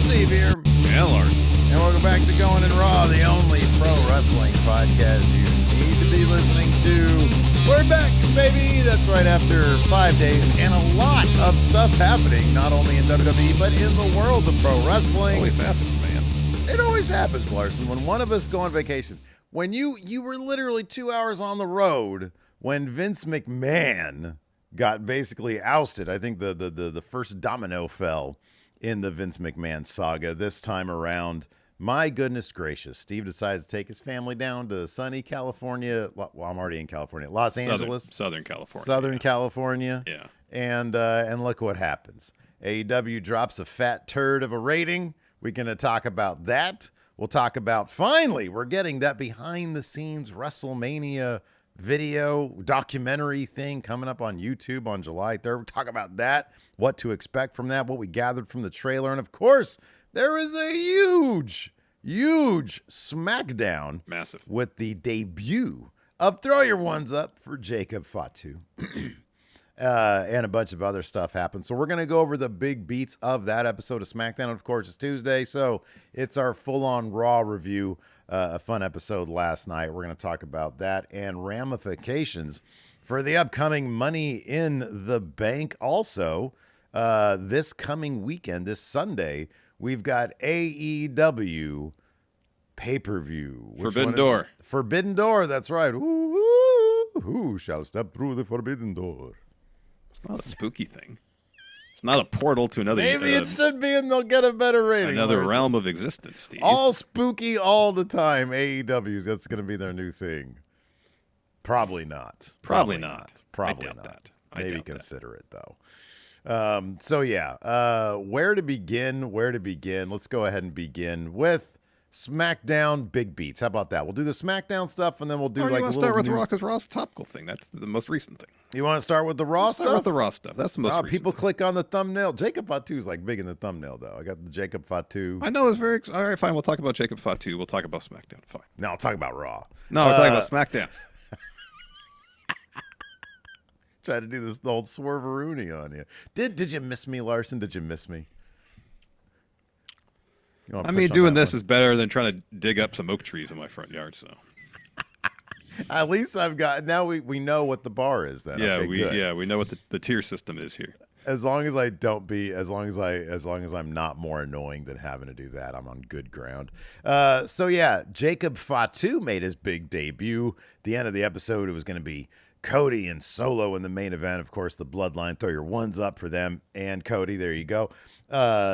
Steve here. And Larson. And welcome back to Going in Raw, the only pro wrestling podcast you need to be listening to. We're back, baby. That's right, after 5 days and a lot of stuff happening, not only in WWE, but in the world of pro wrestling. It always happens, man. It always happens, Larson, when one of us go on vacation. When you were literally 2 hours on the road when Vince McMahon got basically ousted. I think the first domino fell in the Vince McMahon saga this time around. My goodness gracious. Steve decides to take his family down to sunny California. Well, I'm already in California. Los Angeles. Southern California. Southern California. Yeah. And look what happens. AEW drops a fat turd of a rating. We're going to talk about that. We'll talk about, finally, we're getting that behind-the-scenes WrestleMania video documentary thing coming up on YouTube on July 3rd. We'll talk about that, what to expect from that, what we gathered from the trailer. And, of course, there is a huge Smackdown. Massive. With the debut of Throw Your Ones Up for Jacob Fatu. And a bunch of other stuff happened. So we're going to go over the big beats of that episode of SmackDown. Of course, it's Tuesday, so it's our full-on Raw review. A fun episode last night. We're going to talk about that and ramifications for the upcoming Money in the Bank. Also, this coming weekend, this Sunday, we've got AEW pay-per-view. Forbidden Door. Forbidden Door, that's right. Who shall step through the Forbidden Door? It's not a spooky thing. It's not a portal to another. Maybe it should be, and they'll get a better rating. Another realm of existence, Steve. All spooky all the time. AEW's, that's going to be their new thing. Probably not. Probably not. Probably I doubt not. that. Maybe consider it, though. So, yeah. Where to begin? Let's go ahead and begin with SmackDown big beats. How about that? We'll do the SmackDown stuff, and then we'll do you like want to start with Raw because Raw's a topical thing. That's the most recent thing. You want to start with the Raw stuff? Start with the Raw stuff. That's the most recent people thing. click on the thumbnail. Jacob Fatu's like big in the thumbnail, though. I got the Jacob Fatu. I know it's very. All right, fine. We'll talk about Jacob Fatu. We'll talk about SmackDown. Fine. No, I'll talk about Raw. No, we're talking about SmackDown. Try to do this old swerveroony on you. Did you miss me, Larson? Did you miss me? I mean, doing this is better than trying to dig up some oak trees in my front yard. So at least I've got, now we know what the bar is then. Yeah, okay, we know what the tier system is here. As long as I don't be, as long as I'm not more annoying than having to do that, I'm on good ground. So yeah, Jacob Fatu made his big debut. The end of the episode, it was going to be Cody and Solo in the main event. Of course, the Bloodline. Throw your ones up for them and Cody. There you go.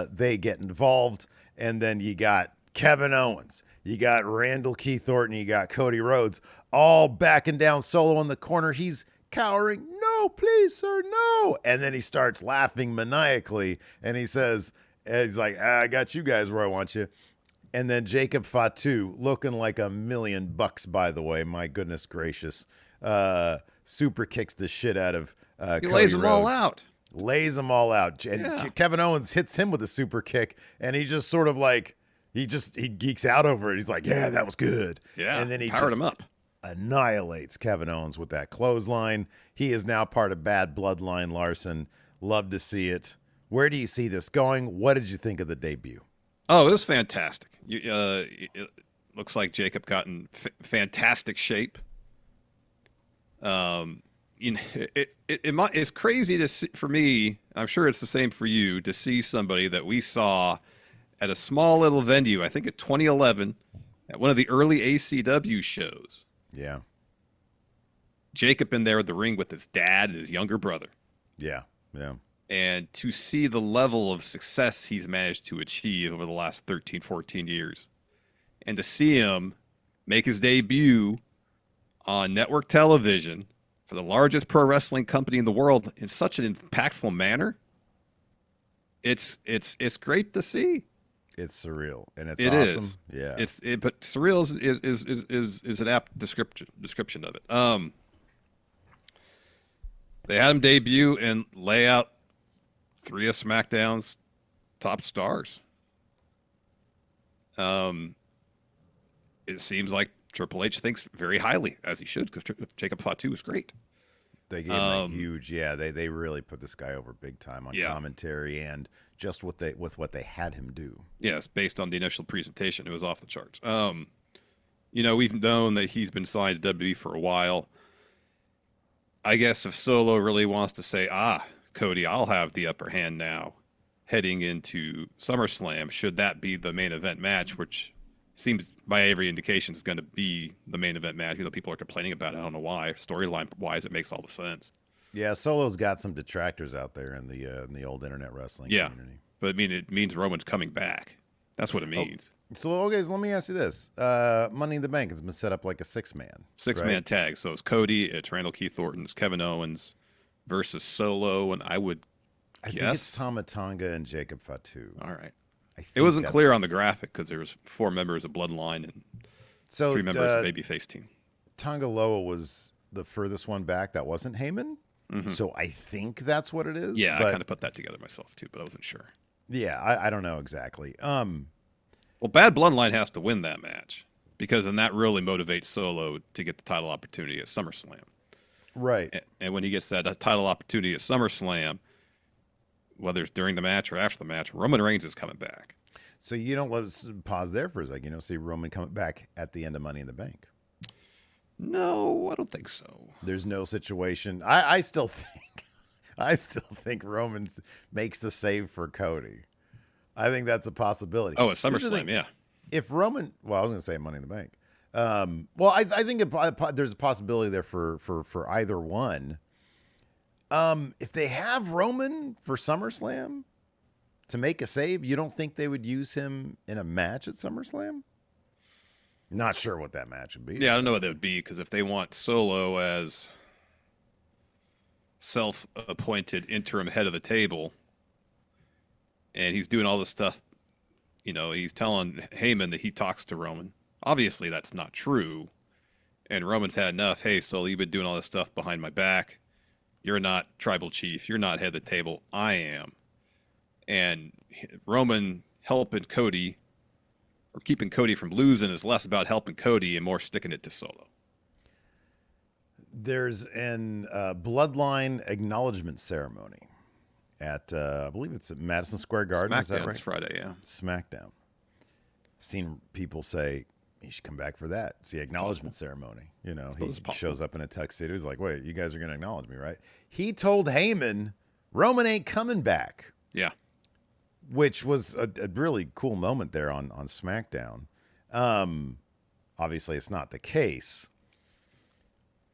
They get involved. And then you got Kevin Owens, you got Randall Keith Orton, you got Cody Rhodes, all backing down Solo in the corner. He's cowering, no, please, sir, no. And then he starts laughing maniacally, and he says, he's like, I got you guys where I want you. And then Jacob Fatu, looking like $1 million, by the way, my goodness gracious, super kicks the shit out of Cody lays them all Rhodes. out. Lays them all out. And Kevin Owens hits him with a super kick, and he just sort of like, he geeks out over it. He's like, yeah, that was good. Yeah, and then he powered him up. Annihilates Kevin Owens with that clothesline. He is now part of Bad Bloodline, Larson. Love to see it. Where do you see this going? What did you think of the debut? Oh, it was fantastic. It looks like Jacob got in fantastic shape. It's crazy to see, for me, I'm sure it's the same for you, to see somebody that we saw at a small little venue, I think at 2011, at one of the early ACW shows. Yeah. Jacob in there at the ring with his dad and his younger brother. Yeah. And to see the level of success he's managed to achieve over the last 13, 14 years. And to see him make his debut on network television for the largest pro wrestling company in the world in such an impactful manner, it's great to see. It's surreal, and it's awesome. Yeah, but surreal is an apt description of it. They had him debut and lay out 3 of SmackDown's top stars. It seems like Triple H thinks very highly, as he should, because Jacob Fatu is great. They gave him a huge, they really put this guy over big time on commentary and just with what they had him do. Yes, based on the initial presentation, it was off the charts. We've known that he's been signed to WWE for a while. I guess if Solo really wants to say, Cody, I'll have the upper hand now, heading into SummerSlam, should that be the main event match, which seems by every indication is going to be the main event match, even though people are complaining about it. I don't know why. Storyline-wise, it makes all the sense. Yeah, Solo's got some detractors out there in the old internet wrestling community. But it means Roman's coming back. That's what it means. So, okay, so let me ask you this. Money in the Bank has been set up like a six-man. Six-man tag. So it's Cody, it's Randall Keith Orton's, Kevin Owens versus Solo, and I think it's Tama Tonga and Jacob Fatu. All right. It wasn't clear on the graphic because there was 4 members of Bloodline and 3 members of Babyface team. Tonga Loa was the furthest one back. That wasn't Heyman. Mm-hmm. So I think that's what it is. Yeah, I kind of put that together myself too, but I wasn't sure. Yeah, I don't know exactly. Well, Bad Bloodline has to win that match because then that really motivates Solo to get the title opportunity at SummerSlam. Right. And when he gets that title opportunity at SummerSlam, whether it's during the match or after the match, Roman Reigns is coming back. So you don't let us pause there for a second. See Roman coming back at the end of Money in the Bank. No, I don't think so. There's no situation. I still think Roman makes the save for Cody. I think that's a possibility. Oh, at SummerSlam, yeah. If Roman, I was going to say Money in the Bank. I think there's a possibility there for either one. If they have Roman for SummerSlam to make a save, you don't think they would use him in a match at SummerSlam? Not sure what that match would be. Yeah, I don't know what that would be because if they want Solo as self-appointed interim head of the table and he's doing all this stuff, he's telling Heyman that he talks to Roman. Obviously, that's not true. And Roman's had enough. Hey, Solo, you've been doing all this stuff behind my back. You're not tribal chief. You're not head of the table. I am. And Roman helping Cody or keeping Cody from losing is less about helping Cody and more sticking it to Solo. There's an Bloodline acknowledgement ceremony at, I believe it's at Madison Square Garden. Smackdown, is that right? It's Friday, yeah. Smackdown. I've seen people say, you should come back for that. It's the acknowledgement ceremony. He shows up in a tuxedo. He's like, wait, you guys are going to acknowledge me, right? He told Heyman, Roman ain't coming back. Yeah. Which was a really cool moment there on SmackDown. Obviously, it's not the case.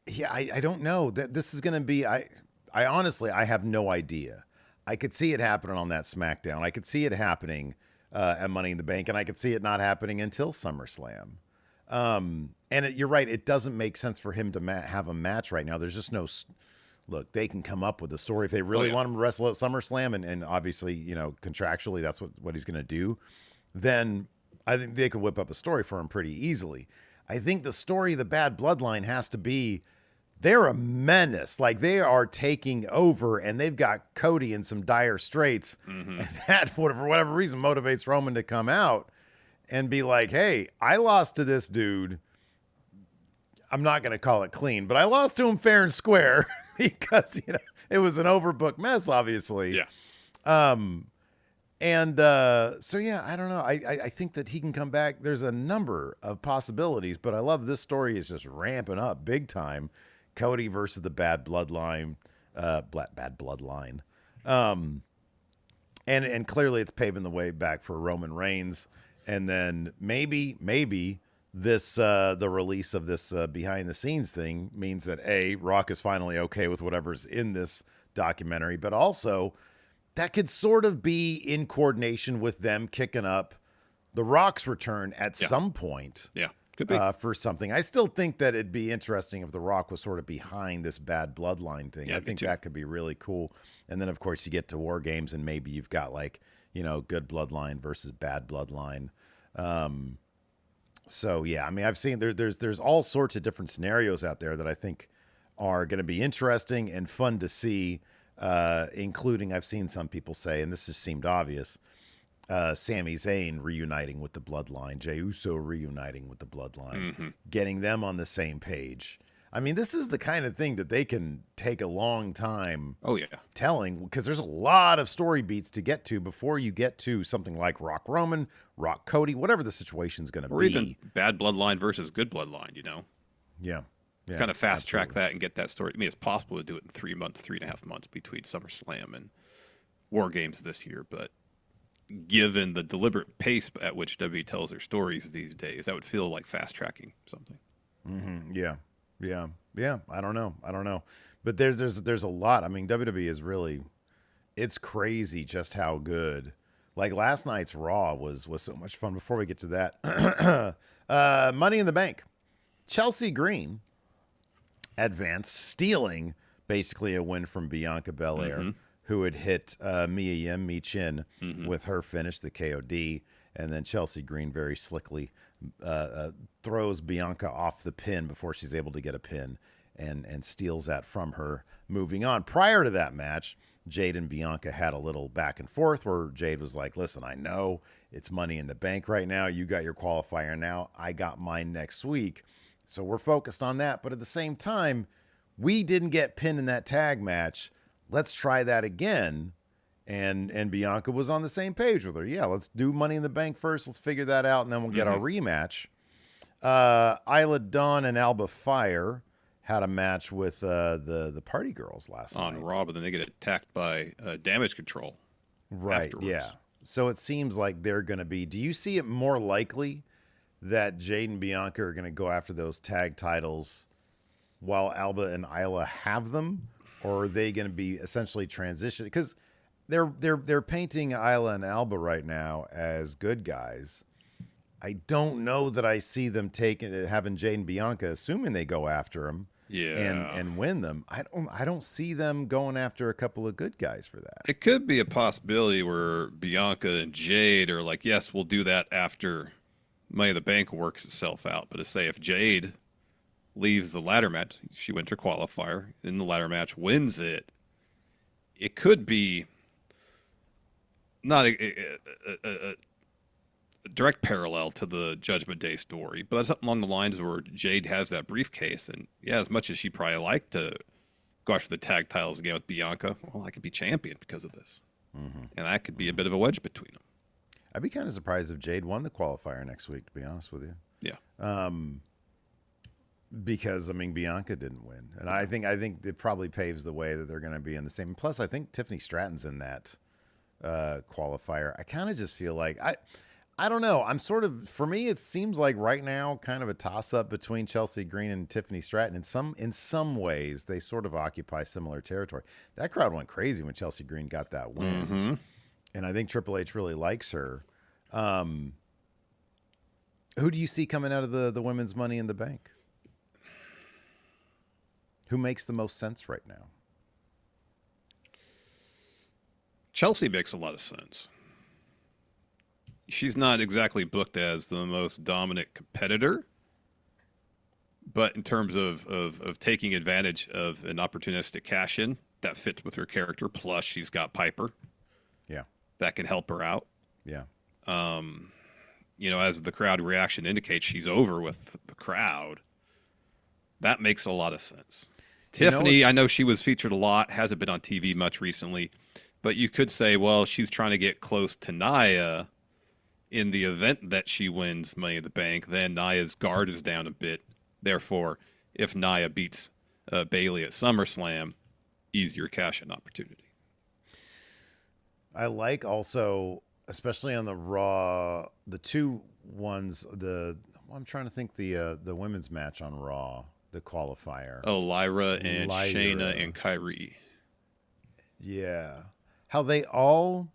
Yeah, I don't know. This is going to be... I honestly, I have no idea. I could see it happening on that SmackDown. I could see it happening at Money in the Bank, and I could see it not happening until SummerSlam. You're right. It doesn't make sense for him to have a match right now. There's just no... Look, they can come up with a story if they really want him to wrestle at SummerSlam, and obviously, contractually, that's what he's going to do. Then I think they could whip up a story for him pretty easily. I think the story of the Bad Bloodline has to be they're a menace. Like, they are taking over, and they've got Cody in some dire straits. Mm-hmm. And that, for whatever reason, motivates Roman to come out and be like, hey, I lost to this dude. I'm not going to call it clean, but I lost to him fair and square because, it was an overbooked mess, obviously. Yeah. So, yeah, I don't know. I think that he can come back. There's a number of possibilities, but I love this story is just ramping up big time. Cody versus the Bad Bloodline, Bad Bloodline. And clearly it's paving the way back for Roman Reigns. And then maybe this, the release of this behind the scenes thing means that Rock is finally okay with whatever's in this documentary, but also that could sort of be in coordination with them kicking up the Rock's return at some point. Yeah. Could be. For something. I still think that it'd be interesting if The Rock was sort of behind this Bad Bloodline thing. Yeah, I think that could be really cool. And then, of course, you get to War Games, and maybe you've got, Good Bloodline versus Bad Bloodline. So, yeah, I mean, I've seen there's all sorts of different scenarios out there that I think are going to be interesting and fun to see, including I've seen some people say, and this just seemed obvious, Sami Zayn reuniting with the Bloodline, Jey Uso reuniting with the Bloodline, getting them on the same page. I mean, this is the kind of thing that they can take a long time Oh yeah. telling, because there's a lot of story beats to get to before you get to something like Rock Roman, Rock Cody, whatever the situation's going to be. Or even bad bloodline versus good bloodline, Yeah. Yeah. Kind of fast absolutely. track that and get that story. I mean, it's possible to do it in 3 months, 3.5 months between SummerSlam and War Games this year, but given the deliberate pace at which WWE tells their stories these days, that would feel like fast tracking something. Yeah. Yeah. I don't know. But there's a lot. I mean, WWE is really, it's crazy just how good. Like last night's Raw was so much fun. Before we get to that, Money in the Bank. Chelsea Green advanced, stealing basically a win from Bianca Belair, who had hit Mia Yim, Mi Chin, with her finish, the KOD. And then Chelsea Green very slickly throws Bianca off the pin before she's able to get a pin, and steals that from her. Moving on. Prior to that match, Jade and Bianca had a little back and forth where Jade was like, listen, I know it's Money in the Bank right now. You got your qualifier now. I got mine next week. So we're focused on that. But at the same time, we didn't get pinned in that tag match. Let's try that again. And Bianca was on the same page with her. Yeah, let's do Money in the Bank first. Let's figure that out, and then we'll get our rematch. Isla Dawn and Alba Fire had a match with the Party Girls last night. On Raw, but then they get attacked by Damage Control. Right, afterwards. yeah. So it seems like they're going to be... Do you see it more likely that Jade and Bianca are going to go after those tag titles while Alba and Isla have them? Or are they going to be essentially transitioned? Because they're painting Isla and Alba right now as good guys. I don't know that I see them having Jade and Bianca, assuming they go after them, and win them. I don't see them going after a couple of good guys for that. It could be a possibility where Bianca and Jade are like, yes, we'll do that after Money in the Bank works itself out. But to say if Jade leaves the ladder match, she went to qualifier, in the ladder match wins it, it could be not a direct parallel to the Judgment Day story, but that's along the lines where Jade has that briefcase, and yeah, as much as she probably liked to go after the tag titles again with Bianca, well, I could be champion because of this, and that could be a bit of a wedge between them. I'd be kind of surprised if Jade won the qualifier next week, to be honest with you. Yeah. Because I mean Bianca didn't win, and I think it probably paves the way that they're going to be in the same. Plus, I think Tiffany Stratton's in that qualifier. I kind of just feel like I don't know. I'm sort of, for me, it seems like right now kind of a toss up between Chelsea Green and Tiffany Stratton. In some ways, they sort of occupy similar territory. That crowd went crazy when Chelsea Green got that win, and I think Triple H really likes her. Who do you see coming out of the women's Money in the Bank? Who makes the most sense right now? Chelsea makes a lot of sense. She's not exactly booked as the most dominant competitor, but in terms of taking advantage of an opportunistic cash-in, that fits with her character. Plus, she's got Piper. Yeah. That can help her out. Yeah. As the crowd reaction indicates, she's over with the crowd. That makes a lot of sense. Tiffany, I know she was featured a lot, hasn't been on TV much recently, but you could say, well, she's trying to get close to Nia. In the event that she wins Money in the Bank, then Nia's guard is down a bit. Therefore, if Nia beats Bayley at SummerSlam, easier cash-in opportunity. I like also, especially on the Raw, the two ones. I'm trying to think the women's match on Raw, the qualifier. Oh, Lyra and Shayna and Kyrie. Yeah, how they all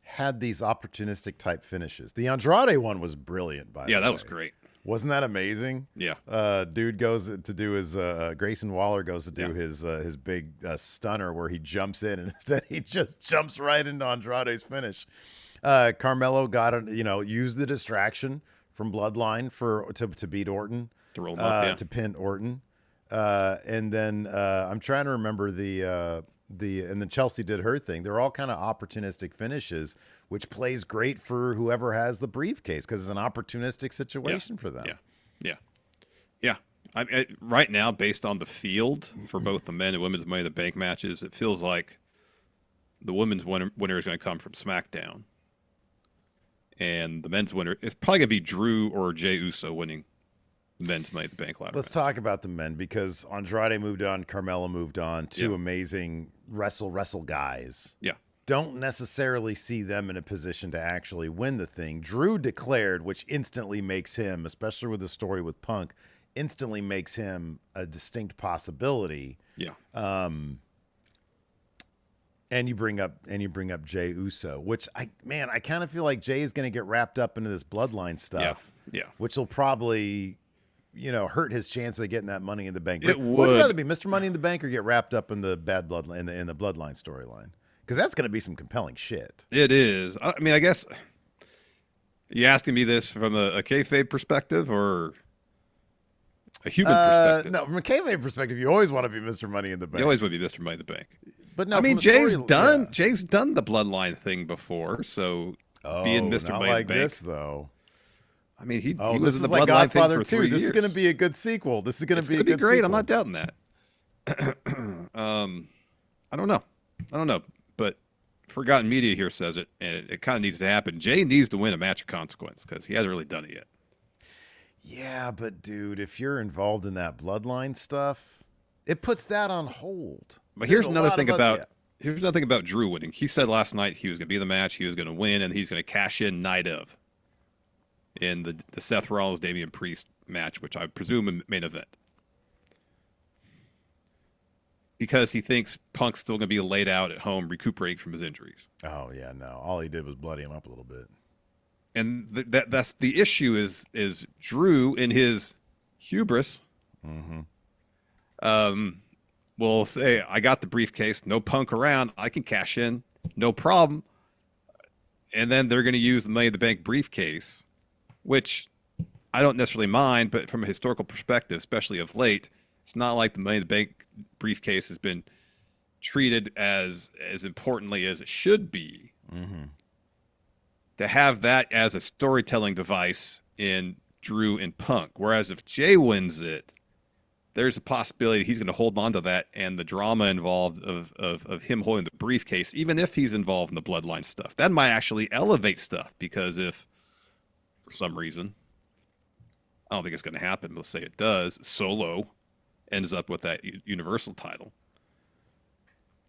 had these opportunistic type finishes. The Andrade one was brilliant, by the way. Yeah, that was great. Wasn't that amazing? Yeah. Dude goes to do his Grayson Waller goes to do his big stunner where he jumps in, and instead he just jumps right into Andrade's finish. Carmelo used the distraction from Bloodline to beat Orton, to roll up, to pin Orton, and then I'm trying to remember and then Chelsea did her thing. They're all kind of opportunistic finishes, which plays great for whoever has the briefcase because it's an opportunistic situation for them. Yeah. Right now, based on the field for both the men and women's Money in the Bank matches, it feels like the women's winner is going to come from SmackDown, and the men's winner is probably going to be Drew or Jey Uso winning the men's Money in the Bank ladder. Let's talk about the men, because Andrade moved on, Carmella moved on, two amazing wrestle guys. Yeah. Don't necessarily see them in a position to actually win the thing. Drew declared, which instantly makes him, especially with the story with Punk, instantly makes him a distinct possibility. Yeah. And you bring up Jey Uso, which I kind of feel like Jey is going to get wrapped up into this bloodline stuff. Yeah. Which will probably, hurt his chance of getting that Money in the Bank. It Would you would. rather be Mr. Money in the Bank or get wrapped up in the bad bloodline in the bloodline storyline? Because that's going to be some compelling shit. It is. I mean, I guess you asking me this from a kayfabe perspective or a human perspective? No, from a kayfabe perspective, you always want to be Mr. Money in the Bank. You always would be Mr. Money in the Bank. But no, I mean, from a Jay's story- done the bloodline thing before, so being Mr. not Money like in the Bank. this though. I mean, he This was is in the like bloodline thing Godfather for 2. 3 This years. is going to be a good sequel. This is going It's to be gonna a good great. sequel. I'm not doubting that. I don't know, but Forgotten Media here says it, and it kind of needs to happen. Jay needs to win a match of consequence because he hasn't really done it yet. Yeah, but dude, if you're involved in that bloodline stuff, it puts that on hold. But There's here's a another lot thing of about yeah. here's another thing about Drew winning. He said last night he was going to be in the match, he was going to win, and he's going to cash in night of in the Seth Rollins Damian Priest match, which I presume a main event. Because he thinks Punk's still going to be laid out at home recuperating from his injuries. Oh yeah, no. All he did was bloody him up a little bit. And that's the issue is Drew in his hubris will say, I got the briefcase, no Punk around, I can cash in, no problem. And then they're going to use the Money in the Bank briefcase, which I don't necessarily mind, but from a historical perspective, especially of late, it's not like the Money in the Bank briefcase has been treated as importantly as it should be. To have that as a storytelling device in Drew and Punk. Whereas if Jay wins it, there's a possibility he's going to hold on to that and the drama involved of him holding the briefcase, even if he's involved in the bloodline stuff. That might actually elevate stuff, because if, for some reason, I don't think it's going to happen, but let's say it does, Solo ends up with that Universal title.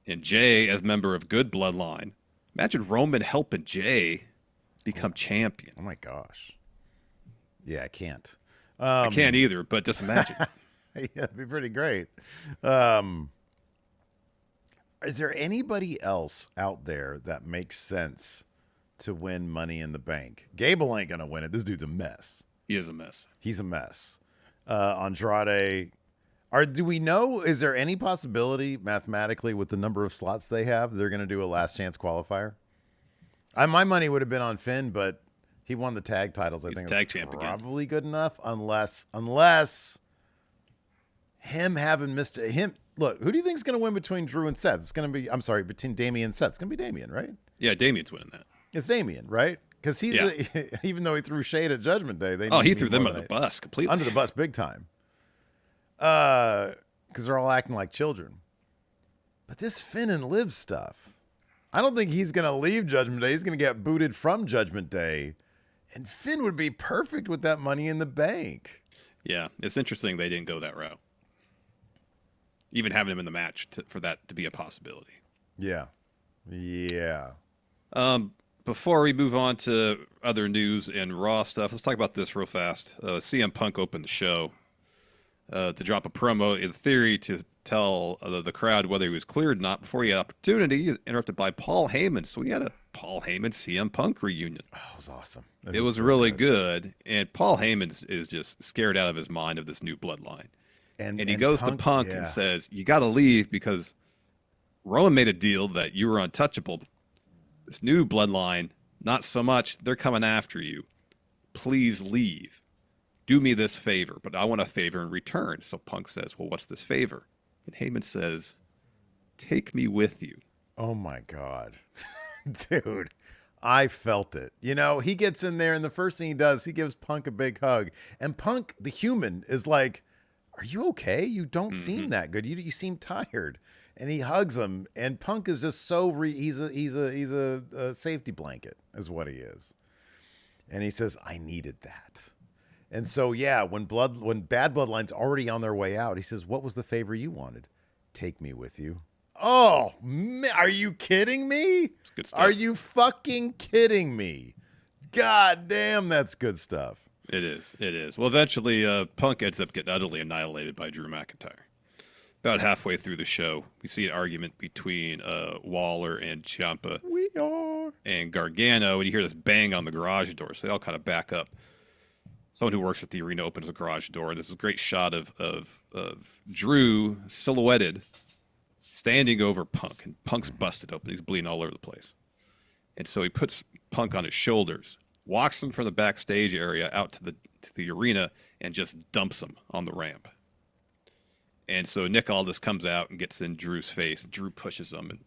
And Jay, as member of good bloodline, imagine Roman helping Jay become champion. Oh my gosh. Yeah, I can't. I can't either, but just imagine. Yeah, it'd be pretty great. Is there anybody else out there that makes sense to win Money in the Bank? Gable ain't gonna win it. This dude's a mess. He is a mess. He's a mess. Andrade. Do we know? Is there any possibility mathematically with the number of slots they have, they're gonna do a last chance qualifier? My money would have been on Finn, but he won the tag titles. I He's think tag it's champ again. probably good enough, unless him having missed him. Look, who do you think is going to win between Drew and Seth? It's going to be, I'm sorry, between Damian and Seth. It's going to be Damian, right? Yeah, Damian's winning that. It's Damian, right? Because he's even though he threw shade at Judgment Day, he threw them under the bus completely. Under the bus, big time. Because they're all acting like children. But this Finn and Liv stuff, I don't think he's going to leave Judgment Day. He's going to get booted from Judgment Day. And Finn would be perfect with that Money in the Bank. Yeah, it's interesting they didn't go that route. Even having him in the match for that to be a possibility. Yeah. Yeah. Before we move on to other news and Raw stuff, let's talk about this real fast. CM Punk opened the show to drop a promo in theory to tell the crowd whether he was cleared or not before he had opportunity, interrupted by Paul Heyman. So we had a Paul Heyman CM Punk reunion. Oh, it was awesome. It was so really good. And Paul Heyman is just scared out of his mind of this new bloodline. And he goes to Punk and says, you got to leave because Roman made a deal that you were untouchable. This new bloodline, not so much. They're coming after you. Please leave. Do me this favor, but I want a favor in return. So Punk says, well, what's this favor? And Heyman says, take me with you. Oh, my God. Dude, I felt it. He gets in there, and the first thing he does, he gives Punk a big hug. And Punk, the human, is like, are you okay? You don't Mm-hmm. seem that good. You seem tired. And he hugs him, and Punk is just so he's a safety blanket, is what he is. And he says, "I needed that." And so yeah, when Bad Bloodline's already on their way out, he says, "What was the favor you wanted? Take me with you." Oh, man, are you kidding me? It's good Are stuff. you fucking kidding me? God damn, that's good stuff. It is. It is. Well, eventually, Punk ends up getting utterly annihilated by Drew McIntyre. About halfway through the show, we see an argument between Waller and Ciampa We are. and Gargano, and you hear this bang on the garage door. So they all kind of back up. Someone who works at the arena opens the garage door, and this is a great shot of Drew silhouetted, standing over Punk, and Punk's busted open. He's bleeding all over the place. And so he puts Punk on his shoulders, walks him from the backstage area out to the arena, and just dumps him on the ramp. And so Nick Aldis comes out and gets in Drew's face. Drew pushes him, and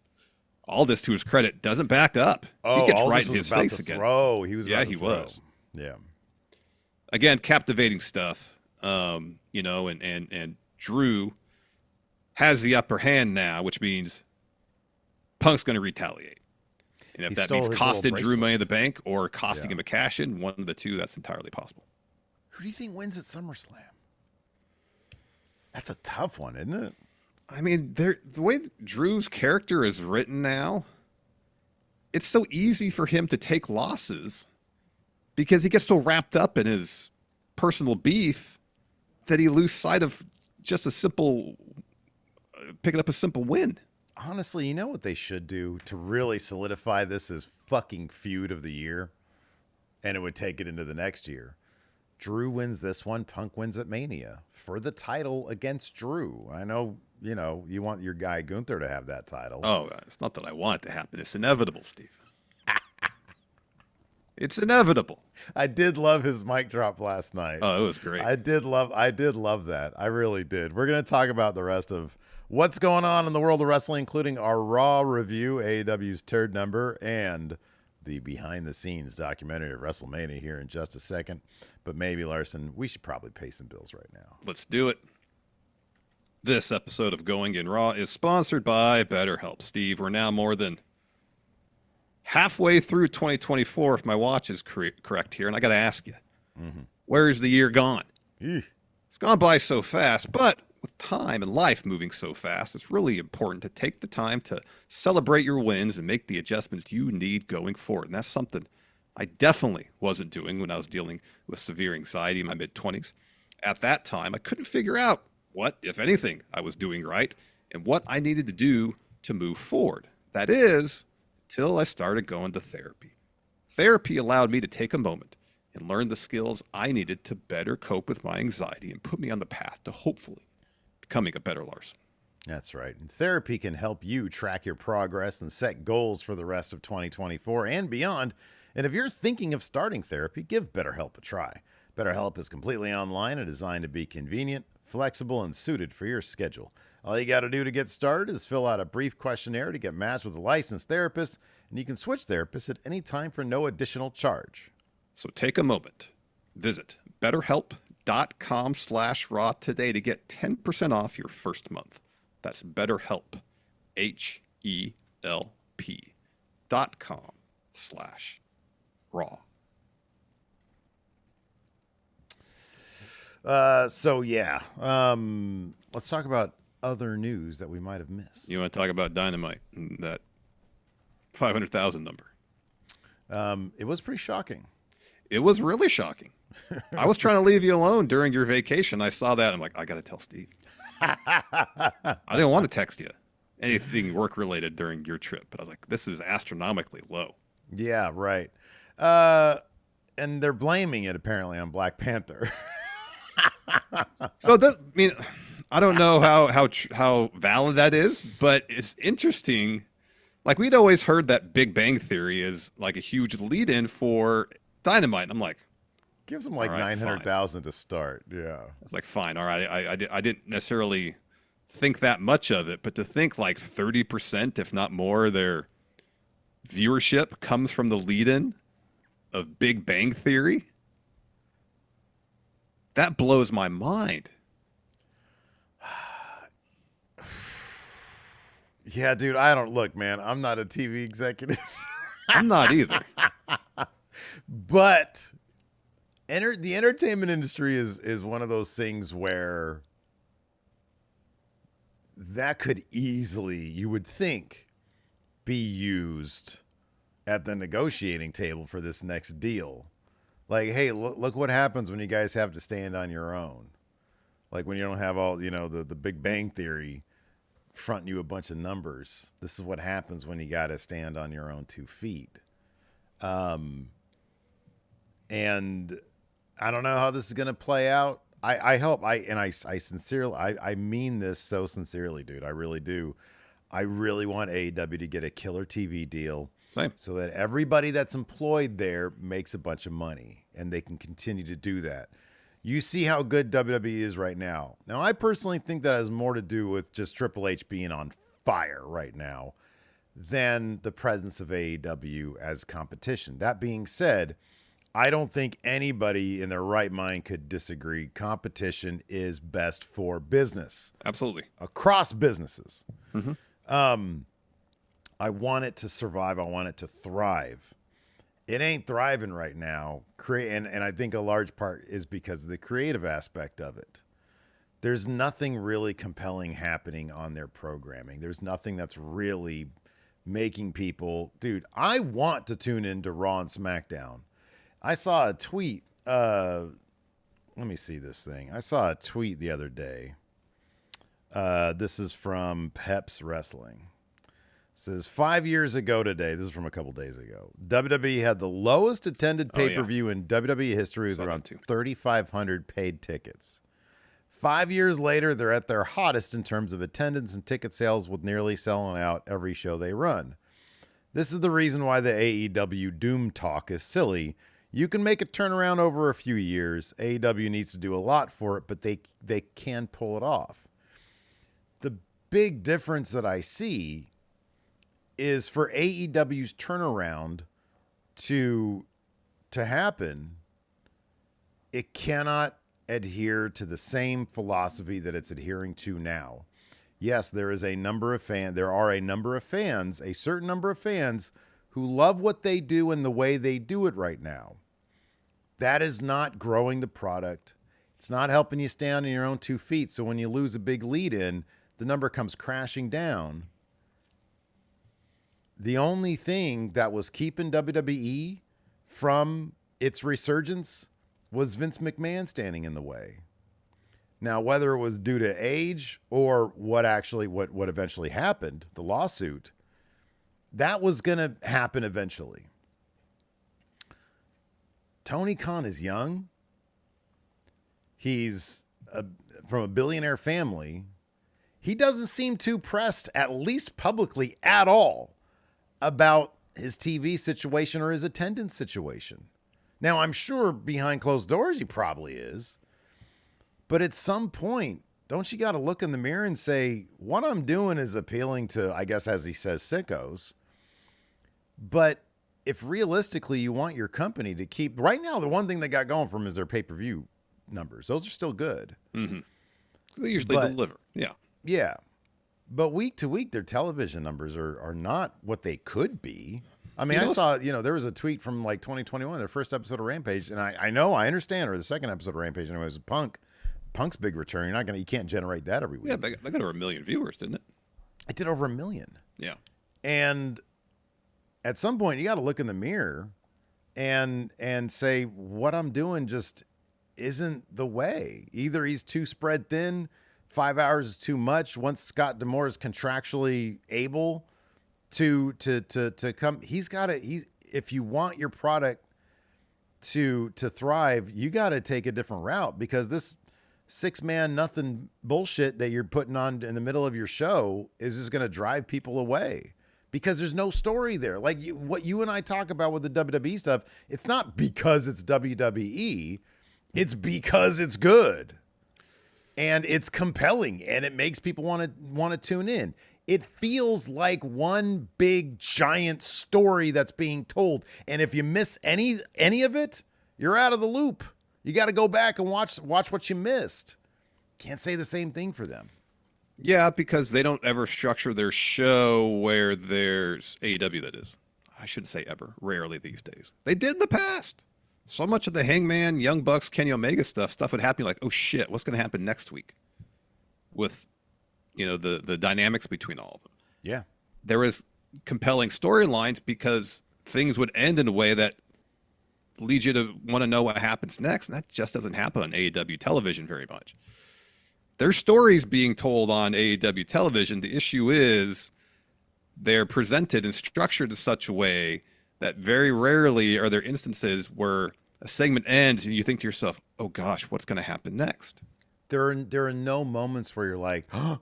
Aldis, to his credit, doesn't back up. Oh, He gets Aldis right in was his about face to again. throw. He was about Yeah, to he throw. was. Yeah. Again, captivating stuff. And Drew has the upper hand now, which means Punk's going to retaliate. And if He that stole means his costing little Drew Money in the bracelets. Bank or costing Yeah. him a cash in, one of the two, that's entirely possible. Who do you think wins at SummerSlam? That's a tough one, isn't it? I mean, the way Drew's character is written now, it's so easy for him to take losses because he gets so wrapped up in his personal beef that he loses sight of just a simple picking up a simple win. Honestly, you know what they should do to really solidify this as fucking feud of the year? And it would take it into the next year. Drew wins this one, Punk wins at Mania for the title against Drew. I know, you want your guy Gunther to have that title. Oh, it's not that I want it to happen. It's inevitable, Steve. It's inevitable. I did love his mic drop last night. Oh, it was great. I did love that. I really did. We're going to talk about the rest of what's going on in the world of wrestling, including our Raw review, AEW's third number, and the behind-the-scenes documentary of WrestleMania here in just a second. But maybe, Larson, we should probably pay some bills right now. Let's do it. This episode of Going in Raw is sponsored by BetterHelp. Steve, we're now more than halfway through 2024, if my watch is correct here, and I got to ask you, where's the year gone? Eesh. It's gone by so fast, but with time and life moving so fast, it's really important to take the time to celebrate your wins and make the adjustments you need going forward. And that's something I definitely wasn't doing when I was dealing with severe anxiety in my mid-20s. At that time, I couldn't figure out what, if anything, I was doing right and what I needed to do to move forward. That is, till I started going to therapy. Therapy allowed me to take a moment and learn the skills I needed to better cope with my anxiety and put me on the path to hopefully becoming a better Larson. That's right. And therapy can help you track your progress and set goals for the rest of 2024 and beyond. And if you're thinking of starting therapy, give BetterHelp a try. BetterHelp is completely online and designed to be convenient, flexible, and suited for your schedule. All you got to do to get started is fill out a brief questionnaire to get matched with a licensed therapist, and you can switch therapists at any time for no additional charge. So take a moment. Visit BetterHelp.com/raw today to get 10% off your first month. That's BetterHelp, HELP.com/raw. Let's talk about other news that we might have missed. You want to talk about Dynamite, that 500,000 number? It was pretty shocking. It was really shocking. I was trying to leave you alone during your vacation. I saw that. I'm like, I got to tell Steve. I didn't want to text you anything work related during your trip, but I was like, this is astronomically low. Yeah, right. And they're blaming it apparently on Black Panther. So that, I mean, I don't know how valid that is, but it's interesting. Like, we'd always heard that Big Bang Theory is like a huge lead-in for Dynamite. And I'm like, Gives them like all right, 900,000 to start. Yeah. it's like, fine, all right. I didn't necessarily think that much of it, but to think like 30%, if not more, their viewership comes from the lead-in of Big Bang Theory, that blows my mind. Yeah, dude, I don't look, man. I'm not a TV executive, I'm not either. but the entertainment industry is one of those things where that could easily, you would think, be used at the negotiating table for this next deal. Like, hey, look what happens when you guys have to stand on your own. Like when you don't have all, the Big Bang Theory fronting you a bunch of numbers. This is what happens when you got to stand on your own 2 feet. And I don't know how this is going to play out. I hope I sincerely, I mean this so sincerely, dude. I really do. I really want AEW to get a killer TV deal. Same. So that everybody that's employed there makes a bunch of money and they can continue to do that. You see how good WWE is right now. Now, I personally think that has more to do with just Triple H being on fire right now than the presence of AEW as competition. That being said, I don't think anybody in their right mind could disagree. Competition is best for business. Absolutely. Across businesses. Mm-hmm. I want it to survive. I want it to thrive. It ain't thriving right now. And I think a large part is because of the creative aspect of it. There's nothing really compelling happening on their programming. There's nothing that's really making people, dude, I want to tune into Raw and SmackDown. I saw a tweet. Let me see this thing. I saw a tweet the other day. This is from Peps Wrestling. It says 5 years ago today, this is from a couple days ago, WWE had the lowest attended pay-per-view in WWE history with around 3,500 paid tickets. 5 years later, they're at their hottest in terms of attendance and ticket sales, with nearly selling out every show they run. This is the reason why the AEW Doom talk is silly. You can make a turnaround over a few years. AEW needs to do a lot for it, but they can pull it off. The big difference that I see is for AEW's turnaround to happen, it cannot adhere to the same philosophy that it's adhering to now. Yes, there are a number of fans, a certain number of fans who love what they do and the way they do it right now. That is not growing the product. It's not helping you stand on your own 2 feet. So when you lose a big lead in, the number comes crashing down. The only thing that was keeping WWE from its resurgence was Vince McMahon standing in the way. Now, whether it was due to age or what eventually happened, the lawsuit, that was going to happen eventually. Tony Khan is young. He's from a billionaire family. He doesn't seem too pressed, at least publicly, at all, about his TV situation or his attendance situation. Now, I'm sure behind closed doors he probably is. But at some point, don't you got to look in the mirror and say, what I'm doing is appealing to, I guess, as he says, sickos. But if realistically you want your company to keep, right now, the one thing they got going for them is their pay-per-view numbers. Those are still good. Mm-hmm. They usually deliver. Yeah. Yeah. But week to week, their television numbers are not what they could be. I mean, I saw, there was a tweet from like 2021, their first episode of Rampage. And I understand, or the second episode of Rampage anyway, was Punk's big return. You can't generate that every week. Yeah, they got over 1 million viewers, didn't it? It did over 1 million. Yeah. And at some point, you got to look in the mirror and say, what I'm doing just isn't the way. Either he's too spread thin, 5 hours is too much. Once Scott D'Amore is contractually able to come, if you want your product to thrive, you got to take a different route, because this 6-man nothing bullshit that you're putting on in the middle of your show is just going to drive people away, because there's no story there. Like what you and I talk about with the WWE stuff, it's not because it's WWE, it's because it's good and it's compelling and it makes people want to tune in. It feels like one big giant story that's being told, and if you miss any of it, you're out of the loop. You got to go back and watch what you missed. Can't say the same thing for them. Yeah, because they don't ever structure their show where there's AEW, that is. I shouldn't say ever. Rarely these days. They did in the past. So much of the Hangman, Young Bucks, Kenny Omega stuff would happen like, oh shit, what's going to happen next week? With, the dynamics between all of them. Yeah. There was compelling storylines because things would end in a way that leads you to want to know what happens next. And that just doesn't happen on AEW television very much. There's stories being told on AEW television. The issue is they're presented and structured in such a way that very rarely are there instances where a segment ends and you think to yourself, oh gosh, what's going to happen next? There are no moments where you're like, huh?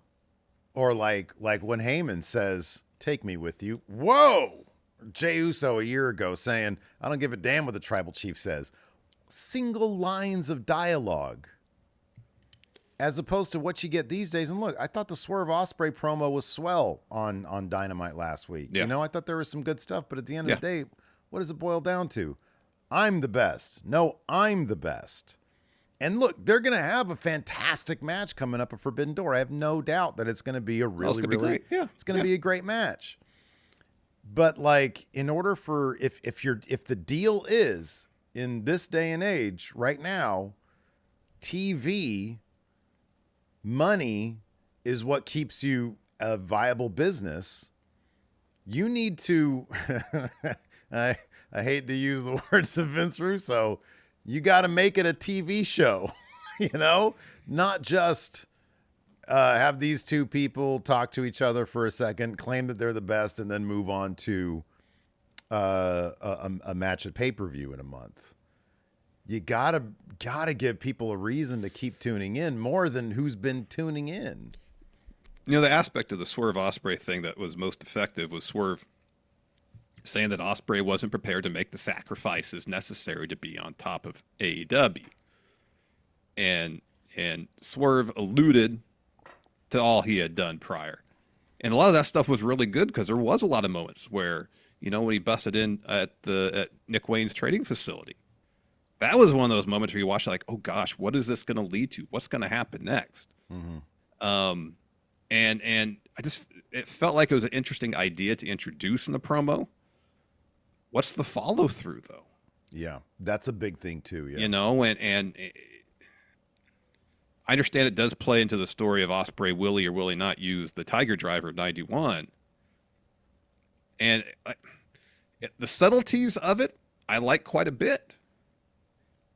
Or like when Heyman says, take me with you. Whoa! Jey Uso a year ago saying, I don't give a damn what the tribal chief says. Single lines of dialogue. As opposed to what you get these days. And look, I thought the Swerve Ospreay promo was swell on Dynamite last week. Yeah. I thought there was some good stuff, but at the end of the day, what does it boil down to? I'm the best. No, I'm the best. And look, they're going to have a fantastic match coming up at Forbidden Door. I have no doubt that it's going to be a really it's going to be a great match. But like, in order for if the deal is in this day and age right now, TV money is what keeps you a viable business. You need to I hate to use the words of Vince Russo. You got to make it a TV show, not just have these two people talk to each other for a second, claim that they're the best, and then move on to a match at pay-per-view in a month. You gotta give people a reason to keep tuning in more than who's been tuning in. The aspect of the Swerve Ospreay thing that was most effective was Swerve saying that Ospreay wasn't prepared to make the sacrifices necessary to be on top of AEW. And Swerve alluded to all he had done prior. And a lot of that stuff was really good because there was a lot of moments where, when he busted in at Nick Wayne's trading facility. That was one of those moments where you watch like, oh gosh, what is this going to lead to? What's going to happen next? Mm-hmm. And it felt like it was an interesting idea to introduce in the promo. What's the follow through though? Yeah, that's a big thing too. Yeah, and I understand it does play into the story of Ospreay will he or will he not use the Tiger Driver 91, and the subtleties of it I like quite a bit.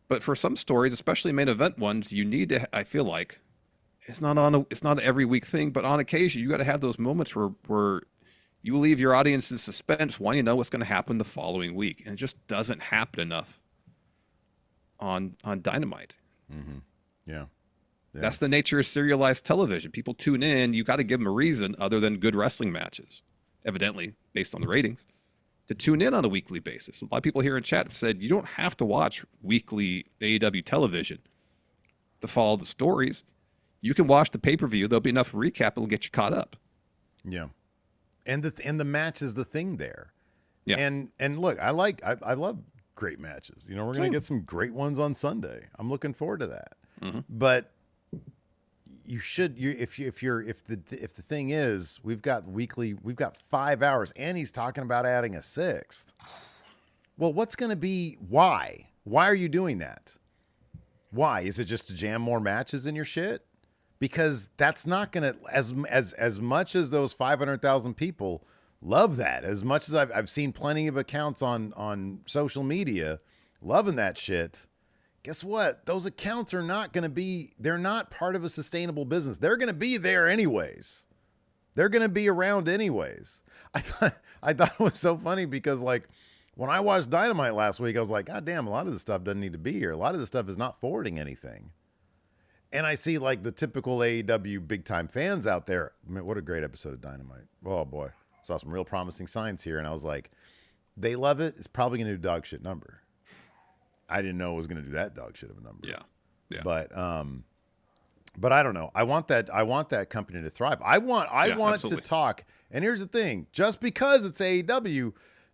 But for some stories, especially main event ones, you need to. I feel like it's not an every week thing, but on occasion you got to have those moments where you leave your audience in suspense, wanting to know what's going to happen the following week, and it just doesn't happen enough on Dynamite. Mm-hmm. Yeah. That's the nature of serialized television. People tune in. You got to give them a reason other than good wrestling matches, evidently based on the ratings, to tune in on a weekly basis. A lot of people here in chat have said you don't have to watch weekly AEW television to follow the stories. You can watch the pay-per-view. There'll be enough recap. It'll get you caught up. Yeah. And the match is the thing there. Yeah. And look, I love great matches. We're going to get some great ones on Sunday. I'm looking forward to that. Mm-hmm. But if the thing is, we've got 5 hours and he's talking about adding a sixth. Well, what's going to be, why are you doing that? Why? Is it just to jam more matches in your shit? Because that's not going to, as much as those 500,000 people love that, as much as I've seen plenty of accounts on social media loving that shit. Guess what? Those accounts are not going to be, they're not part of a sustainable business. They're going to be there anyways. They're going to be around anyways. I thought it was so funny because like when I watched Dynamite last week, I was like, God damn, a lot of this stuff doesn't need to be here. A lot of this stuff is not forwarding anything. And I see like the typical AEW big time fans out there. I mean, what a great episode of Dynamite. Oh boy. Saw some real promising signs here. And I was like, they love it. It's probably going to do dog shit number. I didn't know it was going to do that dog shit of a number. Yeah. But I don't know. I want that company to thrive. I want absolutely. to talk. And here's the thing: just because it's AEW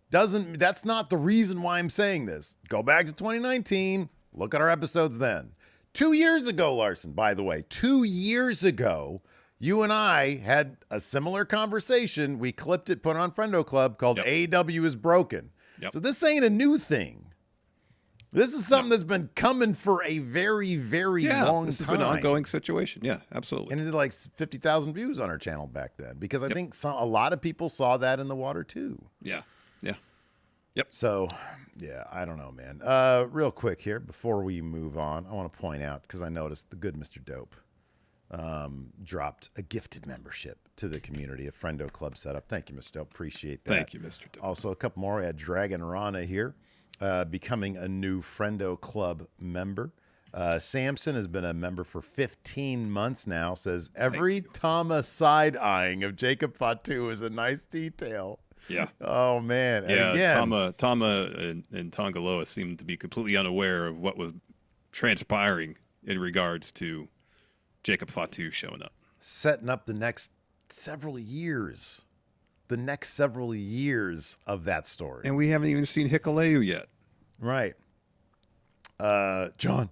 that's not the reason why I'm saying this. Go back to 2019. Look at our episodes then. 2 years ago, Larson. By the way, 2 years ago, You and I had a similar conversation. We clipped it, put it on Friendo Club called AEW is broken. Yep. So this ain't a new thing. This is something that's been coming for a very, very long this time. has been an ongoing situation. Yeah, absolutely. And it did like 50,000 views on our channel back then because I think a lot of people saw that in the water too. Yeah. So, yeah, I don't know, man. Real quick here before we move on, I want to point out because I noticed the good Mr. Dope dropped a gifted membership to the community, a Friendo Club setup. Thank you, Mr. Dope. Appreciate that. Thank you, Mr. Dope. Also, a couple more. We had Dragon Rana here, becoming a new Friendo Club member. Samson has been a member for 15 months now. Says every Tama side-eyeing of Jacob Fatu is a nice detail. Yeah. Oh, man. And yeah, again, Tama and Tongaloa seemed to be completely unaware of what was transpiring in regards to Jacob Fatu showing up. Setting up the next several years. The next several years of that story. And we haven't even seen Hikuleu yet. Right. John,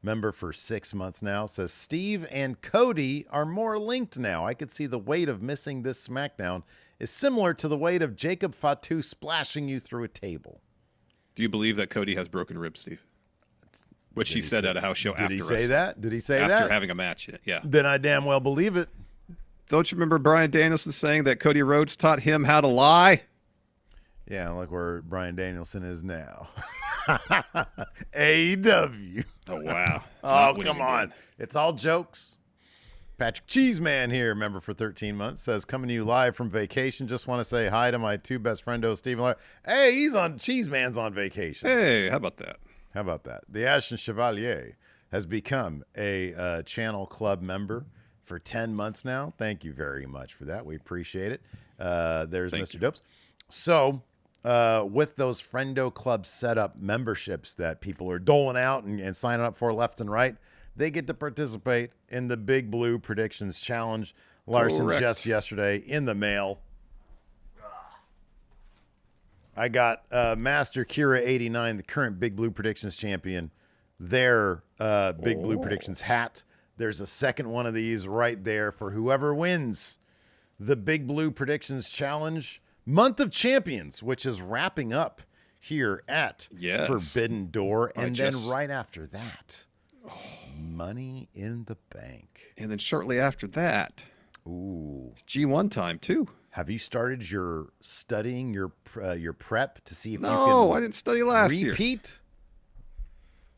member for 6 months now, says Steve and Cody are more linked now. I could see the weight of missing this SmackDown is similar to the weight of Jacob Fatu splashing you through a table. Do you believe that Cody has broken ribs, Steve? Which he said at a house show after. Did he say that? Did he say that? After having a match, yeah. Then I damn well believe it. Don't you remember Bryan Danielson saying that Cody Rhodes taught him how to lie? Yeah, look where Bryan Danielson is now. AEW. Oh, wow. Oh, come on. It's all jokes. Patrick Cheeseman here, member for 13 months, says, coming to you live from vacation. Just want to say hi to my two best friendos, Steve and Larry. Hey, Cheeseman's on vacation. Hey, how about that? How about that? The Ashen Chevalier has become a channel club member for 10 months now. Thank you very much for that. We appreciate it. There's Mr. Dopes. So, with those Friendo Club setup memberships that people are doling out and signing up for left and right, they get to participate in the Big Blue Predictions Challenge. Larson just yesterday in the mail. I got Master Kira 89, the current Big Blue Predictions champion, their Big Blue Predictions hat. There's a second one of these right there for whoever wins the Big Blue Predictions Challenge Month of Champions, which is wrapping up here at Forbidden Door. And then right after that, Money in the Bank. And then shortly after that, it's G1 time too. Have you started your studying your prep to see if you can? No, I didn't study last year. Repeat?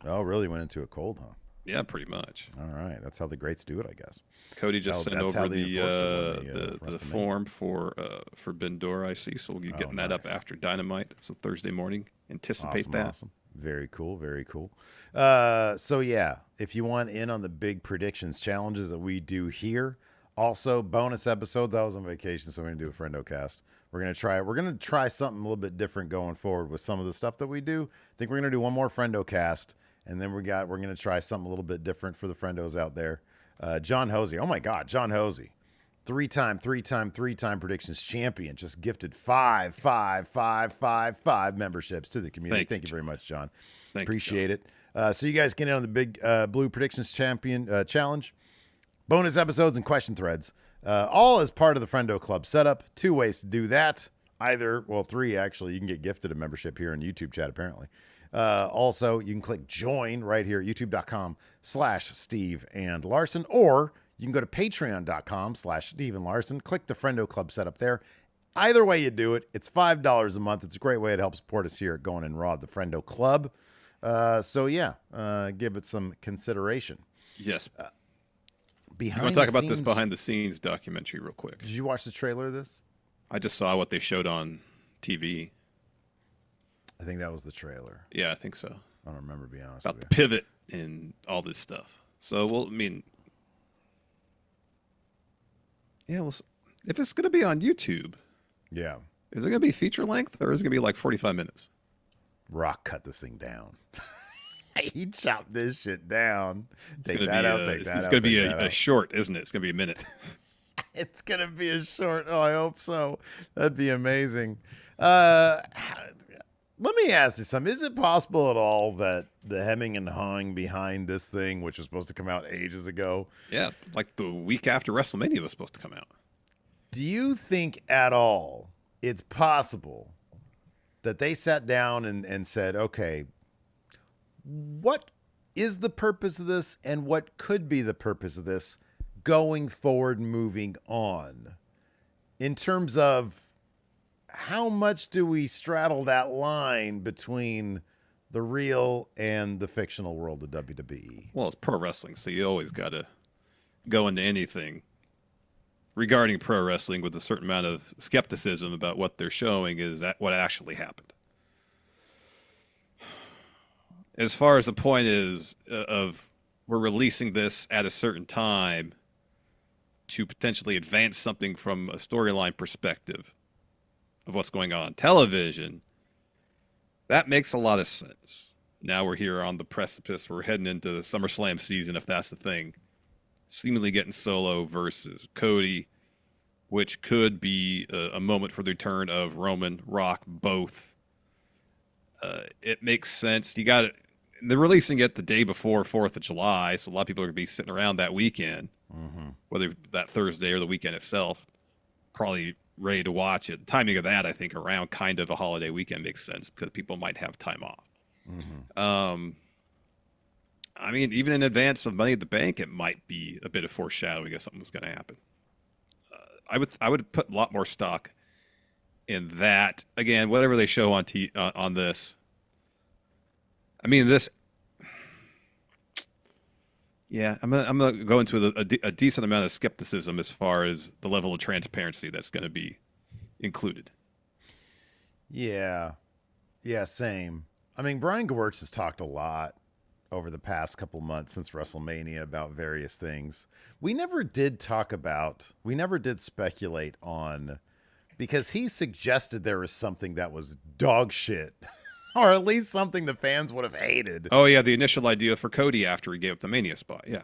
Oh, really went into it cold, huh? Yeah, pretty much. All right, that's how the greats do it, I guess. Cody just sent over the form for Forbidden Door, I see. So we'll be getting that up after Dynamite. So Thursday morning, anticipate that. Awesome. Very cool, very cool. So yeah, if you want in on the big predictions challenges that we do here, also bonus episodes. I was on vacation, so we're gonna do a Friendo cast. We're gonna try something a little bit different going forward with some of the stuff that we do. I think we're gonna do one more Friendo cast, and then we're gonna try something a little bit different for the Friendos out there. John Hosey, oh my God, John Hosey, three-time predictions champion, just gifted five memberships to the community. Thank you very much, John. Appreciate it. So you guys get in on the big Blue Predictions Champion challenge. Bonus episodes and question threads, all as part of the Friendo Club setup. 2 ways to do that. 3 actually. You can get gifted a membership here in YouTube chat, apparently. Also, you can click join right here at youtube.com/Steve and Larson, or you can go to patreon.com/Steve and Larson. Click the Friendo Club setup there. Either way you do it, it's $5 a month. It's a great way to help support us here at Going in Raw, the Friendo Club. Give it some consideration. Yes. You want to talk about this behind the scenes documentary real quick? Did you watch the trailer of this? I just saw what they showed on TV. I think that was the trailer. Yeah, I think so. I don't remember, to be honest about with you. The pivot and all this stuff. So, if it's going to be on YouTube, is it going to be feature length or is it going to be like 45 minutes? Rock cut this thing down. He chopped this shit down. Take that out. It's going to be a short, isn't it? It's going to be a minute. It's going to be a short. Oh, I hope so. That'd be amazing. The Let me ask you something. Is it possible at all that the hemming and hawing behind this thing, which was supposed to come out ages ago, Yeah, like the week after WrestleMania was supposed to come out. do you think at all it's possible that they sat down and said, okay, what is the purpose of this and what could be the purpose of this going forward, moving on? In terms of how much do we straddle that line between the real and the fictional world of WWE? Well, it's pro wrestling, so you always got to go into anything regarding pro wrestling with a certain amount of skepticism about what they're showing is that what actually happened. As far as the point is of we're releasing this at a certain time to potentially advance something from a storyline perspective of what's going on television, that makes a lot of sense. Now we're here on the precipice. We're heading into the SummerSlam season, if that's the thing. Seemingly getting Solo versus Cody, which could be a moment for the return of Roman, Rock, both. It makes sense. You got it. They're releasing it the day before 4th of July, so a lot of people are going to be sitting around that weekend, whether that Thursday or the weekend itself, probably ready to watch it. The timing of that, I think, around kind of a holiday weekend makes sense because people might have time off. I mean, even in advance of Money at the Bank, it might be a bit of foreshadowing of something was going to happen. I would put a lot more stock in that. Again, whatever they show on this. I mean, this. Yeah, I'm gonna go into a decent amount of skepticism as far as the level of transparency that's going to be included. Yeah, same. I mean, Brian Gewirtz has talked a lot over the past couple months since WrestleMania about various things. We never did speculate on, because he suggested there was something that was dog shit. Or at least something the fans would have hated. Oh, yeah, the initial idea for Cody after he gave up the Mania spot, yeah.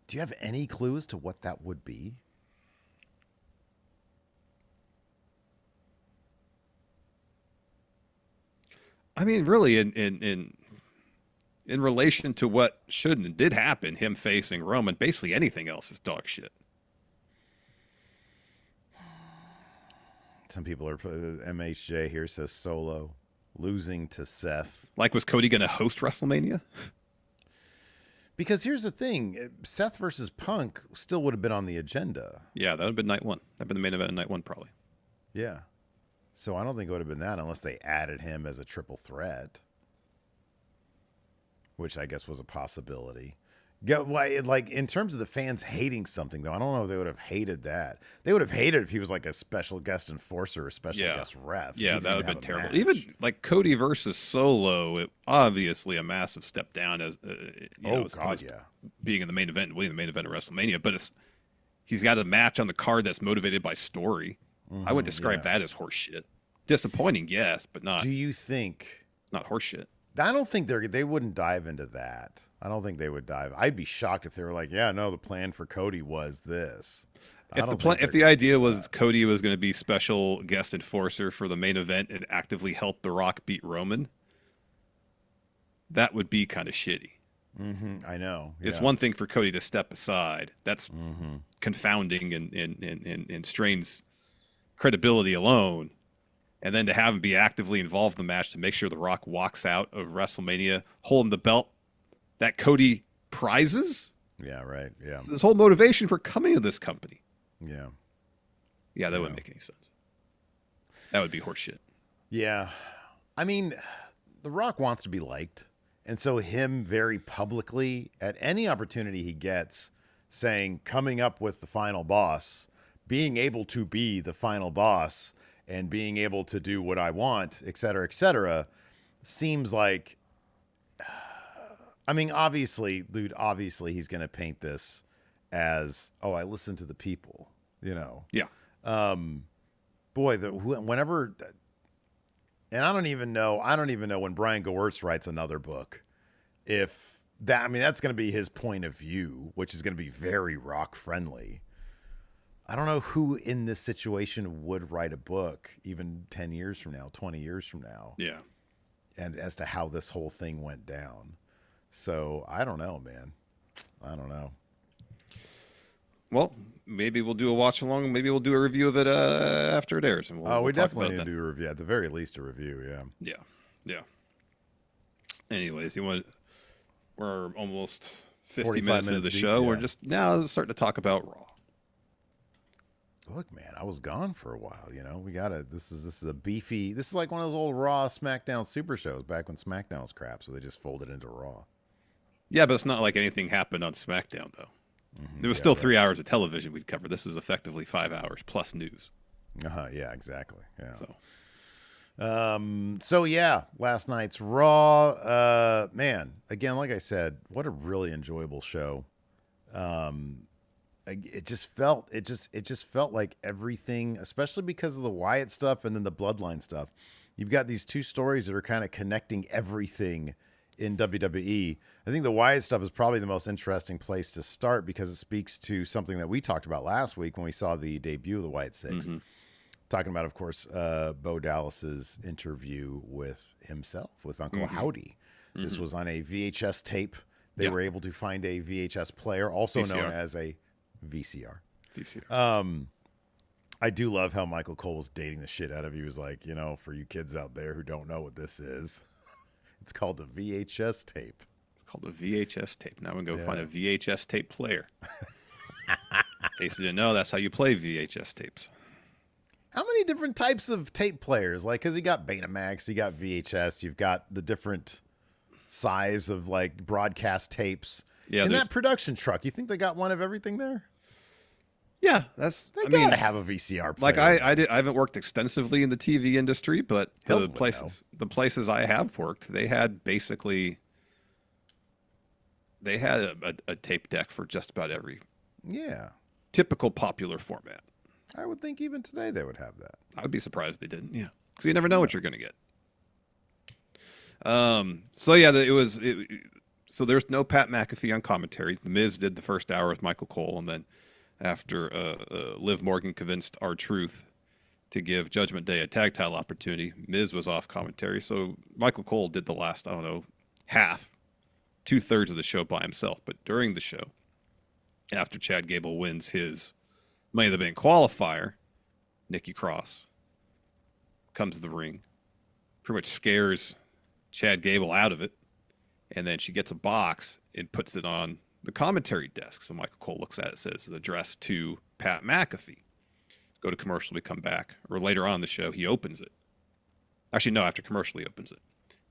Do you have any clue as to what that would be? I mean, really, in relation to what should and did happen, him facing Roman, basically anything else is dog shit. Some people are, MHJ here says Solo losing to Seth. Like, was Cody going to host WrestleMania? Because here's the thing, Seth versus Punk still would have been on the agenda. Yeah, that would have been night one. That would have been the main event of night one, probably. Yeah. So I don't think it would have been that unless they added him as a triple threat, which I guess was a possibility. Yeah, like in terms of the fans hating something, though, I don't know if they would have hated that. They would have hated if he was like a special guest enforcer or a special guest ref. Yeah, that would have been terrible. Even like Cody versus Solo, it obviously a massive step down as being in the main event, winning the main event of WrestleMania. But he's got a match on the card that's motivated by story. I would describe that as horseshit. Disappointing, yes, but not. Do you think not horseshit? I don't think they wouldn't dive into that. I don't think they would dive. I'd be shocked if they were like, yeah, no, the plan for Cody was this. If the idea was Cody was going to be special guest enforcer for the main event and actively help The Rock beat Roman, that would be kind of shitty. I know. Yeah. It's one thing for Cody to step aside. That's confounding and strains credibility alone. And then to have him be actively involved in the match to make sure The Rock walks out of WrestleMania holding the belt that Cody prizes. Yeah, right. Yeah. It's his whole motivation for coming to this company. Yeah. Yeah, that wouldn't make any sense. That would be horseshit. Yeah. I mean, The Rock wants to be liked. And so him very publicly, at any opportunity he gets, saying, coming up with the final boss, being able to be the final boss, and being able to do what I want, et cetera, seems like, I mean, obviously he's going to paint this as, oh, I listen to the people, you know? Yeah. Boy, whenever, and I don't even know when Brian Gewirtz writes another book, if that, I mean, that's going to be his point of view, which is going to be very Rock friendly. I don't know who in this situation would write a book even 10 years from now, 20 years from now. Yeah. and as to how this whole thing went down. So I don't know, man. I don't know. Well, maybe we'll do a watch along. Maybe we'll do a review of it after it airs, and we'll We talk definitely about need it to do a review. At the very least, a review. Yeah. then. Yeah. Anyways, we're almost 50 minutes into the deep, show. yeah. We're just now starting to talk about Raw. Look, man, I was gone for a while. We gotta. This is a beefy. This is like one of those old Raw SmackDown Super shows back when SmackDown was crap. So they just folded into Raw. Yeah, but it's not like anything happened on SmackDown, though. There was still 3 hours of television we'd cover. This is effectively 5 hours plus news. Yeah, exactly. Yeah. So, So yeah, last night's Raw. Man, again, like I said, what a really enjoyable show. It just felt like everything, especially because of the Wyatt stuff and then the Bloodline stuff. You've got these two stories that are kind of connecting everything in WWE. I think the Wyatt stuff is probably the most interesting place to start because it speaks to something that we talked about last week when we saw the debut of the Wyatt Six. Mm-hmm. Talking about, of course, Bo Dallas's interview with himself, with Uncle Howdy. This was on a VHS tape. They were able to find a VHS player, also VCR. known as a VCR. VCR. I do love how Michael Cole was dating the shit out of. He was like, for you kids out there who don't know what this is, it's called a VHS tape. It's called a VHS tape. Now I'm going to go find a VHS tape player. In case you didn't know, that's how you play VHS tapes. How many different types of tape players? Like, because you got Betamax, you got VHS, you've got the different size of like broadcast tapes. Yeah, in that production truck, you think they got one of everything there? Yeah, They gotta have a VCR player. Like I haven't worked extensively in the TV industry, but the places I have worked, they had a tape deck for just about every typical popular format. I would think even today they would have that. I would be surprised they didn't. Yeah, because you never know what you're going to get. So there's no Pat McAfee on commentary. The Miz did the first hour with Michael Cole, and then after Liv Morgan convinced R-Truth to give Judgment Day a tag title opportunity, Miz was off commentary. So Michael Cole did the last, 2/3 of the show by himself. But during the show, after Chad Gable wins his Money in the Bank qualifier, Nikki Cross comes to the ring, pretty much scares Chad Gable out of it, and then she gets a box and puts it on the commentary desk. So Michael Cole looks at it, says it's addressed to Pat McAfee. Go to commercial, we come back. Or later on in the show, he opens it. Actually, no, after commercial, he opens it.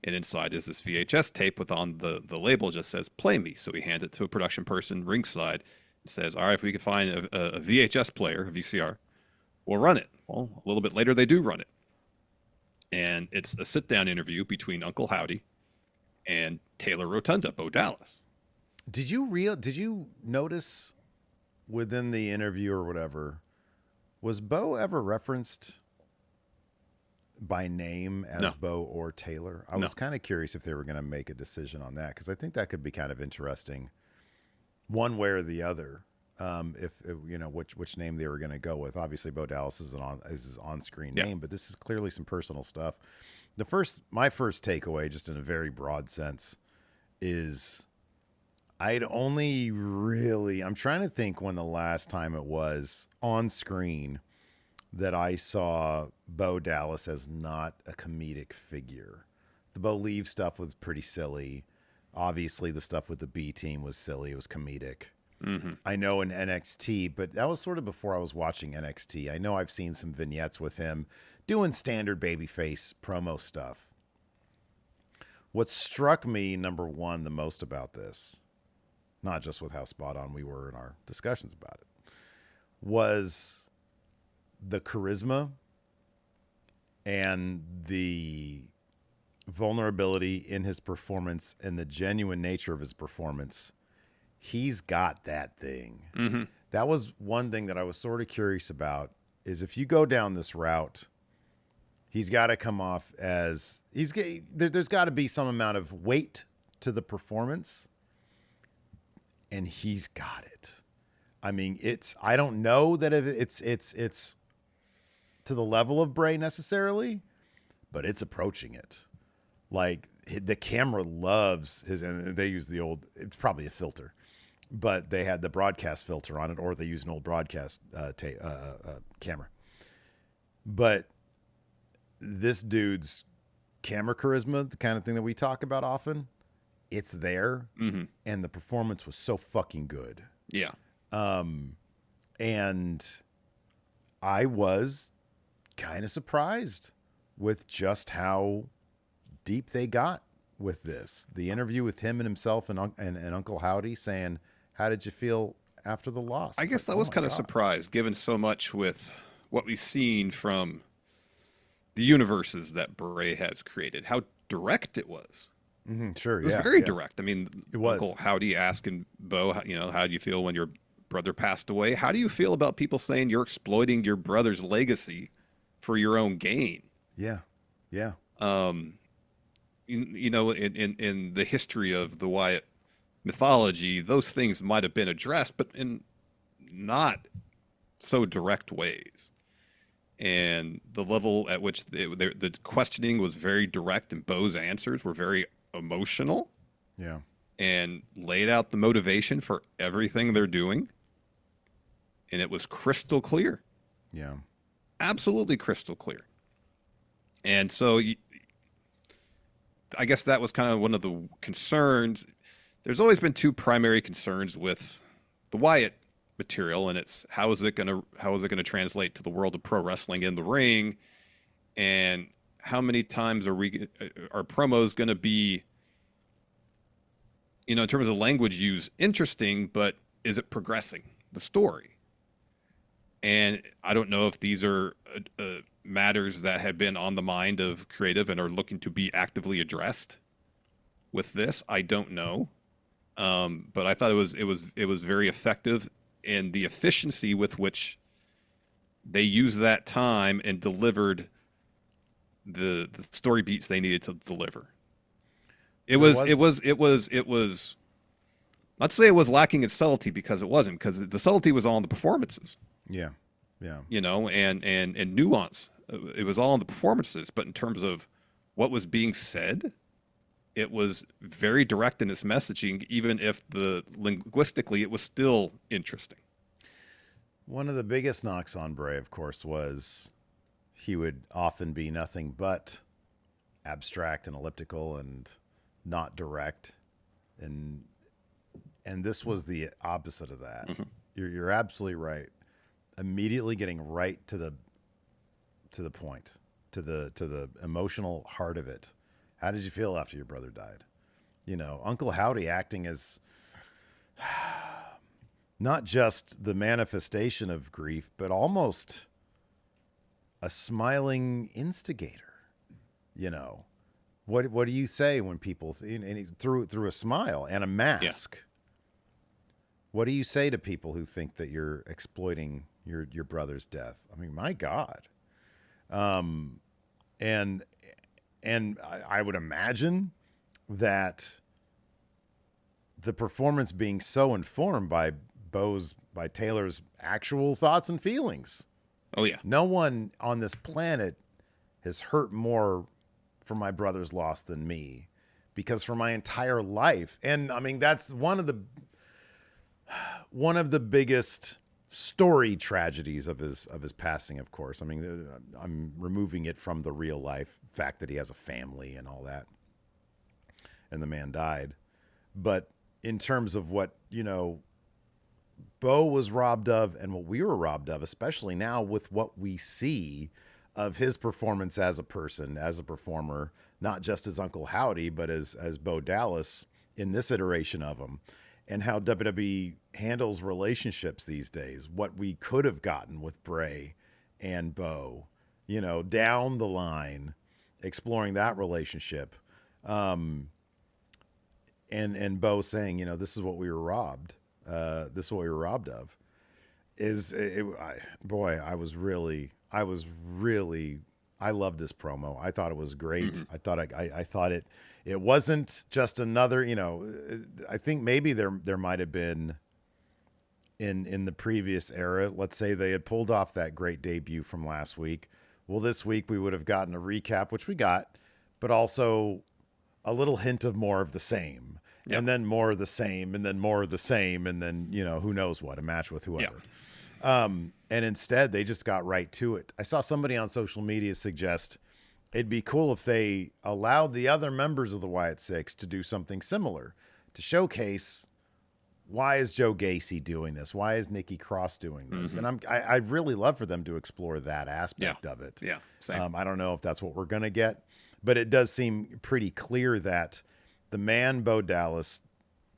And inside is this VHS tape with on the label just says, "Play me." So he hands it to a production person ringside and says, "All right, if we can find a VHS player, a VCR, we'll run it." Well, a little bit later, they do run it. And it's a sit-down interview between Uncle Howdy and Taylor Rotunda, Bo Dallas. Did you notice within the interview or whatever, was Bo ever referenced by name as Bo or Taylor? I was kind of curious if they were going to make a decision on that, because I think that could be kind of interesting, one way or the other. If which name they were going to go with. Obviously, Bo Dallas is his on-screen name, but this is clearly some personal stuff. My first takeaway, just in a very broad sense, is I'm trying to think when the last time it was on screen that I saw Bo Dallas as not a comedic figure. The Bo Leave stuff was pretty silly. Obviously, the stuff with the B team was silly. It was comedic. Mm-hmm. I know in NXT, but that was sort of before I was watching NXT. I know I've seen some vignettes with him doing standard babyface promo stuff. What struck me, number one, the most about this, not just with how spot on we were in our discussions about it, was the charisma and the vulnerability in his performance and the genuine nature of his performance. He's got that thing. Mm-hmm. That was one thing that I was sort of curious about, is if you go down this route, he's got to come off as there's got to be some amount of weight to the performance, and he's got it. I mean, I don't know that it's to the level of Bray necessarily, but it's approaching it. Like the camera loves his, and they use it's probably a filter, but they had the broadcast filter on it, or they use an old broadcast camera. But this dude's camera charisma, the kind of thing that we talk about often, it's there, and the performance was so fucking good. Yeah. And I was kind of surprised with just how deep they got with this. The interview with him and himself and Uncle Howdy saying, "How did you feel after the loss?" I guess that was kind of surprised, given so much with what we've seen from the universes that Bray has created, how direct it was. Sure, it was very direct. I mean, it was. Uncle Howdy asking Bo, how do you feel when your brother passed away? How do you feel about people saying you're exploiting your brother's legacy for your own gain? Yeah, yeah. In the history of the Wyatt mythology, those things might have been addressed, but in not so direct ways. And the level at which the questioning was very direct, and Bo's answers were very emotional. Yeah. And laid out the motivation for everything they're doing. And it was crystal clear. Yeah. Absolutely crystal clear. And so I guess that was kind of one of the concerns. There's always been two primary concerns with the Wyatt material, and it's how is it going to translate to the world of pro wrestling in the ring, and how many times are promos going to be, in terms of language use, interesting, but is it progressing the story? And I don't know if these are matters that have been on the mind of creative and are looking to be actively addressed with this. I don't know, but I thought it was very effective in the efficiency with which they used that time and delivered the story beats they needed to deliver. It was let's say it was lacking in subtlety, because it wasn't, because the subtlety was all in the performances. Yeah. Yeah. And nuance. It was all in the performances, but in terms of what was being said, it was very direct in its messaging, even if linguistically it was still interesting. One of the biggest knocks on Bray, of course, was he would often be nothing but abstract and elliptical and not direct. And this was the opposite of that. You're absolutely right. Immediately getting right to the point, to the emotional heart of it. How did you feel after your brother died? Uncle Howdy acting as not just the manifestation of grief, but almost a smiling instigator. What do you say when people through a smile and a mask? Yeah. What do you say to people who think that you're exploiting your brother's death? I mean, my God. And I would imagine that the performance being so informed by Taylor's actual thoughts and feelings. Oh yeah. No one on this planet has hurt more for my brother's loss than me, because for my entire life, and I mean, that's one of the biggest story tragedies of his passing, of course. I mean, I'm removing it from the real life fact that he has a family and all that, and the man died. But in terms of what, Bo was robbed of and what we were robbed of, especially now with what we see of his performance as a person, as a performer, not just as Uncle Howdy, but as Bo Dallas in this iteration of him, and how WWE handles relationships these days, what we could have gotten with Bray and Bo, down the line, exploring that relationship. And Bo saying, this is what we were robbed. This is what we were robbed of. I loved this promo. I thought it was great. Mm-hmm. I thought it wasn't just another, I think maybe there might've been in the previous era, let's say they had pulled off that great debut from last week. Well, this week we would have gotten a recap, which we got, but also a little hint of more of the same, and then more of the same, and then more of the same, and then, who knows what, a match with whoever. And instead, they just got right to it. I saw somebody on social media suggest it'd be cool if they allowed the other members of the Wyatt Six to do something similar to showcase, why is Joe Gacy doing this? Why is Nikki Cross doing this? And I'd really love for them to explore that aspect of it. Yeah, same. I don't know if that's what we're going to get, but it does seem pretty clear that the man, Bo Dallas,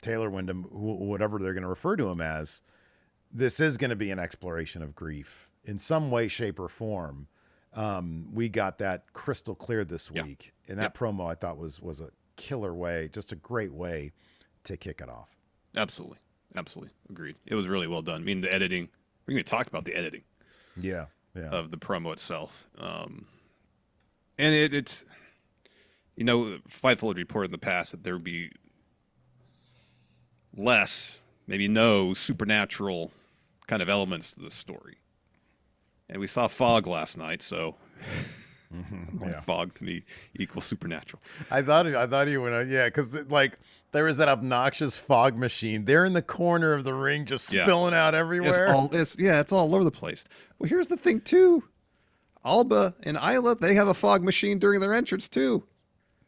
Taylor Wyndham, whatever they're going to refer to him as, this is going to be an exploration of grief in some way, shape, or form. We got that crystal clear this week. And that promo I thought was a killer way, just a great way to kick it off. Absolutely. Agreed. It was really well done. I mean, the editing, we even talked about the editing of the promo itself. And it's, Fightful had reported in the past that there would be less, maybe no supernatural kind of elements to the story. And we saw fog last night, so fog to me equals supernatural. I thought you went, because there was that obnoxious fog machine there in the corner of the ring, just spilling out everywhere. It's all over the place. Well, here's the thing too, Alba and Isla, they have a fog machine during their entrance too.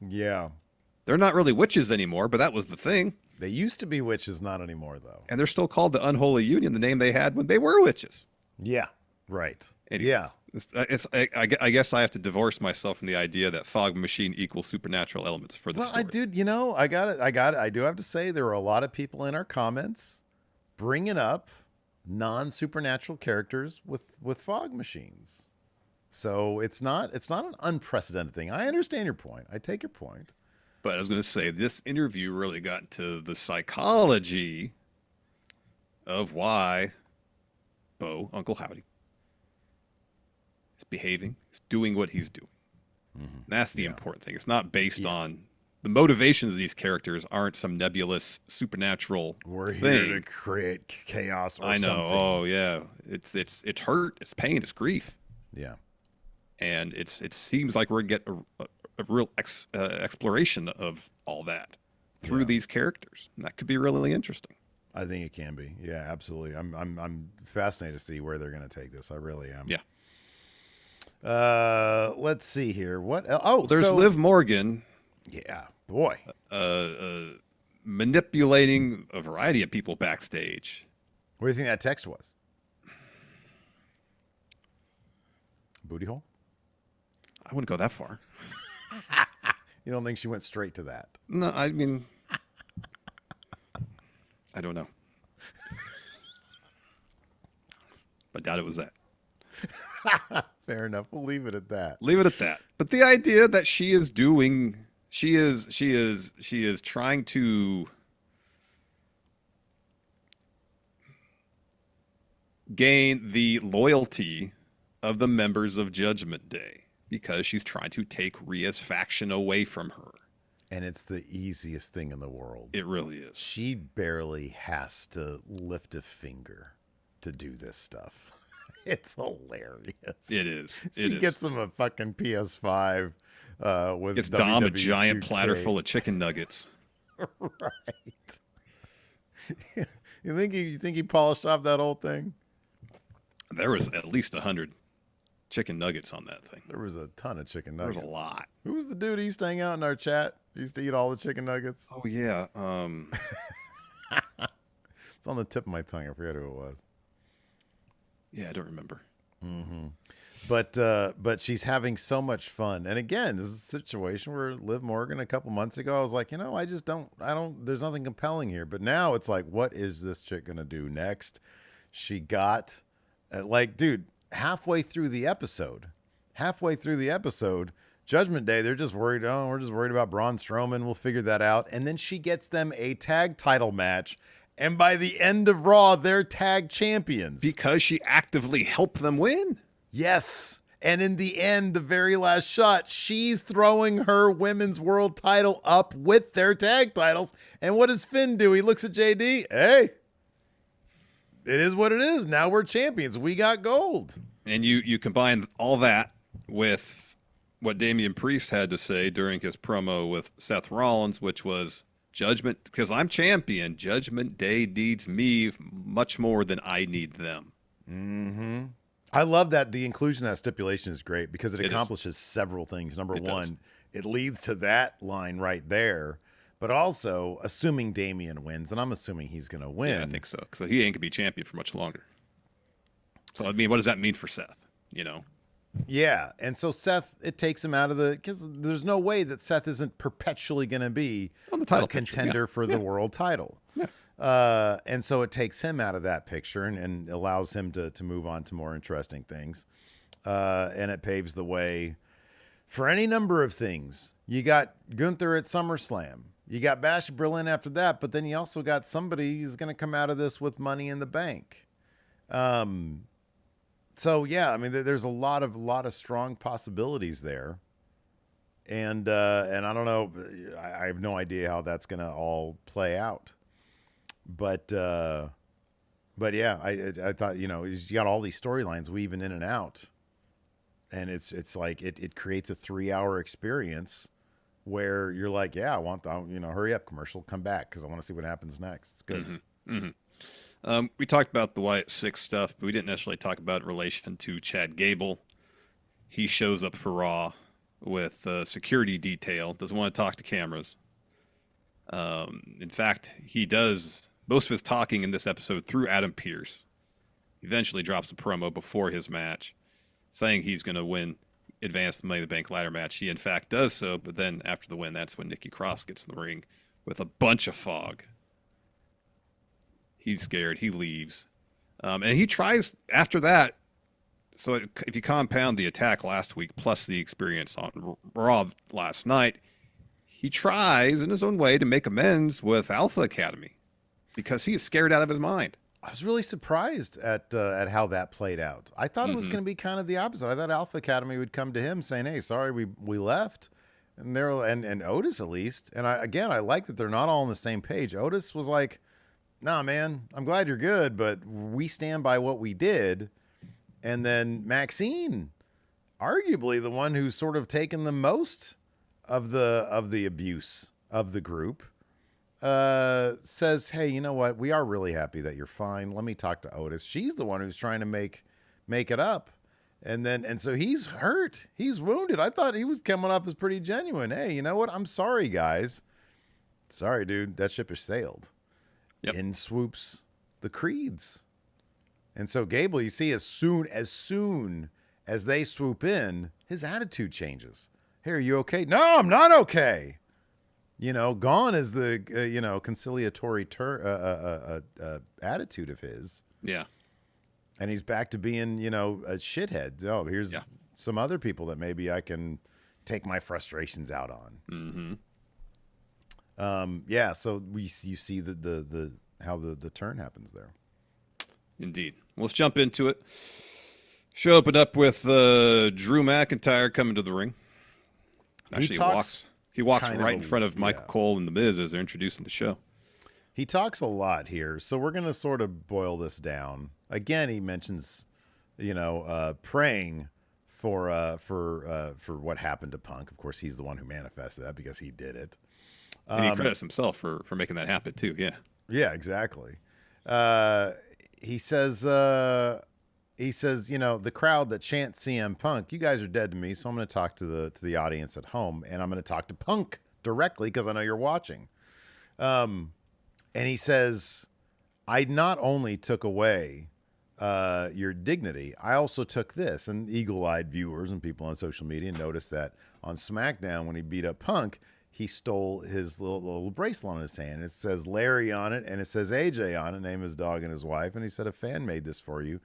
Yeah, they're not really witches anymore, but that was the thing. They used to be witches, not anymore though. And they're still called the Unholy Union, the name they had when they were witches. Yeah. Right. Anyways, I guess I have to divorce myself from the idea that fog machine equals supernatural elements for the story. I do have to say there were a lot of people in our comments bringing up non-supernatural characters with fog machines. So it's not an unprecedented thing. I understand your point. I take your point. But I was going to say, this interview really got into the psychology of why Bo, Uncle Howdy, is behaving, is doing what he's doing. And that's the important thing. It's not based on the motivations of these characters aren't some nebulous supernatural We're thing. here to create chaos or I know. something. Oh yeah. It's hurt, it's pain, it's grief. Yeah. And it seems like we're going to get a real exploration of all that through these characters. And that could be really interesting. I think it can be. Yeah, absolutely. I'm fascinated to see where they're going to take this. I really am. Yeah. Let's see here. What? There's Liv Morgan. Yeah, boy. Manipulating a variety of people backstage. What do you think that text was? Booty hole? I wouldn't go that far. You don't think she went straight to that? No, I mean, I don't know. But doubt it was that. Fair enough. We'll leave it at that. But the idea that she is trying to gain the loyalty of the members of Judgment Day because she's trying to take Rhea's faction away from her. And it's the easiest thing in the world. It really is. She barely has to lift a finger to do this stuff. It's hilarious. It is. She gets him a fucking PS5 with gets Dom a giant 2K. platter full of chicken nuggets. Right. You think he polished off that whole thing? There was at least 100 chicken nuggets on that thing. There was a ton of chicken nuggets. There was a lot. Who was the dude who used to hang out in our chat? He used to eat all the chicken nuggets. Oh yeah. It's on the tip of my tongue. I forget who it was. Yeah, I don't remember. Mm-hmm. But she's having so much fun. And again, this is a situation where Liv Morgan a couple months ago, I was like, I just don't, there's nothing compelling here. But now it's like, what is this chick going to do next? She got dude, halfway through the episode, Judgment Day, they're just worried. Oh, we're just worried about Braun Strowman. We'll figure that out. And then she gets them a tag title match. And by the end of Raw, they're tag champions. Because she actively helped them win. Yes. And in the end, the very last shot, she's throwing her women's world title up with their tag titles. And what does Finn do? He looks at JD. Hey, it is what it is. Now we're champions. We got gold. And you combine all that with what Damian Priest had to say during his promo with Seth Rollins, which was Judgment, because I'm champion. Judgment Day needs me much more than I need them. Mm-hmm. I love that the inclusion of that stipulation is great because it It is. accomplishes several things. Number It does. one, it leads to that line right there, but also assuming Damian wins, and I'm assuming he's going to win. Yeah, I think so. Because he ain't gonna be champion for much longer. So I mean, what does that mean for Seth? You know? Yeah, and so Seth, it takes him out of the because there's no way that Seth isn't perpetually going to be On the title a picture, contender yeah. for the world title. Yeah. And so it takes him out of that picture and allows him to move on to more interesting things. And it paves the way for any number of things. You got Gunther at SummerSlam. You got Bash Berlin after that, but then you also got somebody who's going to come out of this with Money in the Bank. So yeah, I mean, there's a lot of strong possibilities there, and I don't know, I have no idea how that's gonna all play out, but yeah, I thought you got all these storylines weaving in and out, and it's like it creates a 3-hour experience where you're like, yeah, I want hurry up commercial, come back because I want to see what happens next. It's good. Mm-hmm. Mm-hmm. We talked about the Wyatt Six stuff, but we didn't necessarily talk about in relation to Chad Gable. He shows up for Raw with security detail, doesn't want to talk to cameras. In fact, he does most of his talking in this episode through Adam Pearce. He eventually drops a promo before his match, saying he's going to win, advance the Money in the Bank ladder match. He, in fact, does so, but then after the win, that's when Nikki Cross gets in the ring with a bunch of fog. He's scared. He leaves. And he tries after that. So if you compound the attack last week plus the experience on Raw last night, he tries in his own way to make amends with Alpha Academy because he is scared out of his mind. I was really surprised at how that played out. I thought it was going to be kind of the opposite. I thought Alpha Academy would come to him saying, "Hey, sorry, we left," and and Otis at least. And I like that they're not all on the same page. Otis was like, "Nah, man, I'm glad you're good, but we stand by what we did." And then Maxine, arguably the one who's sort of taken the most of the abuse of the group, says, "Hey, you know what? We are really happy that you're fine. Let me talk to Otis." She's the one who's trying to make it up. And so he's hurt. He's wounded. I thought he was coming off as pretty genuine. "Hey, you know what? I'm sorry, guys. Sorry, dude. That ship has sailed." Yep. In swoops the Creeds. And so Gable, you see, as soon as they swoop in, his attitude changes. "Hey, are you okay?" "No, I'm not okay." Gone is the conciliatory attitude of his. Yeah. And he's back to being, a shithead. Oh, here's some other people that maybe I can take my frustrations out on. Mm-hmm. Yeah, so you see the how the turn happens there. Indeed. Well, let's jump into it. Show opened up with Drew McIntyre coming to the ring. Actually, he walks right in front of Michael Cole and The Miz as they're introducing the show. He talks a lot here, so we're going to sort of boil this down. Again, he mentions, praying for what happened to Punk. Of course, he's the one who manifested that because he did it. And he credits himself for making that happen too. Yeah. Yeah, exactly. He says, the crowd that chants CM Punk, you guys are dead to me, so I'm going to talk to the audience at home, and I'm going to talk to Punk directly because I know you're watching. And he says, "I not only took away your dignity, I also took this." And eagle-eyed viewers and people on social media noticed that on SmackDown when he beat up Punk, he stole his little bracelet on his hand. It says Larry on it, and it says AJ on it, name his dog and his wife. And he said, "A fan made this for you.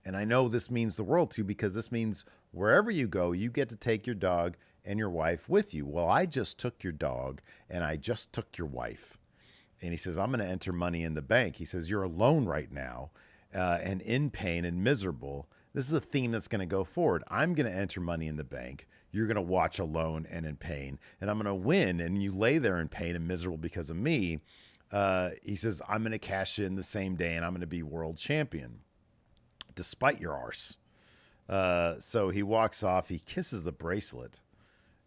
And I know this means the world to you because this means wherever you go, you get to take your dog and your wife with you. Well, I just took your dog and I just took your wife." And he says, "I'm going to enter Money in the Bank." He says, "You're alone right now and in pain and miserable. This is a theme that's going to go forward. I'm going to enter Money in the Bank. You're going to watch alone and in pain. And I'm going to win. And you lay there in pain and miserable because of me." He says, "I'm going to cash in the same day and I'm going to be world champion despite your arse." So he walks off. He kisses the bracelet.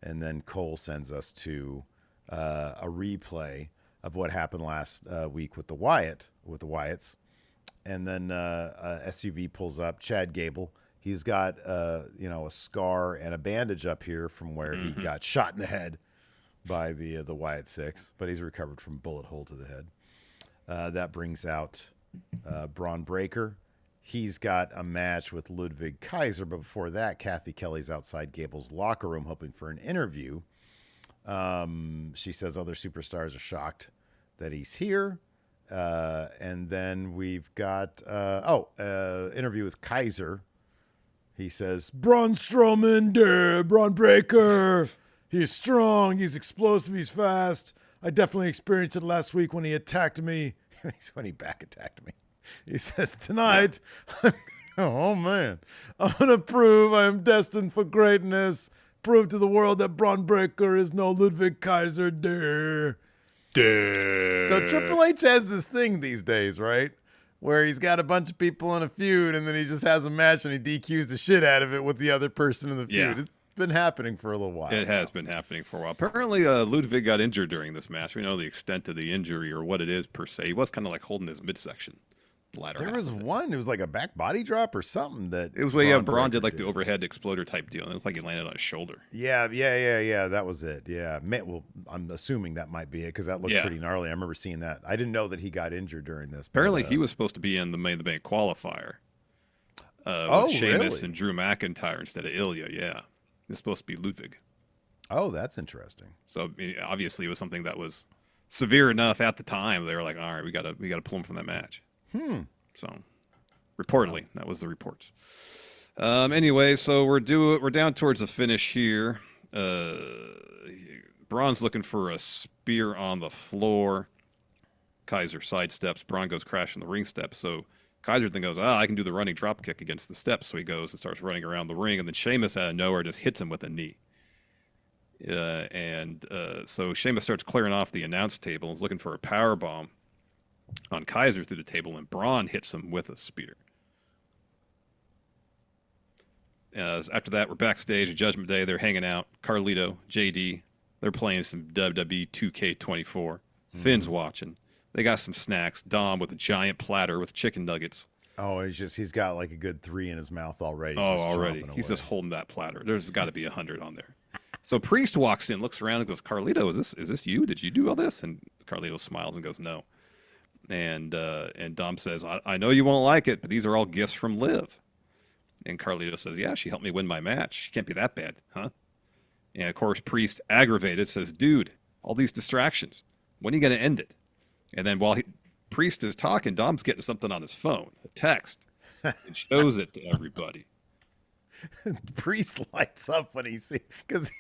And then Cole sends us to a replay of what happened last week with the Wyatts. And then SUV pulls up. Chad Gable. He's got a scar and a bandage up here from where he got shot in the head by the Wyatt Six, but he's recovered from bullet hole to the head. That brings out Braun Breaker. He's got a match with Ludwig Kaiser, but before that, Kathy Kelly's outside Gable's locker room hoping for an interview. She says other superstars are shocked that he's here. And then we've got interview with Kaiser. He says, Braun Strowman, Braun Breaker. He's strong. He's explosive. He's fast. I definitely experienced it last week when he attacked me. When he back attacked me. He says, tonight, oh man, I'm going to prove I am destined for greatness. Prove to the world that Braun Breaker is no Ludwig Kaiser. So Triple H has this thing these days, right? Where he's got a bunch of people in a feud and then he just has a match and he DQs the shit out of it with the other person in the feud. It's been happening for a little while. It has been happening for a while. Apparently, Ludwig got injured during this match. We know the extent of the injury or what it is per se. He was kind of like holding his midsection. There was one. It was like a back body drop or something that it was where Braun did like the overhead exploder type deal. It looked like he landed on his shoulder. Yeah. That was it. Yeah. Well, I'm assuming that might be it because that looked pretty gnarly. I remember seeing that. I didn't know that he got injured during this. Apparently, he was supposed to be in the Money in the Bank qualifier. With Sheamus and Drew McIntyre instead of Ilya. Yeah, it's supposed to be Ludwig. Oh, that's interesting. So obviously, it was something that was severe enough at the time. They were like, "All right, we gotta pull him from that match." So, reportedly, that was the reports. Anyway, so we're down towards the finish here. Braun's looking for a spear on the floor. Kaiser sidesteps. Braun goes crashing the ring steps. So Kaiser then goes, I can do the running drop kick against the steps. So he goes and starts running around the ring, and then Sheamus out of nowhere just hits him with a knee. So Sheamus starts clearing off the announce table and is looking for a power bomb on Kaiser through the table, and Braun hits him with a spear. After that, we're backstage at Judgment Day. They're hanging out. Carlito, JD, they're playing some WWE 2K24. Finn's watching. They got some snacks. Dom with a giant platter with chicken nuggets. Oh, he's got like a good 3 in his mouth already. Oh, already. He's just holding that platter. There's got to be 100 on there. So Priest walks in, looks around, and goes, Carlito, is this you? Did you do all this? And Carlito smiles and goes, no. And Dom says, I know you won't like it, but these are all gifts from Liv. And Carlito says, yeah, she helped me win my match. She can't be that bad, huh? And of course, Priest, aggravated, says, dude, all these distractions. When are you going to end it? And then while Priest is talking, Dom's getting something on his phone, a text, and shows it to everybody. Priest lights up when he sees, because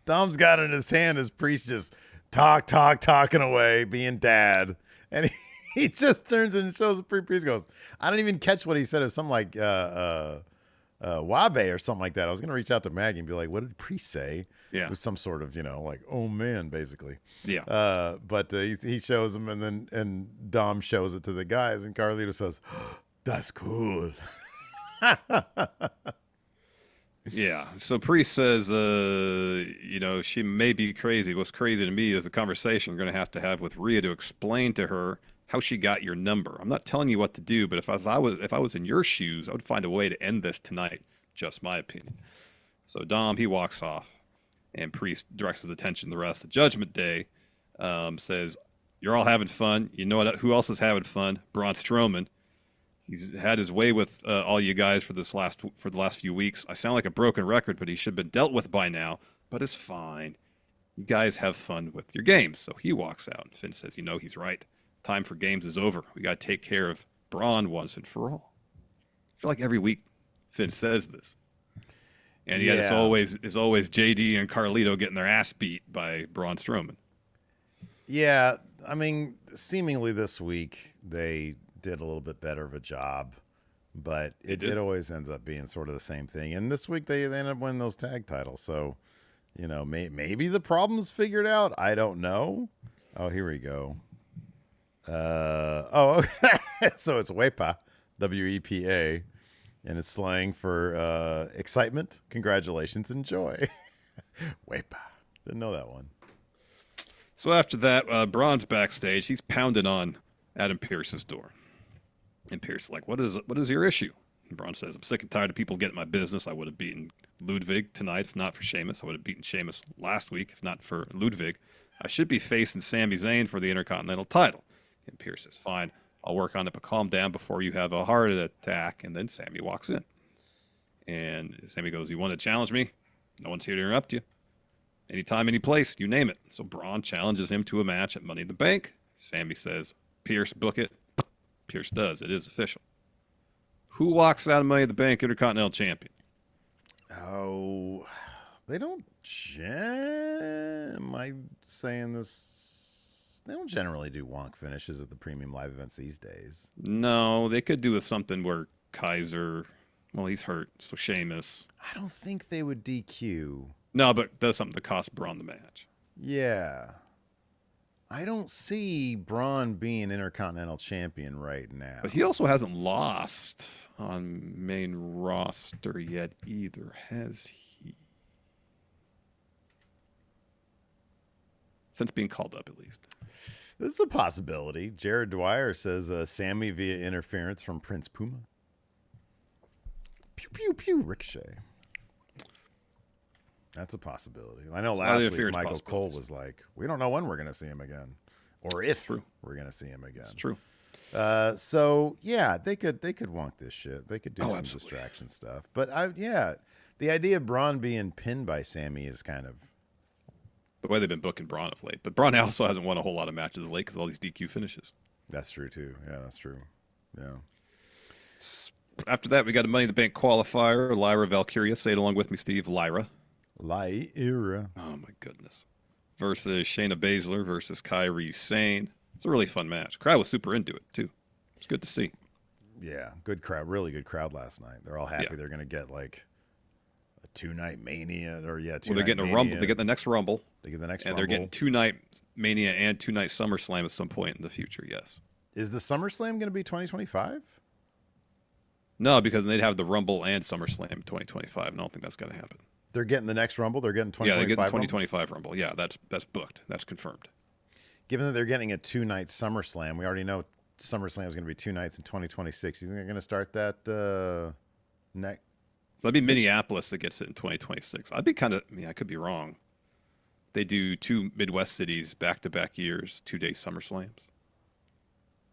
Dom's got it in his hand as Priest just talking away, being dad. And he just turns and shows the Priest goes, I don't even catch what he said. It was something like Wabe or something like that. I was going to reach out to Maggie and be like, what did Priest say? Yeah. It was some sort of, like, oh man, basically. Yeah. But he shows him, and Dom shows it to the guys, and Carlito says, that's cool. Yeah. So Priest says, she may be crazy. What's crazy to me is the conversation you're going to have with Rhea to explain to her how she got your number. I'm not telling you what to do, but if I was in your shoes, I would find a way to end this tonight. Just my opinion. So Dom, he walks off, and Priest directs his attention the rest of Judgment Day. Says, you're all having fun. You know what? Who else is having fun? Braun Strowman. He's had his way with all you guys for the last few weeks. I sound like a broken record, but he should have been dealt with by now. But it's fine. You guys have fun with your games. So he walks out, and Finn says, he's right. Time for games is over. We got to take care of Braun once and for all. I feel like every week Finn says this. And yet it's always JD and Carlito getting their ass beat by Braun Strowman. Yeah, I mean, seemingly this week they did a little bit better of a job, but it always ends up being sort of the same thing. And this week they ended up winning those tag titles. So, maybe the problem's figured out. I don't know. Oh, here we go. So it's WEPA, WEPA, and it's slang for excitement, congratulations, and joy. Wepa. Didn't know that one. So after that, Braun's backstage. He's pounding on Adam Pearce's door. And Pearce is like, what is your issue? And Braun says, I'm sick and tired of people getting my business. I would have beaten Ludwig tonight if not for Sheamus. I would have beaten Sheamus last week if not for Ludwig. I should be facing Sami Zayn for the Intercontinental title. And Pearce says, fine, I'll work on it, but calm down before you have a heart attack. And then Sami walks in. And Sami goes, you want to challenge me? No one's here to interrupt you. Anytime, any place, you name it. So Braun challenges him to a match at Money in the Bank. Sami says, Pearce, book it. Pearce does. It is official. Who walks out of Money in the Bank Intercontinental Champion? Oh, they don't. Am I saying this? They don't generally do wonk finishes at the premium live events these days. No, they could do with something where Kaiser, well, he's hurt, so Sheamus. I don't think they would DQ. No, but does something to cost Braun the match. Yeah. I don't see Braun being Intercontinental Champion right now. But he also hasn't lost on main roster yet either, has he? Since being called up, at least. This is a possibility. Jared Dwyer says Sammy via interference from Prince Puma. Pew, pew, pew, ricochet. That's a possibility. I know last week Michael Cole was like, we don't know when we're going to see him again. Or if we're going to see him again. It's true. So, yeah, they could wonk this shit. They could do some distraction stuff. But, the idea of Braun being pinned by Sammy is kind of... The way they've been booking Braun of late. But Braun also hasn't won a whole lot of matches of late because all these DQ finishes. That's true, too. Yeah, that's true. Yeah. After that, we got a Money in the Bank qualifier. Lyra Valkyria. Say it along with me, Steve. Lyra. Lyra. Oh, my goodness. Versus Shayna Baszler versus Kairi Sane. It's a really fun match. Crowd was super into it, too. It's good to see. Yeah, good crowd. Really good crowd last night. They're all happy they're going to get, like, a two-night Mania. Or, yeah, well, they're getting a Rumble. They get the next Rumble. They get the next Rumble. And they're getting two-night Mania and two-night SummerSlam at some point in the future, yes. Is the SummerSlam going to be 2025? No, because they'd have the Rumble and SummerSlam in 2025, and I don't think that's going to happen. They're getting the next Rumble? They're getting 2025 Yeah, they're getting 2025 Rumble. Yeah, that's booked. That's confirmed. Given that they're getting a two-night SummerSlam, we already know SummerSlam is going to be 2 nights in 2026. You think they're going to start that next? So that'd be Minneapolis that gets it in 2026. I'd be kind of, I could be wrong. They do two Midwest cities back-to-back years, 2-day SummerSlams.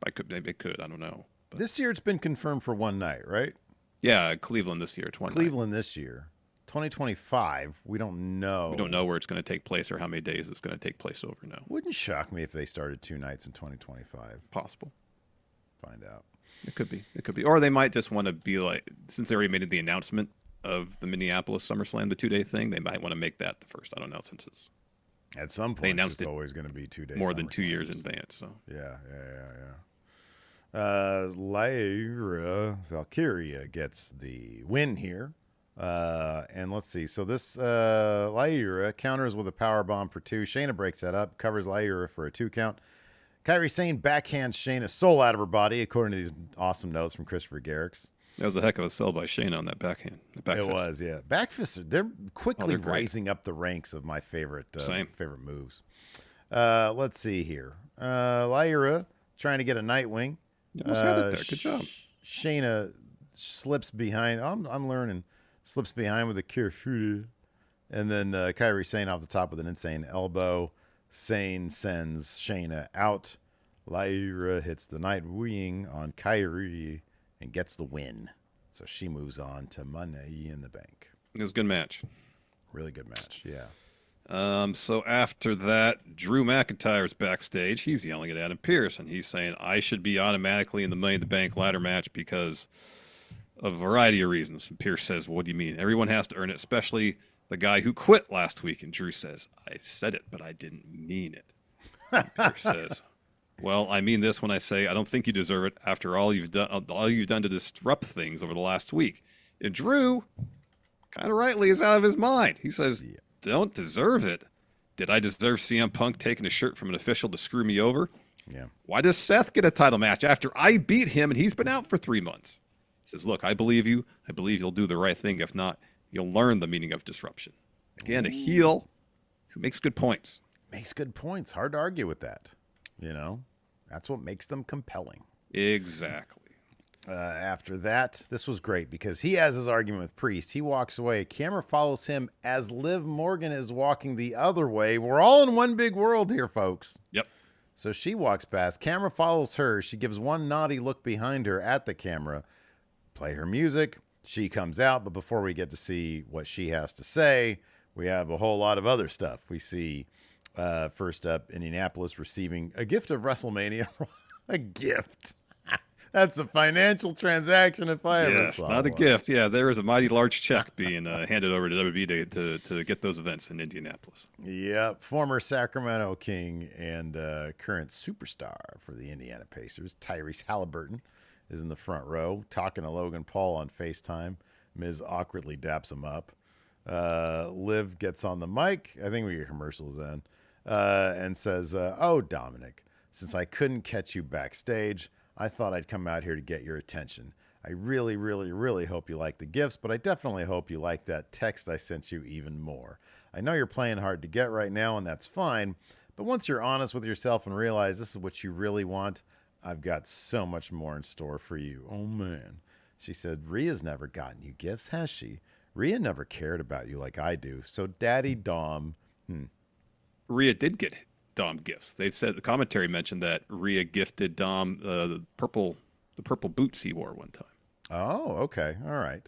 They could. I don't know. But this year it's been confirmed for one night, right? Yeah, Cleveland this year. It's one Cleveland night. This year. 2025, we don't know. We don't know where it's going to take place or how many days it's going to take place over now. Wouldn't shock me if they started 2 nights in 2025. Possible. Find out. It could be. It could be. Or they might just want to be like, since they already made the announcement of the Minneapolis SummerSlam, the 2-day thing, they might want to make that the first. I don't know, since it's... At some point, it's always going to be 2 days. More than 2 years in advance. So Yeah. Lyra Valkyria gets the win here. And let's see. So this Lyra counters with a power bomb for 2. Shayna breaks that up, covers Lyra for a 2 count. Kairi Sane backhands Shayna's soul out of her body, according to these awesome notes from Christopher Garrix. That was a heck of a sell by Shayna on that backhand. It was, yeah. Backfists, they're quickly rising up the ranks of my favorite moves. Let's see here. Lyra trying to get a Nightwing. Yeah, had it there. Good job. Shayna slips behind. I'm learning. Slips behind with a Kirifuda. And then Kairi Sane off the top with an insane elbow. Sane sends Shayna out. Lyra hits the Nightwing on Kairi and gets the win. So she moves on to Money in the Bank. It was a good match. Really good match, yeah. So after that, Drew McIntyre's backstage. He's yelling at Adam Pearce, and he's saying, I should be automatically in the Money in the Bank ladder match because of a variety of reasons. And Pearce says, what do you mean? Everyone has to earn it, especially the guy who quit last week. And Drew says, I said it, but I didn't mean it. And Pearce says, well, I mean this when I say I don't think you deserve it after all you've done to disrupt things over the last week. And Drew, kind of rightly, is out of his mind. He says, don't deserve it. Did I deserve CM Punk taking a shirt from an official to screw me over? Yeah. Why does Seth get a title match after I beat him and he's been out for 3 months? He says, look, I believe you. I believe you'll do the right thing. If not, you'll learn the meaning of disruption. Again, a heel who makes good points. Makes good points. Hard to argue with that. You know, that's what makes them compelling. Exactly. After that, this was great because he has his argument with Priest. He walks away. Camera follows him as Liv Morgan is walking the other way. We're all in one big world here, folks. Yep. So she walks past. Camera follows her. She gives one naughty look behind her at the camera. Play her music. She comes out, but before we get to see what she has to say, we have a whole lot of other stuff. We see, first up, Indianapolis receiving a gift of WrestleMania. A gift. That's a financial transaction if I ever saw not a one. gift. Yeah, there is a mighty large check being handed over to WWE to get those events in Indianapolis. Yep. Former Sacramento King and current superstar for the Indiana Pacers, Tyrese Halliburton, is in the front row talking to Logan Paul on FaceTime. Miz awkwardly daps him up. Liv gets on the mic. I think we get commercials then. And says, oh, Dominic, since I couldn't catch you backstage, I thought I'd come out here to get your attention. I really, really, really hope you like the gifts, but I definitely hope you like that text I sent you even more. I know you're playing hard to get right now, and that's fine, but once you're honest with yourself and realize this is what you really want, I've got so much more in store for you. Oh, man. She said, Rhea's never gotten you gifts, has she? Rhea never cared about you like I do, so Daddy Dom... Rhea did get Dom gifts. They said the commentary mentioned that Rhea gifted Dom the purple boots he wore one time. Oh, okay. All right.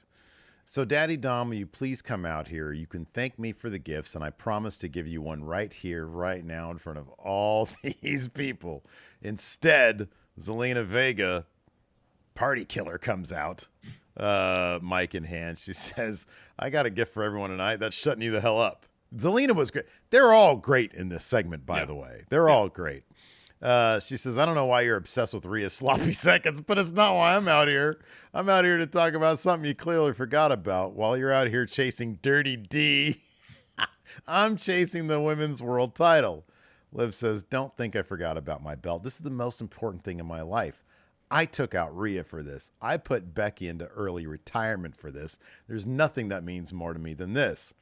So, Daddy Dom, will you please come out here? You can thank me for the gifts, and I promise to give you one right here, right now, in front of all these people. Instead, Zelina Vega, party killer, comes out, mic in hand. She says, I got a gift for everyone tonight. That's shutting you the hell up. Zelina was great. They're all great in this segment, by the way. They're all great. She says, I don't know why you're obsessed with Rhea's sloppy seconds, but it's not why I'm out here. I'm out here to talk about something you clearly forgot about. While you're out here chasing Dirty D, I'm chasing the women's world title. Liv says, don't think I forgot about my belt. This is the most important thing in my life. I took out Rhea for this. I put Becky into early retirement for this. There's nothing that means more to me than this.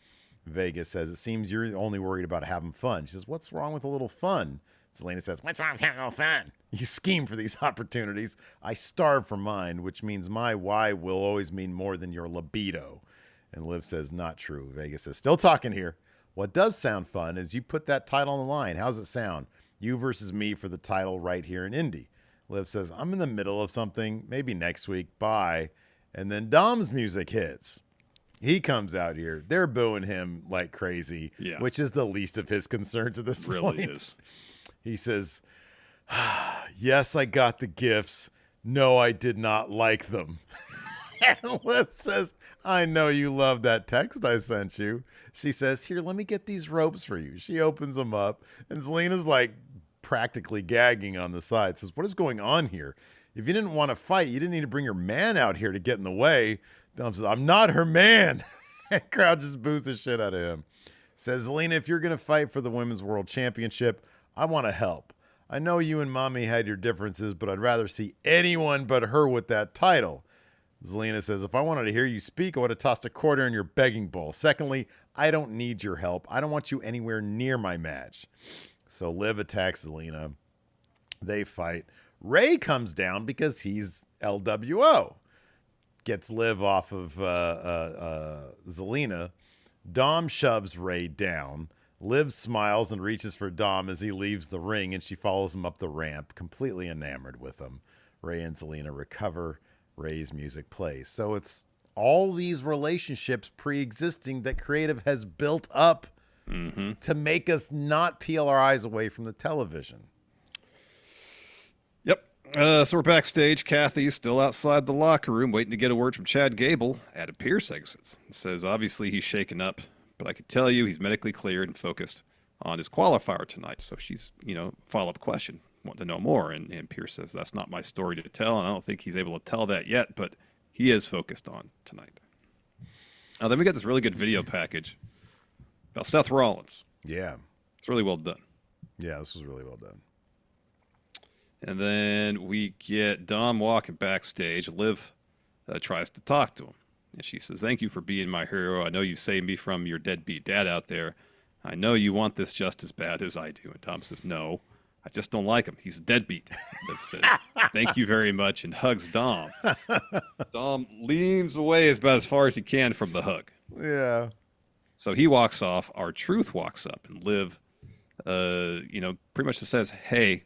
Vegas says, it seems you're only worried about having fun. She says, what's wrong with a little fun? Zelina says, what's wrong with having a little fun? You scheme for these opportunities. I starve for mine, which means my why will always mean more than your libido. And Liv says, not true. Vegas says, still talking here. What does sound fun is you put that title on the line. How's it sound? You versus me for the title right here in Indy. Liv says, I'm in the middle of something. Maybe next week. Bye. And then Dom's music hits. He comes out here. They're booing him like crazy, which is the least of his concerns at this point. Really is. He says, yes, I got the gifts. No, I did not like them. And Liv says, I know you love that text I sent you. She says, here, let me get these ropes for you. She opens them up, and Zelina's like practically gagging on the side. Says, what is going on here? If you didn't want to fight, you didn't need to bring your man out here to get in the way. Dom says, I'm not her man. And crowd just boos the shit out of him. Says, Zelina, if you're going to fight for the Women's World Championship, I want to help. I know you and Mommy had your differences, but I'd rather see anyone but her with that title. Zelina says, if I wanted to hear you speak, I would have tossed a quarter in your begging bowl. Secondly, I don't need your help. I don't want you anywhere near my match. So Liv attacks Zelina. They fight. Ray comes down because he's LWO. Gets Liv off of Zelina. Dom shoves Ray down. Liv smiles and reaches for Dom as he leaves the ring, and she follows him up the ramp, completely enamored with him. Ray and Zelina recover. Ray's music plays. So it's all these relationships pre-existing that creative has built up to make us not peel our eyes away from the television. Yep. So we're backstage. Kathy's still outside the locker room waiting to get a word from Chad Gable. Adam Pearce exits. Says obviously he's shaken up, but I could tell you he's medically cleared and focused on his qualifier tonight. So she's, follow-up question, want to know more. And Pearce says that's not my story to tell, and I don't think he's able to tell that yet, but he is focused on tonight. Then we got this really good video package about Seth Rollins. Yeah. It's really well done. Yeah, this was really well done. And then we get Dom walking backstage. Liv tries to talk to him. And she says, "Thank you for being my hero. I know you saved me from your deadbeat dad out there. I know you want this just as bad as I do." And Tom says, "No, I just don't like him. He's a deadbeat." Liv says, "Thank you very much," and hugs Dom. Dom leans away about as far as he can from the hug. Yeah. So he walks off. R-Truth walks up, and Liv, pretty much just says, "Hey,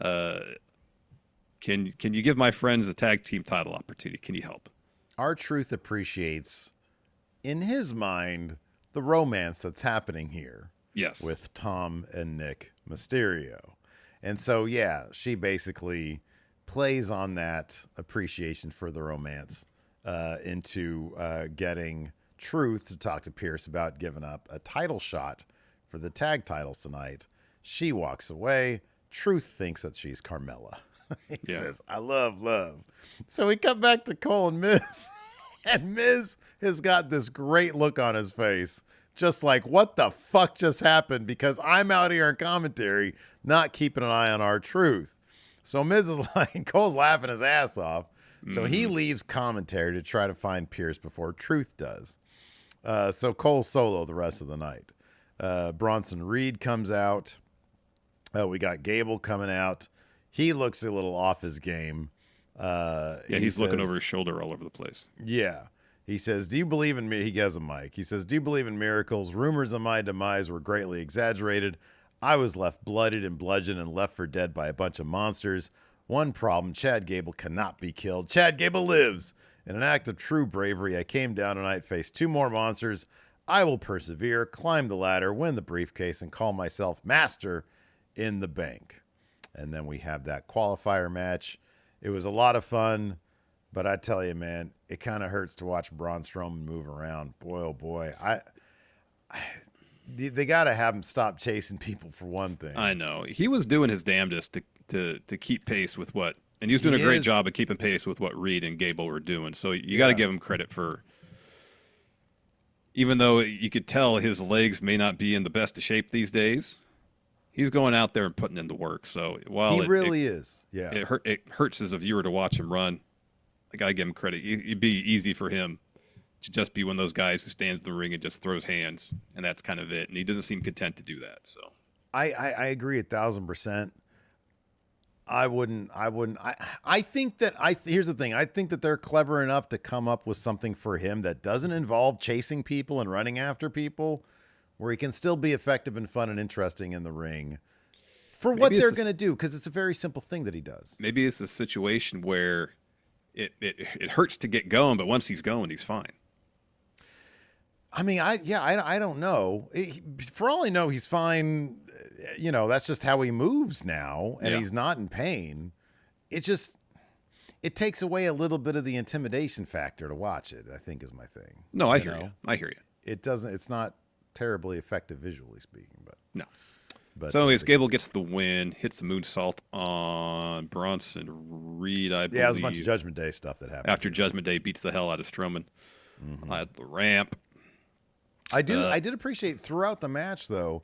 can you give my friends a tag team title opportunity? Can you help?" R-Truth appreciates, in his mind, the romance that's happening here. Yes. With Tom and Nick Mysterio. And so, yeah, she basically plays on that appreciation for the romance into getting Truth to talk to Pierce about giving up a title shot for the tag titles tonight. She walks away. Truth thinks that she's Carmella. He says, "I love love." So we come back to Cole and Miz. And Miz has got this great look on his face. Just like, what the fuck just happened? Because I'm out here in commentary, not keeping an eye on R-Truth. So Miz is like, Cole's laughing his ass off. So he leaves commentary to try to find Pierce before Truth does. So Cole's solo the rest of the night. Bronson Reed comes out. We got Gable coming out. He looks a little off his game. He's looking over his shoulder all over the place. Yeah. He says, "Do you believe in me?" He has a mic. He says, "Do you believe in miracles? Rumors of my demise were greatly exaggerated. I was left bloodied and bludgeoned and left for dead by a bunch of monsters. One problem, Chad Gable cannot be killed. Chad Gable lives. In an act of true bravery, I came down tonight, faced 2 more monsters. I will persevere, climb the ladder, win the briefcase, and call myself master in the bank." And then we have that qualifier match. It was a lot of fun. But I tell you, man, it kind of hurts to watch Braun Strowman move around. Boy, oh boy. They got to have him stop chasing people for one thing. I know. He was doing his damnedest to keep pace with what, and he was doing a great job of keeping pace with what Reed and Gable were doing. So you got to give him credit for, even though you could tell his legs may not be in the best of shape these days, he's going out there and putting in the work. So while he really is. Yeah. It hurts as a viewer to watch him run. I got to give him credit. It'd be easy for him to just be one of those guys who stands in the ring and just throws hands, and that's kind of it. And he doesn't seem content to do that. So I agree 1,000%. I wouldn't. I think that here's the thing. I think that they're clever enough to come up with something for him that doesn't involve chasing people and running after people, where he can still be effective and fun and interesting in the ring for what they're going to do, because it's a very simple thing that he does. Maybe it's a situation where it hurts to get going, but once he's going, he's fine. I mean, I don't know. For all I know, he's fine. You know, that's just how he moves now, and he's not in pain. It takes away a little bit of the intimidation factor to watch it, I think, is my thing. No, I hear you. I hear you. It's not terribly effective visually speaking, but no. But so anyways, Gable gets the win, hits the moonsault on Bronson Reed, I believe. Yeah, it was a bunch of Judgment Day stuff that happened. After Judgment Day beats the hell out of Strowman at the ramp. I did appreciate throughout the match, though,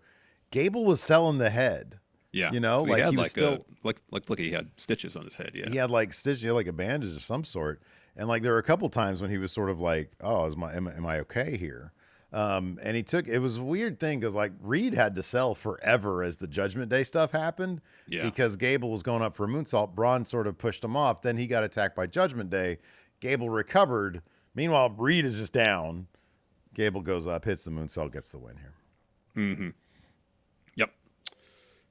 Gable was selling the head. Yeah. You know, so like he had he was still... look, he had stitches on his head, yeah. He had like stitches, like a bandage of some sort. And like there were a couple times when he was sort of like, "Oh, am I okay here?" And it was a weird thing because like Reed had to sell forever as the Judgment Day stuff happened because Gable was going up for a moonsault. Braun sort of pushed him off. Then he got attacked by Judgment Day. Gable recovered. Meanwhile, Reed is just down. Gable goes up, hits the moonsault, gets the win here. Mm-hmm. Yep.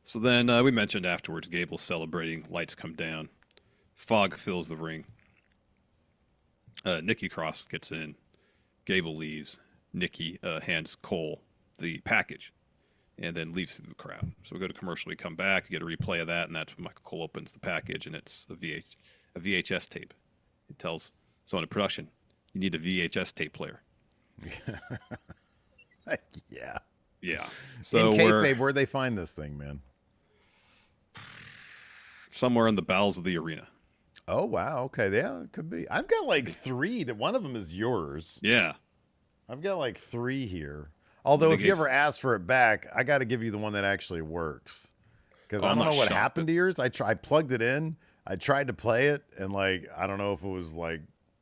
So then we mentioned afterwards, Gable celebrating. Lights come down. Fog fills the ring. Nikki Cross gets in. Gable leaves. Nikki hands Cole the package and then leaves through the crowd. So we go to commercial. We come back. We get a replay of that, and that's when Michael Cole opens the package, and it's a VHS tape. It tells someone in production, you need a VHS tape player. Yeah. Yeah. So in kayfabe, where'd they find this thing, man? Somewhere in the bowels of the arena. Oh, wow. Okay. Yeah, it could be. I've got like 3. One of them is yours. Yeah. I've got like 3 here. Although if you ever ask for it back, I got to give you the one that actually works. Because I don't know what happened to yours. I plugged it in. I tried to play it, and like I don't know if it was like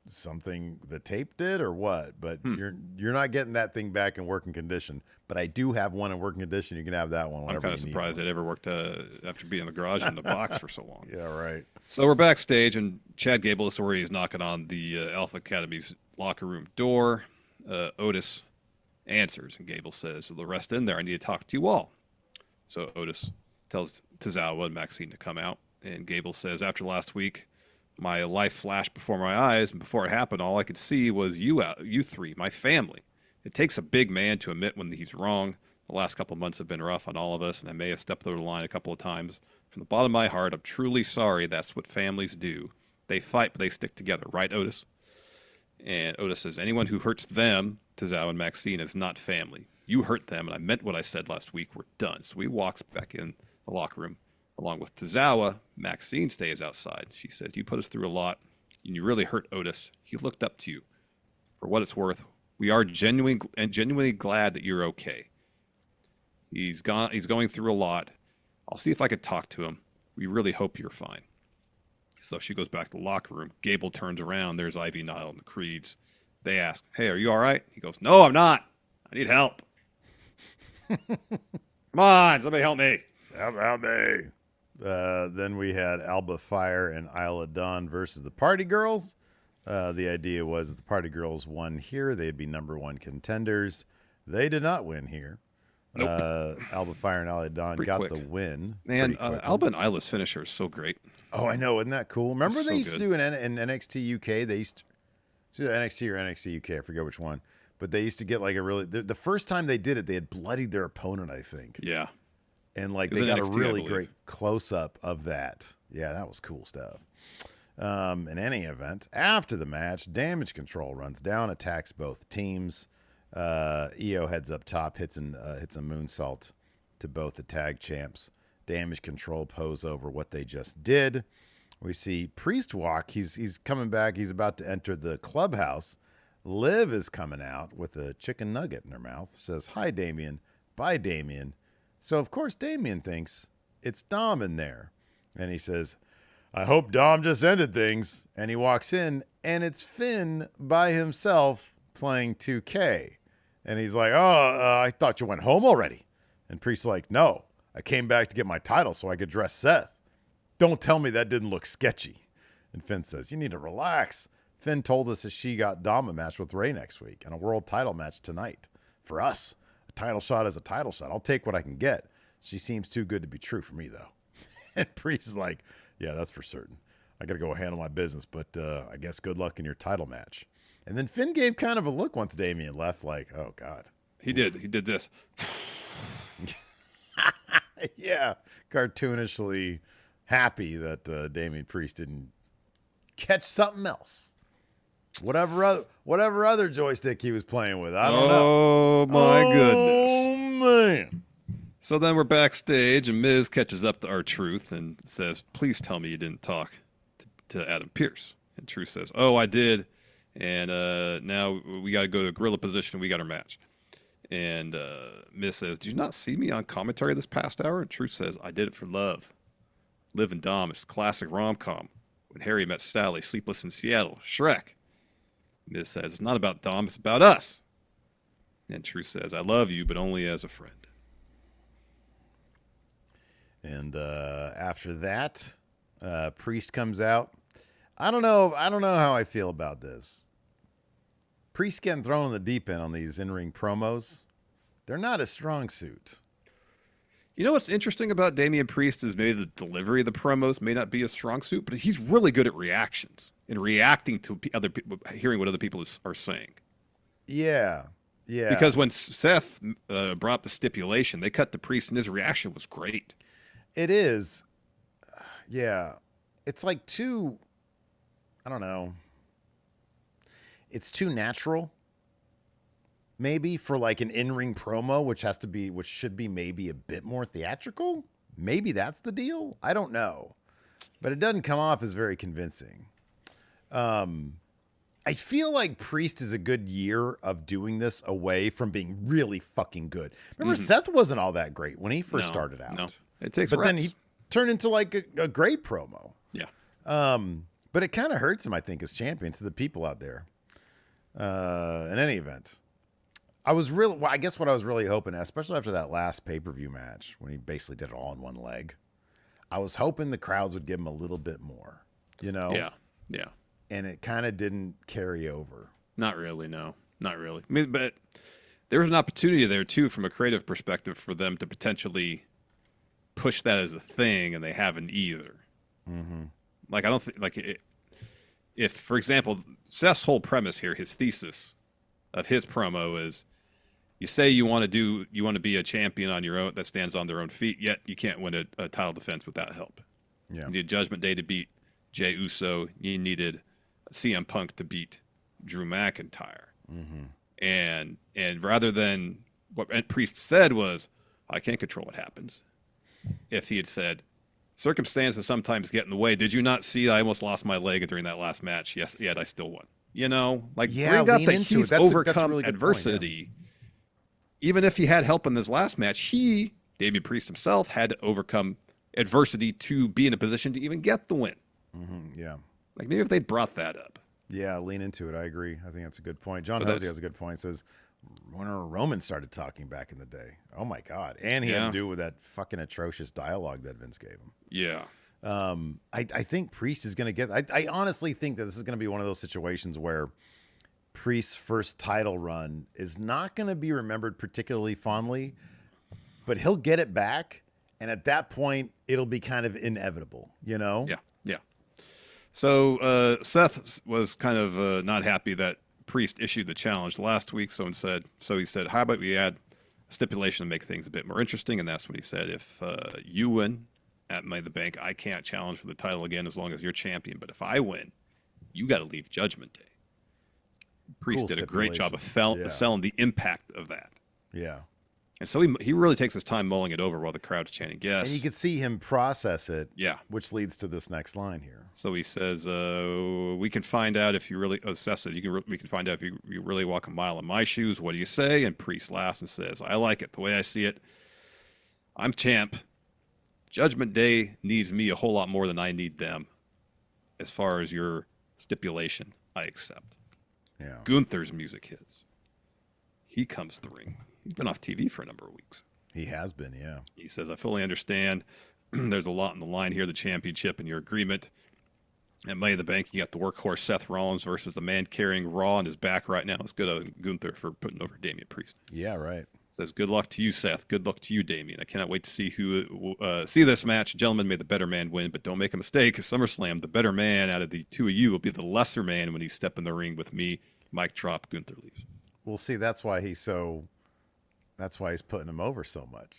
something the tape did or what, but you're not getting that thing back in working condition. But I do have one in working condition. You can have that one whenever I'm kind of you need surprised one. it ever worked after being in the garage in the box for so long. Yeah, right. So we're backstage, and Chad Gable is where he's knocking on the Alpha Academy's locker room door. Otis answers, and Gable says, "The rest in there. I need to talk to you all." So Otis tells Tozawa and Maxine to come out, and Gable says, "After last week, my life flashed before my eyes, and before it happened, all I could see was you three, my family. It takes a big man to admit when he's wrong. The last couple of months have been rough on all of us, and I may have stepped over the line a couple of times. From the bottom of my heart, I'm truly sorry. That's what families do. They fight, but they stick together. Right, Otis?" And Otis says, "Anyone who hurts them, Tozawa and Maxine, is not family. You hurt them, and I meant what I said last week. We're done." So he walks back in the locker room. Along with Tozawa, Maxine stays outside. She says, "You put us through a lot, and you really hurt Otis. He looked up to you. For what it's worth, we are genuinely glad that you're okay. He's going through a lot. I'll see if I could talk to him. We really hope you're fine." So she goes back to the locker room. Gable turns around. There's Ivy Nile and the Creeds. They ask, "Hey, are you all right?" He goes, "No, I'm not. I need help." "Come on, somebody help me." Help me. Then we had Alba Fire and Isla Dawn versus the Party Girls. The idea was if the Party Girls won here, they'd be number one contenders. They did not win here. Nope. Alba Fire and Isla Dawn Pretty got quick. the win. Man, Alba and Isla's finisher is so great. Oh, I know. Isn't that cool? Remember It's they so used to good. do in NXT UK? They used to do NXT or NXT UK. I forget which one. But they used to get like a really... The first time they did it, they had bloodied their opponent, I think. Yeah. And like It was they in got NXT, a I really believe. great close-up of that. Yeah, that was cool stuff. In any event, after the match, Damage Control runs down, attacks both teams. EO heads up top, hits a moonsault to both the tag champs. Damage Control pose over what they just did. We see Priest walk. He's coming back. He's about to enter the clubhouse. Liv is coming out with a chicken nugget in her mouth. Says, "Hi, Damien. Bye, Damien." So, of course, Damien thinks it's Dom in there. And he says, "I hope Dom just ended things." And he walks in, and it's Finn by himself playing 2K. And he's like, I thought you went home already." And Priest's like, "No, I came back to get my title so I could dress Seth. Don't tell me that didn't look sketchy." And Finn says, "You need to relax. Finn told us that she got Dom a match with Ray next week and a world title match tonight. For us, a title shot is a title shot. I'll take what I can get. She seems too good to be true for me, though." And Priest is like, "Yeah, that's for certain. I got to go handle my business, but I guess good luck in your title match." And then Finn gave kind of a look once Damien left, like, "Oh, God." He did. He did this. Yeah, cartoonishly happy that Damien Priest didn't catch something else. Whatever other joystick he was playing with, I don't know. Oh, my goodness. Oh, man. So then we're backstage, and Miz catches up to R-Truth and says, "Please tell me you didn't talk to Adam Pearce." And Truth says, "Oh, I did. And now we got to go to gorilla position. We got our match." And Miz says, "Did you not see me on commentary this past hour?" And Truth says, "I did it for love. Liv and Dom is classic rom-com. When Harry Met Sally, Sleepless in Seattle, Shrek." Miz says, "It's not about Dom, it's about us." And Truth says, "I love you, but only as a friend." And after that, Priest comes out. I don't know how I feel about this. Priest getting thrown in the deep end on these in-ring promos. They're not a strong suit. You know what's interesting about Damian Priest is maybe the delivery of the promos may not be a strong suit, but he's really good at reactions and reacting to other people, hearing what other people are saying. Yeah. Because when Seth brought up the stipulation, they cut to Priest, and his reaction was great. It is. Yeah. It's like too, I don't know. It's too natural. Maybe for like an in-ring promo, which should be maybe a bit more theatrical. Maybe that's the deal. I don't know. But it doesn't come off as very convincing. I feel like Priest is a good year of doing this away from being really fucking good. Remember, Seth wasn't all that great when he first started out. No, it takes But reps. then he turned into like a great promo. Yeah. But it kind of hurts him, I think, as champion to the people out there. In any event, I guess what I was really hoping, especially after that last pay-per-view match when he basically did it all in one leg, I was hoping the crowds would give him a little bit more, you know? Yeah. And it kind of didn't carry over. Not really, no. Not really. I mean, but there was an opportunity there, too, from a creative perspective for them to potentially push that as a thing, and they haven't either. Mm-hmm. Like, I don't think, like, if, for example, Seth's whole premise here, his thesis of his promo is, you say you want to be a champion on your own that stands on their own feet, yet you can't win a title defense without help. Yeah. You needed Judgment Day to beat Jey Uso. You needed CM Punk to beat Drew McIntyre. Mm-hmm. And rather than what Priest said was, I can't control what happens. If he had said, circumstances sometimes get in the way. Did you not see I almost lost my leg during that last match? Yes, yet I still won. You know, like bring up that he's overcome really adversity. Point, yeah. Even if he had help in this last match, Damian Priest himself, had to overcome adversity to be in a position to even get the win. Mm-hmm. Yeah. Like maybe if they brought that up. Yeah, lean into it. I agree. I think that's a good point. John Hosey has a good point. Says, when Roman started talking back in the day. Oh, my God. And he had to do with that fucking atrocious dialogue that Vince gave him. Yeah. I think Priest is going to get... I honestly think that this is going to be one of those situations where Priest's first title run is not going to be remembered particularly fondly, but he'll get it back, and at that point, it'll be kind of inevitable, you know? Yeah. So Seth was kind of not happy that Priest issued the challenge last week, so he said, how about we add a stipulation to make things a bit more interesting? And that's when he said, if you win at Money in the Bank, I can't challenge for the title again as long as you're champion. But if I win, you got to leave Judgment Day. Priest did a great job of selling the impact of that. Yeah. And so he really takes his time mulling it over while the crowd's chanting yes. And you can see him process it. Yeah. Which leads to this next line here. So he says, we can find out if you really assess it. We can find out if you really walk a mile in my shoes. What do you say? And Priest laughs and says, I like it. The way I see it, I'm champ. Judgment Day needs me a whole lot more than I need them. As far as your stipulation, I accept. Yeah. Gunther's music hits. He comes to the ring. He's been off TV for a number of weeks. He has been, yeah. He says, I fully understand. There's a lot on the line here, the championship and your agreement. At Money in the Bank, you got the workhorse Seth Rollins versus the man carrying Raw on his back right now. It's good on Gunther for putting over Damian Priest. Yeah, right. Says, good luck to you, Seth. Good luck to you, Damian. I cannot wait to see this match. Gentlemen, may the better man win, but don't make a mistake. At SummerSlam, the better man out of the two of you will be the lesser man when he step in the ring with me. Mic drop, Gunther leaves. Well, see, that's why he's putting him over so much.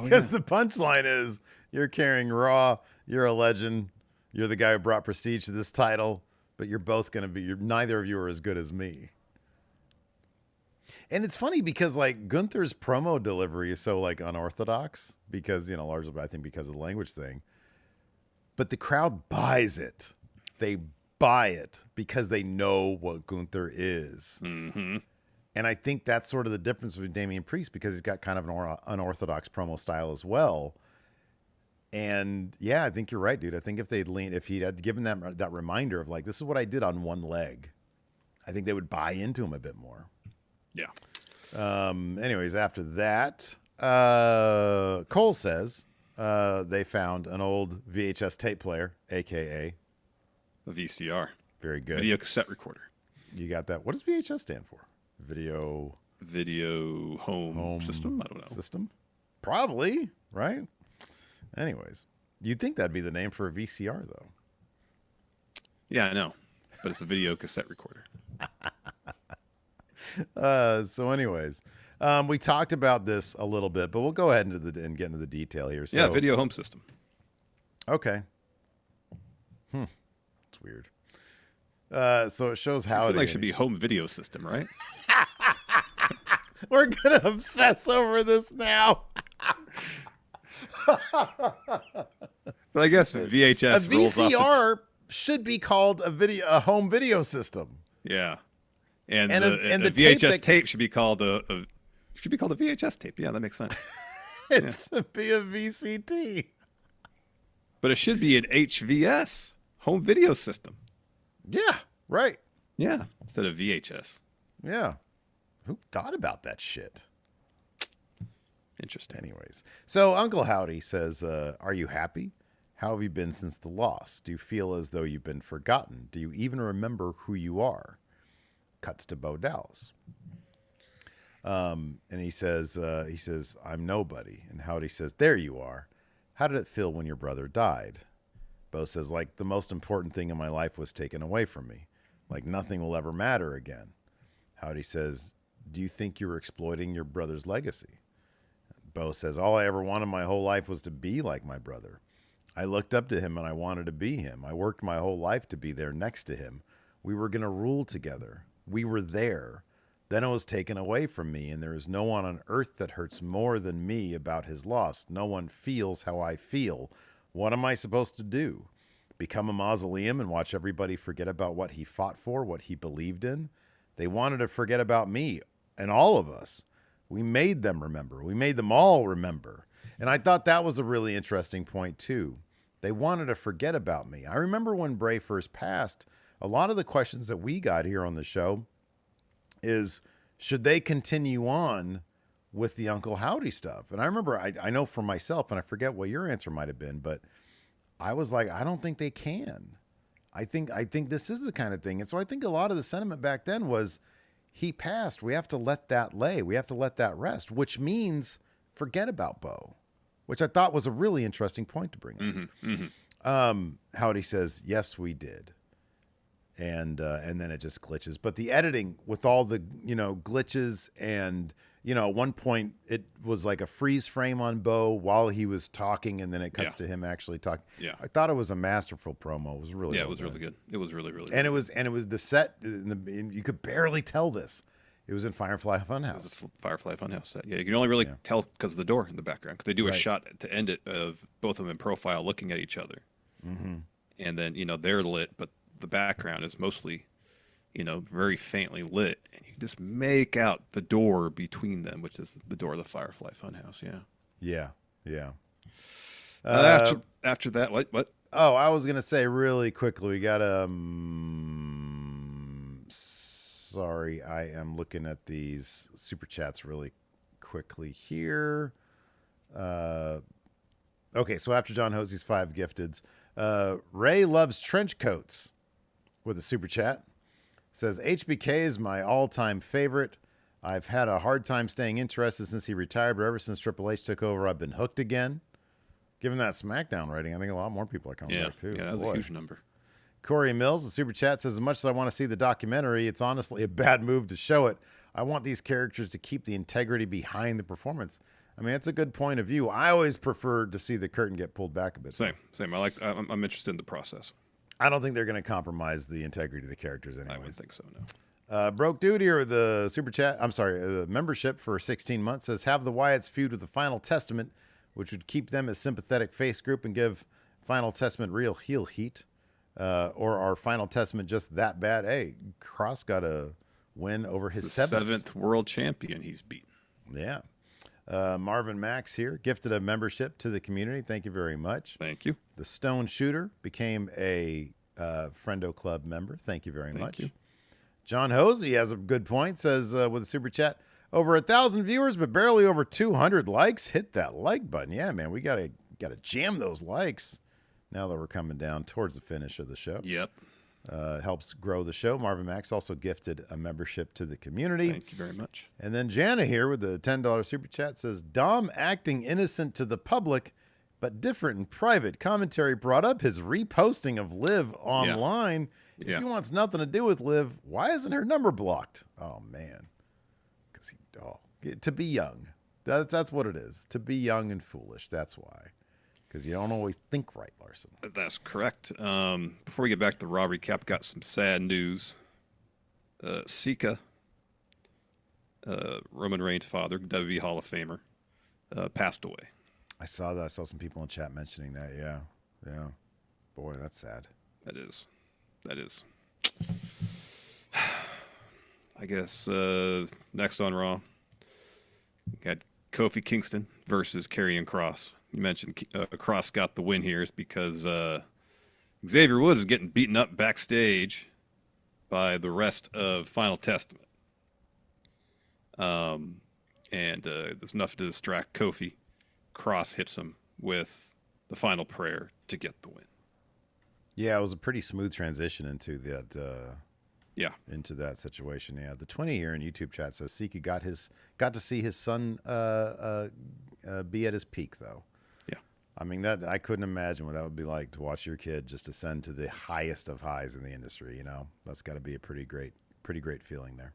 Because the punchline is, you're carrying Raw, you're a legend, you're the guy who brought prestige to this title, but you're both going to be, neither of you are as good as me. And it's funny because like Gunther's promo delivery is so like unorthodox because, you know, largely I think because of the language thing, but the crowd buys it. They buy it because they know what Gunther is. Mm-hmm. And I think that's sort of the difference with Damian Priest because he's got kind of an unorthodox promo style as well. And yeah, I think you're right, dude. I think if he had given that reminder of like, this is what I did on one leg, I think they would buy into him a bit more. Yeah. Anyways, after that, Cole says they found an old VHS tape player, a.k.a. a VCR. Very good. Video cassette recorder. You got that. What does VHS stand for? Video home system? I don't know. System? Probably, right? Anyways, you'd think that'd be the name for a VCR, though. Yeah, I know. But it's a video cassette recorder. So anyways, we talked about this a little bit, but we'll go ahead and get into the detail here. So, yeah, video home system. Okay. It's weird. So it shows how it should be home video system, right? We're gonna obsess over this now. But I guess VHS. A VCR should be called a home video system. Yeah, and the VHS tape should be called a VHS tape. Yeah, that makes sense. It should be a VCT. But it should be an HVS home video system. Yeah, right. Yeah, instead of VHS. Yeah. Who thought about that shit? Interesting. Anyways, so Uncle Howdy says, are you happy? How have you been since the loss? Do you feel as though you've been forgotten? Do you even remember who you are? Cuts to Bo Dallas. And he says, I'm nobody. And Howdy says, there you are. How did it feel when your brother died? Bo says, like the most important thing in my life was taken away from me. Like nothing will ever matter again. Howdy says, do you think you were exploiting your brother's legacy? Bo says, all I ever wanted my whole life was to be like my brother. I looked up to him and I wanted to be him. I worked my whole life to be there next to him. We were going to rule together. We were there. Then it was taken away from me, and there is no one on earth that hurts more than me about his loss. No one feels how I feel. What am I supposed to do? Become a mausoleum and watch everybody forget about what he fought for, what he believed in? They wanted to forget about me and all of us. We made them remember. We made them all remember. And I thought that was a really interesting point, too. They wanted to forget about me. I remember when Bray first passed, a lot of the questions that we got here on the show is, should they continue on with the Uncle Howdy stuff? And I remember, I know for myself, and I forget what your answer might have been, but I was like, I don't think they can. I think this is the kind of thing. And so I think a lot of the sentiment back then was, he passed. We have to let that lay. We have to let that rest, which means forget about Bo, which I thought was a really interesting point to bring up. Howdy says, yes, we did. And then it just glitches. But the editing with all the, glitches and, at one point it was like a freeze frame on Bo while he was talking, and then it cuts to him actually talking. Yeah. I thought it was a masterful promo. It was really it was really good. It was really, really and good. It was the set, you could barely tell this. It was in Firefly Funhouse. It was a Firefly Funhouse set. Yeah, you can only really tell because of the door in the background. Because they do a shot to end it of both of them in profile looking at each other. Mm-hmm. And then, they're lit, but the background is mostly, very faintly lit. And you can just make out the door between them, which is the door of the Firefly Funhouse. Yeah. Yeah. After that, what? Oh, I was going to say really quickly, we got sorry, I am looking at these super chats really quickly here. Okay, so after John Hosey's 5 gifteds, Ray loves trench coats with a super chat. Says, HBK is my all-time favorite. I've had a hard time staying interested since he retired, but ever since Triple H took over, I've been hooked again. Given that SmackDown rating, I think a lot more people are coming back, too. Yeah, that was a huge number. Corey Mills, the super chat, says, as much as I want to see the documentary, it's honestly a bad move to show it. I want these characters to keep the integrity behind the performance. I mean, it's a good point of view. I always prefer to see the curtain get pulled back a bit. Same. I'm interested in the process. I don't think they're going to compromise the integrity of the characters anyways. I wouldn't think so, no. Broke Duty, or the super chat, the membership for 16 months, says, have the Wyatts feud with the Final Testament, which would keep them as sympathetic face group and give Final Testament real heel heat. Or our Final Testament just that bad? Hey, Cross got a win over his seventh world champion he's beaten. Yeah. Marvin Max here gifted a membership to the community. Thank you very much. Thank you. The Stone Shooter became a Friendo Club member. Thank you very much. You. John Hosey has a good point. Says with a super chat, over 1,000 viewers, but barely over 200 likes. Hit that like button. Yeah, man, we gotta jam those likes. Now that we're coming down towards the finish of the show. Yep. Helps grow the show. Marvin Max also gifted a membership to the community. Thank you very much. And then Jana here with the $10 super chat says, Dom acting innocent to the public, but different in private. Commentary brought up his reposting of Liv online. If he wants nothing to do with Liv, why isn't her number blocked? Oh, man. Because to be young. That's what it is. To be young and foolish. That's why. Because you don't always think right, Larson. That's correct. Before we get back to the Raw recap, got some sad news. Sika, Roman Reigns' father, WWE Hall of Famer, passed away. I saw that. I saw some people in chat mentioning that. Yeah. Boy, that's sad. That is. I guess next on Raw, got Kofi Kingston versus Karrion Kross. You mentioned Kross got the win here is because, Xavier Woods is getting beaten up backstage by the rest of Final Testament. And there's enough to distract Kofi. Cross hits him with the final prayer to get the win. Yeah, it was a pretty smooth transition into that. Into that situation. Yeah, the 20-year in YouTube chat says Siki got to see his son be at his peak though. Yeah, I mean that I couldn't imagine what that would be like to watch your kid just ascend to the highest of highs in the industry. You know, that's got to be a pretty great feeling there.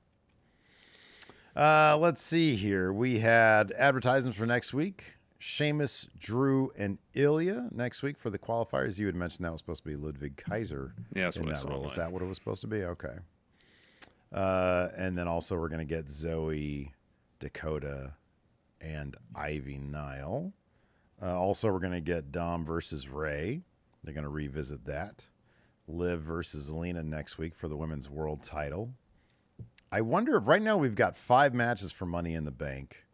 Let's see here. We had advertisements for next week. Sheamus, Drew, and Ilya next week for the qualifiers. You had mentioned that was supposed to be Ludwig Kaiser. Yeah, that's in what I that saw role. online. Is that what it was supposed to be? Okay. And then also we're going to get Zoe, Dakota, and Ivy Nile. Also, we're going to get Dom versus Ray. They're going to revisit that. Liv versus Zelina next week for the women's world title. I wonder if right now we've got 5 matches for Money in the Bank.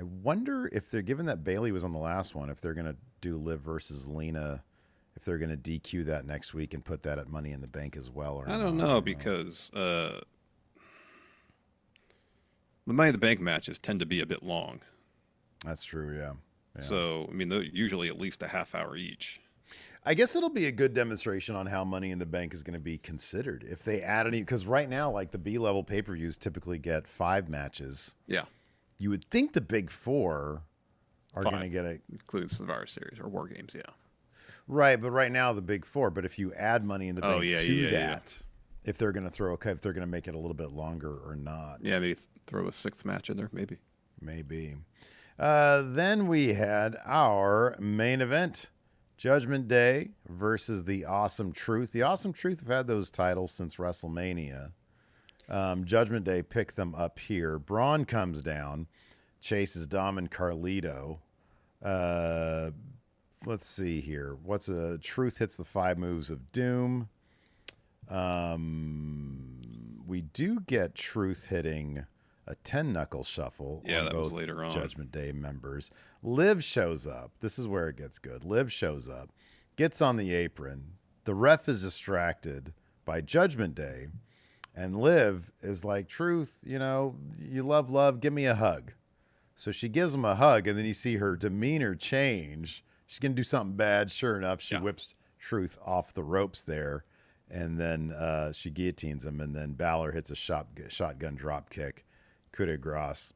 I wonder if they're, given that Bailey was on the last one, if they're going to do Liv versus Lena, if they're going to DQ that next week and put that at Money in the Bank as well. Or I don't know, because the Money in the Bank matches tend to be a bit long. That's true, yeah. So, I mean, they're usually at least a half hour each. I guess it'll be a good demonstration on how Money in the Bank is going to be considered. If they add any, because right now, like the B-level pay-per-views typically get 5 matches. Yeah. You would think the big 4 are going to get a... Including Survivor Series or War Games, yeah. Right, but right now the big 4. But if you add Money in the Bank to that, if they're going to if they're going to make it a little bit longer or not. Yeah, maybe throw a 6th match in there, maybe. Maybe. Then we had our main event, Judgment Day versus the Awesome Truth. The Awesome Truth have had those titles since WrestleMania. Judgment Day picked them up here. Braun comes down, chases Dom and Carlito. Let's see here. Truth hits the 5 moves of Doom. We do get Truth hitting a 10-knuckle shuffle on that both was later on. Judgment Day members. Liv shows up. This is where it gets good. Liv shows up, gets on the apron. The ref is distracted by Judgment Day, and Liv is like, Truth, you know, you love, give me a hug. So she gives him a hug, and then you see her demeanor change. She's going to do something bad. Sure enough, she whips Truth off the ropes there, and then she guillotines him, and then Balor hits a shotgun drop kick. Coup de grace.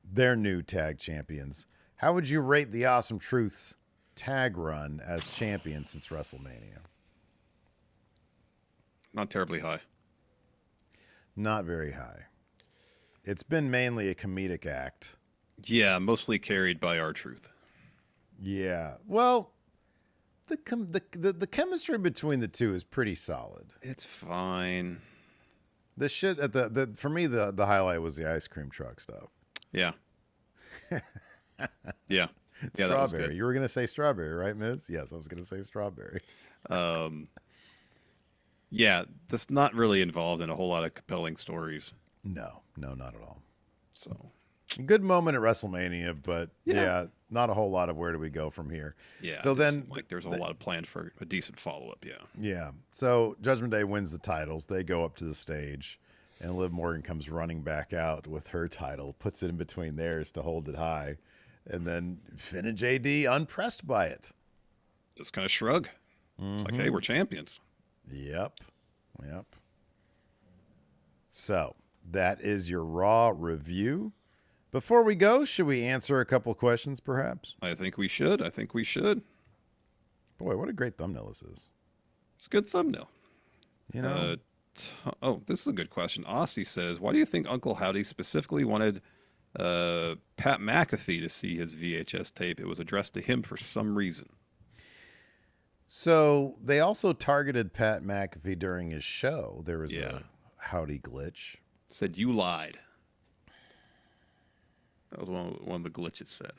They're new tag champions. How would you rate the Awesome Truth's tag run as champion since WrestleMania? Not terribly high. Not very high. It's been mainly a comedic act. Yeah, mostly carried by R-Truth. Yeah. Well, the chemistry between the two is pretty solid. It's fine. The shit at the for me the highlight was the ice cream truck stuff. Yeah. Yeah. Strawberry. That was good. You were gonna say strawberry, right, Miz? Yes, I was gonna say strawberry. Yeah, that's not really involved in a whole lot of compelling stories. No, not at all. So good moment at WrestleMania, but yeah, not a whole lot of where do we go from here. Yeah. So then, like, there's a whole lot of planned for a decent follow up. Yeah. Yeah. So Judgment Day wins the titles. They go up to the stage, and Liv Morgan comes running back out with her title, puts it in between theirs to hold it high, and then Finn and JD unpressed by it. Just kind of shrug. Mm-hmm. It's like, hey, we're champions. Yep. So that is your Raw review. Before we go, should we answer a couple questions, perhaps? I think we should. Boy, what a great thumbnail this is. It's a good thumbnail. You know. This is a good question. Aussie says, why do you think Uncle Howdy specifically wanted Pat McAfee to see his VHS tape? It was addressed to him for some reason. So they also targeted Pat McAfee during his show. There was a Howdy glitch. Said you lied. That was one of the glitches said.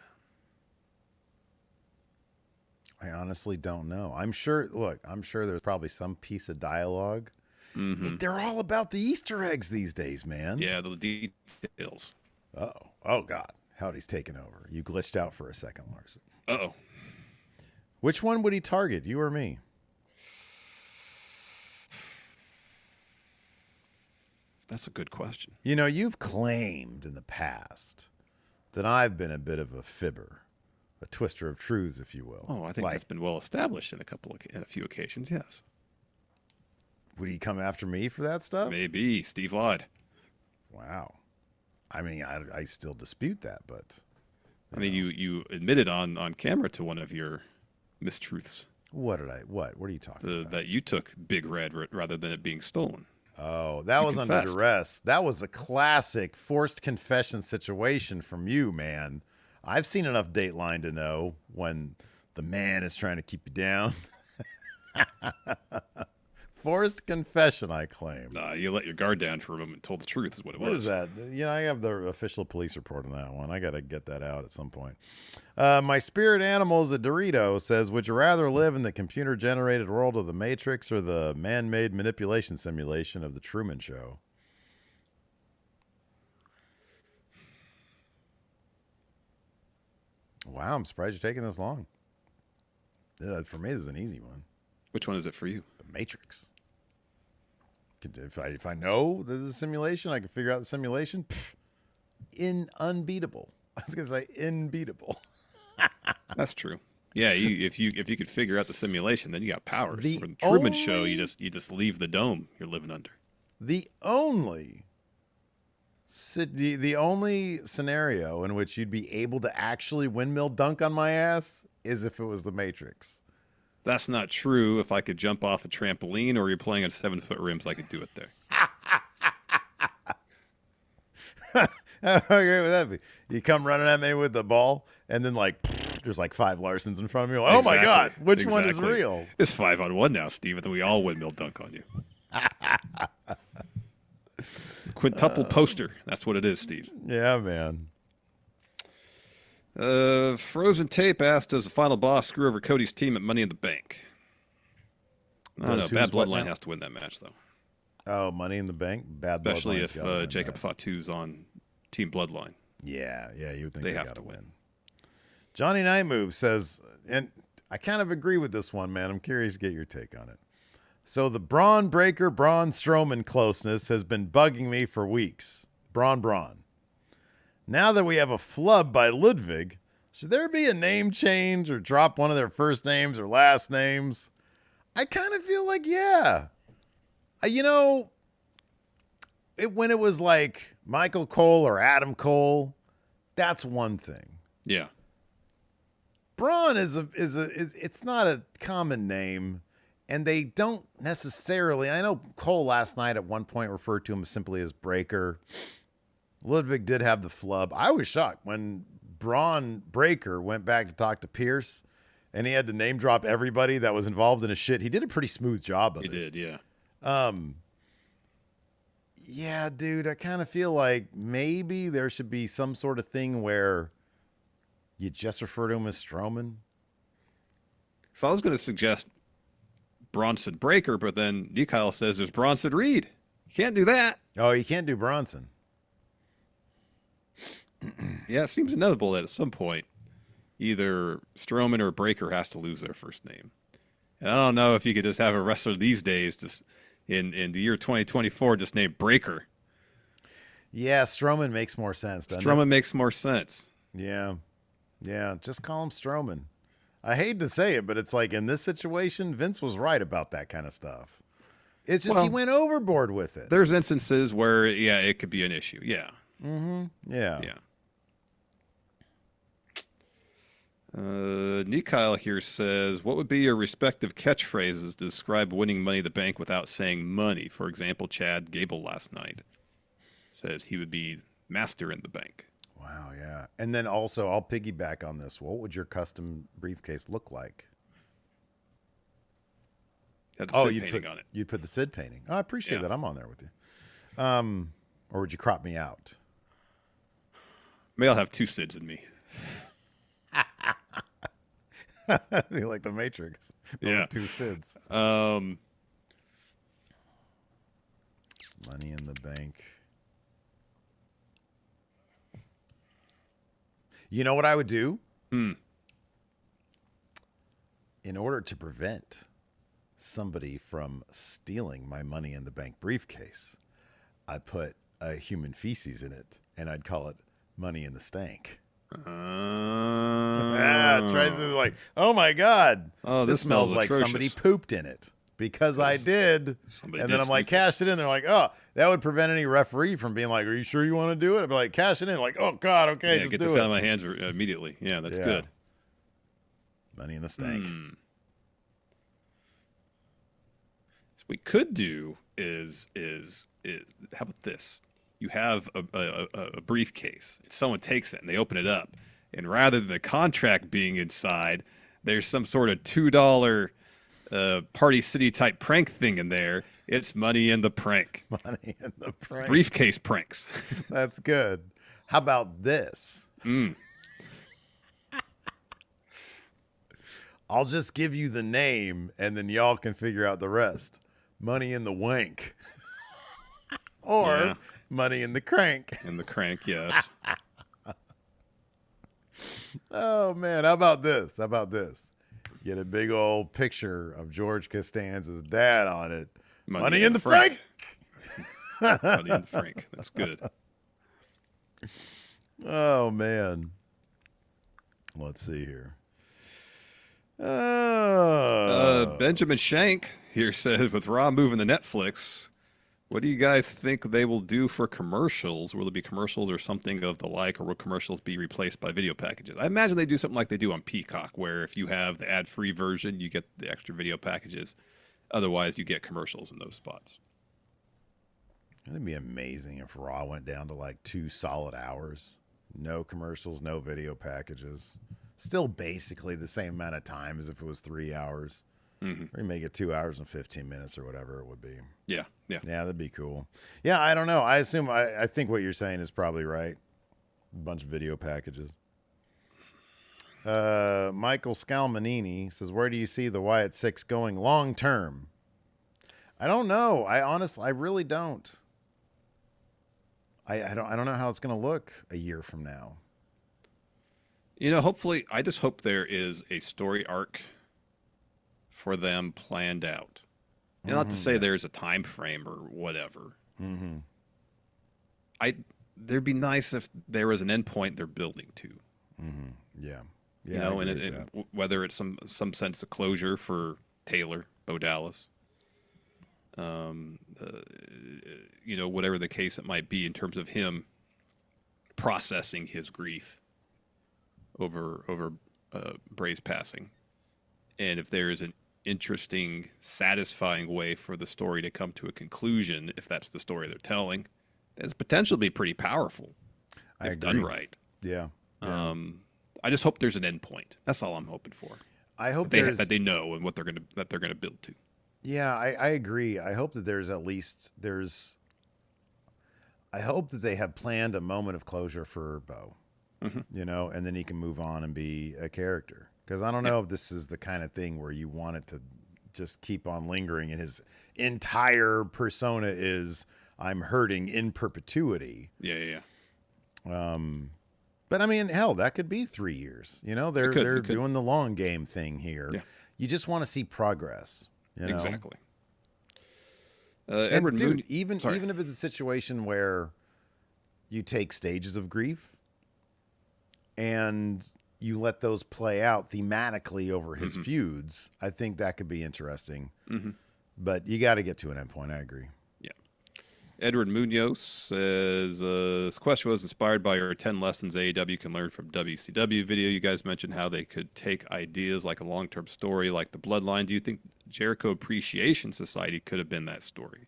I honestly don't know. I'm sure there's probably some piece of dialogue. Mm-hmm. They're all about the Easter eggs these days, man. Yeah, the details. Oh God. Howdy's taking over. You glitched out for a second, Larson. Uh-oh. Which one would he target, you or me? That's a good question. You know, you've claimed in the past that I've been a bit of a fibber, a twister of truths, if you will. Oh, I think that's been well established in a few occasions. Yes. Would he come after me for that stuff? Maybe Steve lied. Wow. I mean, I still dispute that, but I mean, you admitted on camera to one of your mistruths. What are you talking about? That you took Big Red rather than it being stolen. Oh, that was under duress. That was a classic forced confession situation from you, man. I've seen enough Dateline to know when the man is trying to keep you down. Forced confession, I claim. You let your guard down for a moment and told the truth is what it was. What is that? You know, I have the official police report on that one. I got to get that out at some point. My spirit animal is a Dorito says, would you rather live in the computer-generated world of the Matrix or the man-made manipulation simulation of the Truman Show? Wow, I'm surprised you're taking this long. For me, this is an easy one. Which one is it for you? The Matrix. If I know that this is a simulation, I can figure out the simulation. Unbeatable. I was going to say unbeatable. That's true. Yeah, if you could figure out the simulation, then you got powers. For the Truman Show, you just leave the dome you're living under. The only scenario in which you'd be able to actually windmill dunk on my ass is if it was the Matrix. That's not true. If I could jump off a trampoline or you're playing on 7-foot rims, I could do it there. How great would that be? You come running at me with the ball, and then there's 5 Larsons in front of me. Like, oh my God, which one is real? It's 5-on-1 now, Steve, and then we all windmill dunk on you. Quintuple poster. That's what it is, Steve. Yeah, man. Frozen Tape asked, does the final boss screw over Cody's team at Money in the Bank? I don't know. Bad Bloodline has to win that match, though. Oh, Money in the Bank? Bad Bloodline. Especially if Jacob Fatu's on Team Bloodline. Yeah, you would think they have to win. Johnny Night Move says, and I kind of agree with this one, man. I'm curious to get your take on it. So the Braun Breaker, Braun Strowman closeness has been bugging me for weeks. Braun. Now that we have a flub by Ludwig, should there be a name change or drop one of their first names or last names? I kind of feel like, yeah. When it was like Michael Cole or Adam Cole, that's one thing. Yeah. Braun it's not a common name, and they don't necessarily. I know Cole last night at one point referred to him simply as Breaker. Ludwig did have the flub. I was shocked when Braun Breaker went back to talk to Pierce, and he had to name drop everybody that was involved in his shit. He did a pretty smooth job of it. He did, yeah. Yeah, dude, I kind of feel like maybe there should be some sort of thing where you just refer to him as Strowman. So I was going to suggest Bronson Breaker, but then Nikyle says there's Bronson Reed. You can't do that. Oh, you can't do Bronson. Yeah, it seems inevitable that at some point either Strowman or Breaker has to lose their first name. And I don't know if you could just have a wrestler these days just in the year 2024 just named Breaker. Yeah, Strowman makes more sense, doesn't it? Strowman makes more sense. Yeah, just call him Strowman. I hate to say it, but it's like in this situation, Vince was right about that kind of stuff. It's just he went overboard with it. There's instances where, yeah, it could be an issue. Yeah. Mm-hmm. Yeah. Nikyle here says, what would be your respective catchphrases to describe winning Money in the Bank without saying money? For example, Chad Gable last night says he would be master in the bank. Wow, yeah. And then also, I'll piggyback on this. What would your custom briefcase look like? Sid painting on it. You'd put the Sid painting. Oh, I appreciate that. I'm on there with you. Or would you crop me out? Maybe I'll have 2 Sids in me. Be like the Matrix. Yeah. 2 Sids. Money in the Bank. You know what I would do? In order to prevent somebody from stealing my Money in the Bank briefcase, I put a human feces in it, and I'd call it Money in the Stank. Tries to like, oh my God, Oh, this smells like atrocious. somebody pooped in it because I did. And then I'm like, stink cash it in. They're like, oh, that would prevent any referee from being like, are you sure you want to do it? I'd be like, cash it in. Like, oh God, okay, yeah, just get do this it. out of my hands immediately. Yeah, that's good. Money in the Stank. What we could do is how about this? You have a briefcase. Someone takes it and they open it up, and rather than the contract being inside, there's some sort of $2 Party City type prank thing in there. It's Money in the Prank. Money in the Prank. It's briefcase pranks. That's good. How about this? I'll just give you the name, and then y'all can figure out the rest. Money in the Wank. Or Money in the Crank. In the Crank, yes. Oh, man. How about this? How about this? Get a big old picture of George Costanza's dad on it. Money in the Frank. Money in the Frank. That's good. Oh, man. Let's see here. Benjamin Shank here says, with Raw moving to Netflix, what do you guys think they will do for commercials? Will it be commercials or something of the like, or will commercials be replaced by video packages? I imagine they do something like they do on Peacock, where if you have the ad-free version, you get the extra video packages. Otherwise, you get commercials in those spots. It'd be amazing if Raw went down to like 2 solid hours. No commercials, no video packages. Still basically the same amount of time as if it was 3 hours. Or you make it 2 hours and 15 minutes or whatever it would be. Yeah. Yeah, that'd be cool. Yeah, I don't know. I think what you're saying is probably right. A bunch of video packages. Michael Scalmanini says, where do you see the Wyatt 6 going long term? I don't know. I really don't. I don't know how it's going to look a year from now. You know, hopefully, I just hope there is a story arc for them planned out. And not to say there's a time frame or whatever. There'd be nice if there was an endpoint they're building to. Yeah. You know, and whether it's some sense of closure for Taylor, Bo Dallas, you know, whatever the case it might be in terms of him processing his grief over Bray's passing. And if there is an interesting, satisfying way for the story to come to a conclusion, if that's the story they're telling, it's potentially be pretty powerful if done right. Yeah. I just hope there's an end point. That's all I'm hoping for. I hope that they know and what they're gonna build to. Yeah, I agree. I hope that I hope that they have planned a moment of closure for Bo, you know, and then he can move on and be a character. Because I don't know if this is the kind of thing where you want it to just keep on lingering, and his entire persona is I'm hurting in perpetuity. Yeah. But I mean, hell, that could be 3 years. You know, they're doing the long game thing here. Yeah. You just want to see progress. You know? Exactly. Edward Moon, even if it's a situation where you take stages of grief and you let those play out thematically over his feuds, I think that could be interesting. But you got to get to an endpoint. I agree. Yeah. Edward Munoz says, this question was inspired by your 10 lessons AEW can learn from WCW video. You guys mentioned how they could take ideas like a long-term story like the Bloodline. Do you think Jericho Appreciation Society could have been that story?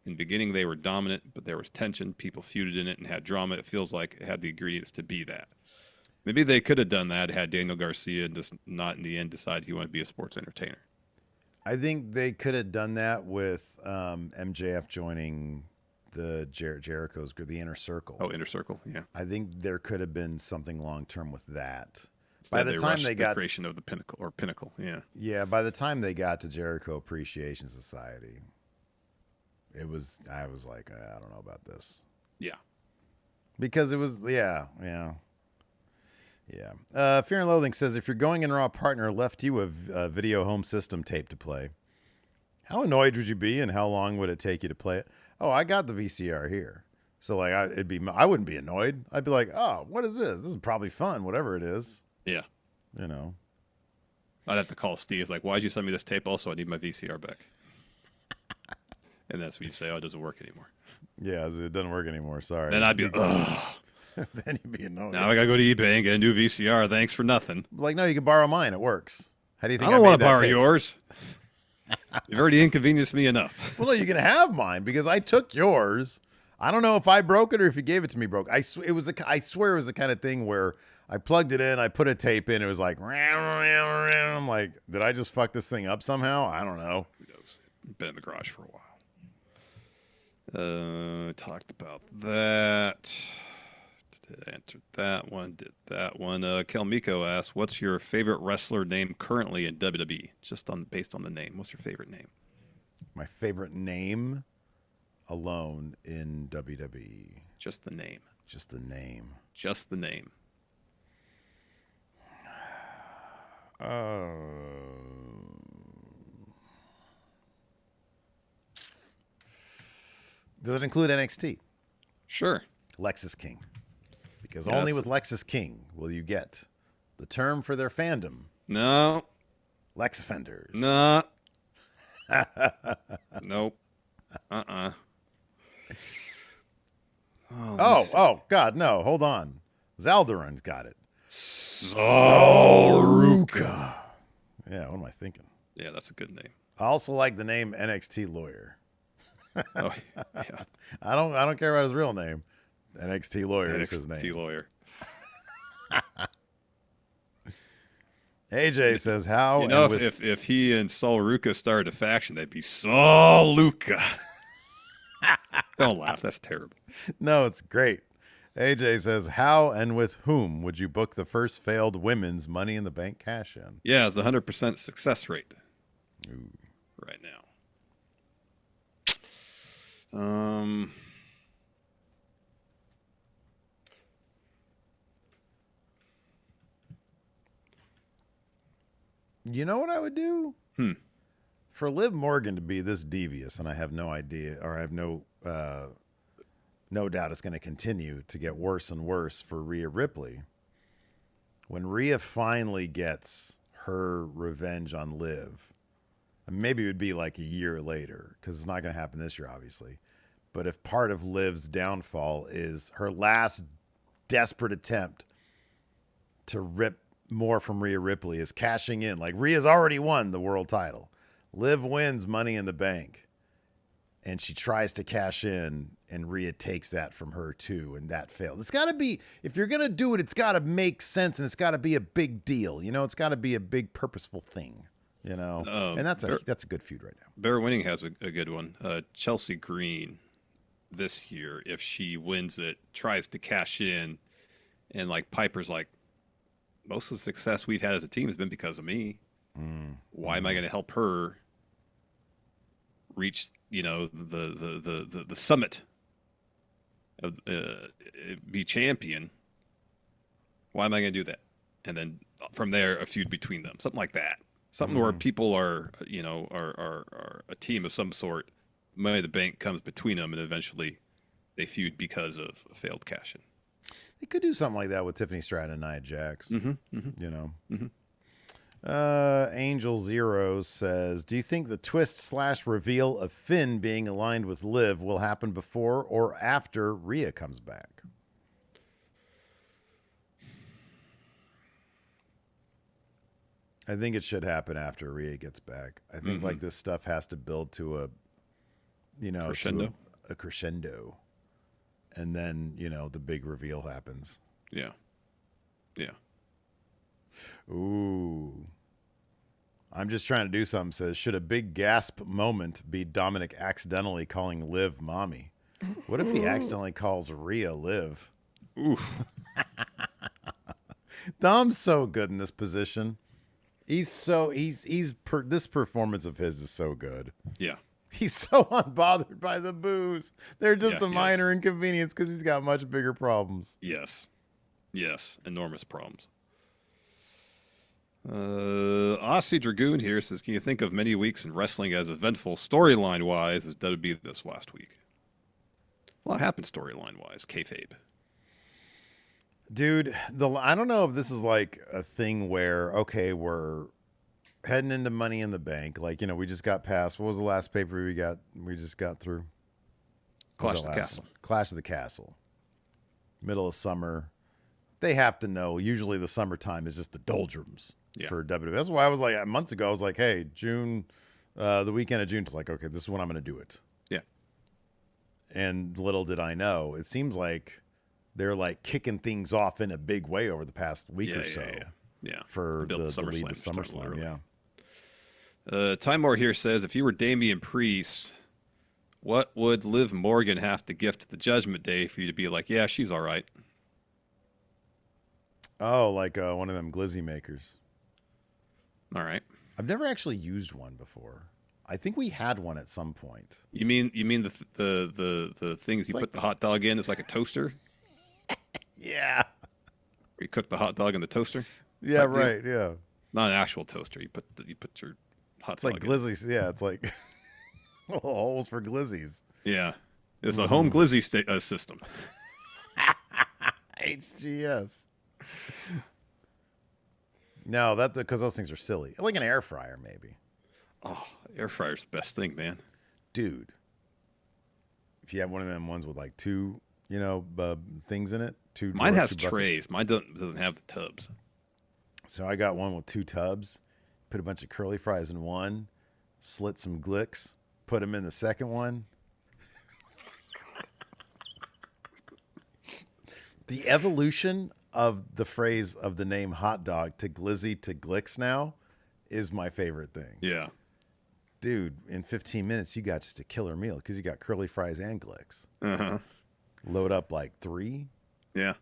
In the beginning, they were dominant, but there was tension. People feuded in it and had drama. It feels like it had the ingredients to be that. Maybe they could have done that had Daniel Garcia just not in the end decide he wanted to be a sports entertainer. I think they could have done that with MJF joining the Jericho's group, the Inner Circle. Oh, Inner Circle, yeah. I think there could have been something long term with that. By the time they got the creation of the Pinnacle, yeah. Yeah, by the time they got to Jericho Appreciation Society, I was like, I don't know about this. Yeah. Because it was, yeah. Fear and Loathing says, if your going in Raw partner left you a video home system tape to play, how annoyed would you be and how long would it take you to play it? oh, I got the VCR here. So like, I wouldn't be annoyed. I'd be like, oh, what is this? This is probably fun, whatever it is. Yeah. You know. I'd have to call Steve. It's like, why'd you send me this tape? Also, I need my VCR back. And that's when you say, oh, it doesn't work anymore. Yeah, it doesn't work anymore. Sorry. Then I'd be, ugh. Then you'd be annoyed. Now I gotta go to eBay and get a new VCR. Thanks for nothing. Like, no, you can borrow mine. It works. How do you think I don't want to made that borrow tape? yours. You've already inconvenienced me enough. Well, no, you can have mine because I took yours. I don't know if I broke it or if you gave it to me broke. I swear it was the kind of thing where I plugged it in, I put a tape in, it was like, I'm like, did I just fuck this thing up somehow? I don't know. Who knows? Been in the garage for a while. Talked about that. Answered that one. Did that one. Kelmiko asks, "What's your favorite wrestler name currently in WWE?" Just based on the name. What's your favorite name? My favorite name alone in WWE. Just the name. Just the name. Just the name. Does it include NXT? Sure. Lexus King. Because Yeah, only with Lexus King will you get the term for their fandom. No. Lex Fenders. No. Nope. Oh, God, no. Hold on. Zaldaran's got it. Salruka. Yeah, what am I thinking? Yeah, that's a good name. I also like the name NXT Lawyer. Oh, yeah. I don't care about his real name. NXT Lawyer is his NXT name. Lawyer. AJ says how. You know, and if he and Salruka started a faction, they'd be Salruka. Don't laugh. That's terrible. No, it's great. AJ says, how and with whom would you book the first failed women's Money in the Bank cash-in? Yeah, it's the 100% success rate right now. You know what I would do? For Liv Morgan to be this devious, and I have no idea, or I have no doubt it's going to continue to get worse and worse for Rhea Ripley. When Rhea finally gets her revenge on Liv, maybe it would be like a year later, because it's not going to happen this year, obviously. But if part of Liv's downfall is her last desperate attempt to rip more from Rhea Ripley is cashing in. Like, Rhea's already won the world title. Liv wins Money in the Bank. And she tries to cash in, and Rhea takes that from her too, and that fails. It's got to be, if you're going to do it, it's got to make sense, and it's got to be a big deal. You know, it's got to be a big purposeful thing, you know. And that's a good feud right now. Bear Winning has a good one. Chelsea Green this year, if she wins it, tries to cash in, and like Piper's like, most of the success we've had as a team has been because of me. Why am I going to help her reach, you know, the summit of be champion? Why am I going to do that? And then from there, a feud between them, something like that. Something where people are, you know, are a team of some sort. Money in the Bank comes between them, and eventually they feud because of a failed cash-in. They could do something like that with Tiffany Stratton and Nia Jax. You know. Angel Zero says, do you think the twist/reveal of Finn being aligned with Liv will happen before or after Rhea comes back? I think it should happen after Rhea gets back. I think like this stuff has to build to a, you know, Crescendo? a crescendo. And then, you know, the big reveal happens. Yeah. Ooh. I'm just trying to do something. Says, should a big gasp moment be Dominic accidentally calling Liv mommy? What if he accidentally calls Rhea Liv? Oof. Dom's so good in this position. This performance of his is so good. Yeah. He's so unbothered by the boos. They're just Yeah, a minor inconvenience because he's got much bigger problems. Yes. Enormous problems. Aussie Dragoon here says, can you think of many weeks in wrestling as eventful storyline wise as WWE this last week? A lot happened storyline wise, kayfabe. Dude, I don't know if this is like a thing where, okay, we're heading into Money in the Bank. Like, we just got past, what was the last paper we just got through? Clash of the Castle. Clash of the Castle. Middle of summer. They have to know. Usually the summertime is just the doldrums for WWE. That's why I was like, months ago, I was like, hey, June, the weekend of June, it's like, okay, this is when I'm going to do it. Yeah. And little did I know, it seems like they're like kicking things off in a big way over the past week or so. Yeah. For the lead to SummerSlam. Yeah. Time More here says, if you were Damian Priest, what would Liv Morgan have to gift the Judgment Day for you to be like, yeah, she's all right? Oh, like one of them glizzy makers. All right. I've never actually used one before. I think we had one at some point. You mean the things you put the hot dog in? It's like a toaster. Yeah. Or you cook the hot dog in the toaster. Yeah, right. Yeah. Not an actual toaster. You put your hot it's dog. It's like glizzies. Yeah, it's like holes for glizzies. Yeah, it's a home glizzy system. HGS. No, that's because those things are silly. Like an air fryer, maybe. Oh, air fryer's the best thing, man. Dude, if you have one of them ones with like two, things in it. Mine has trays. Mine doesn't have the tubs. So I got one with 2 tubs. Put a bunch of curly fries in one. Slit some Glicks. Put them in the second one. The evolution of the phrase of the name hot dog to glizzy to Glicks now is my favorite thing. Yeah. Dude, in 15 minutes, you got just a killer meal because you got curly fries and Glicks. Uh-huh. Load up like 3. Yeah.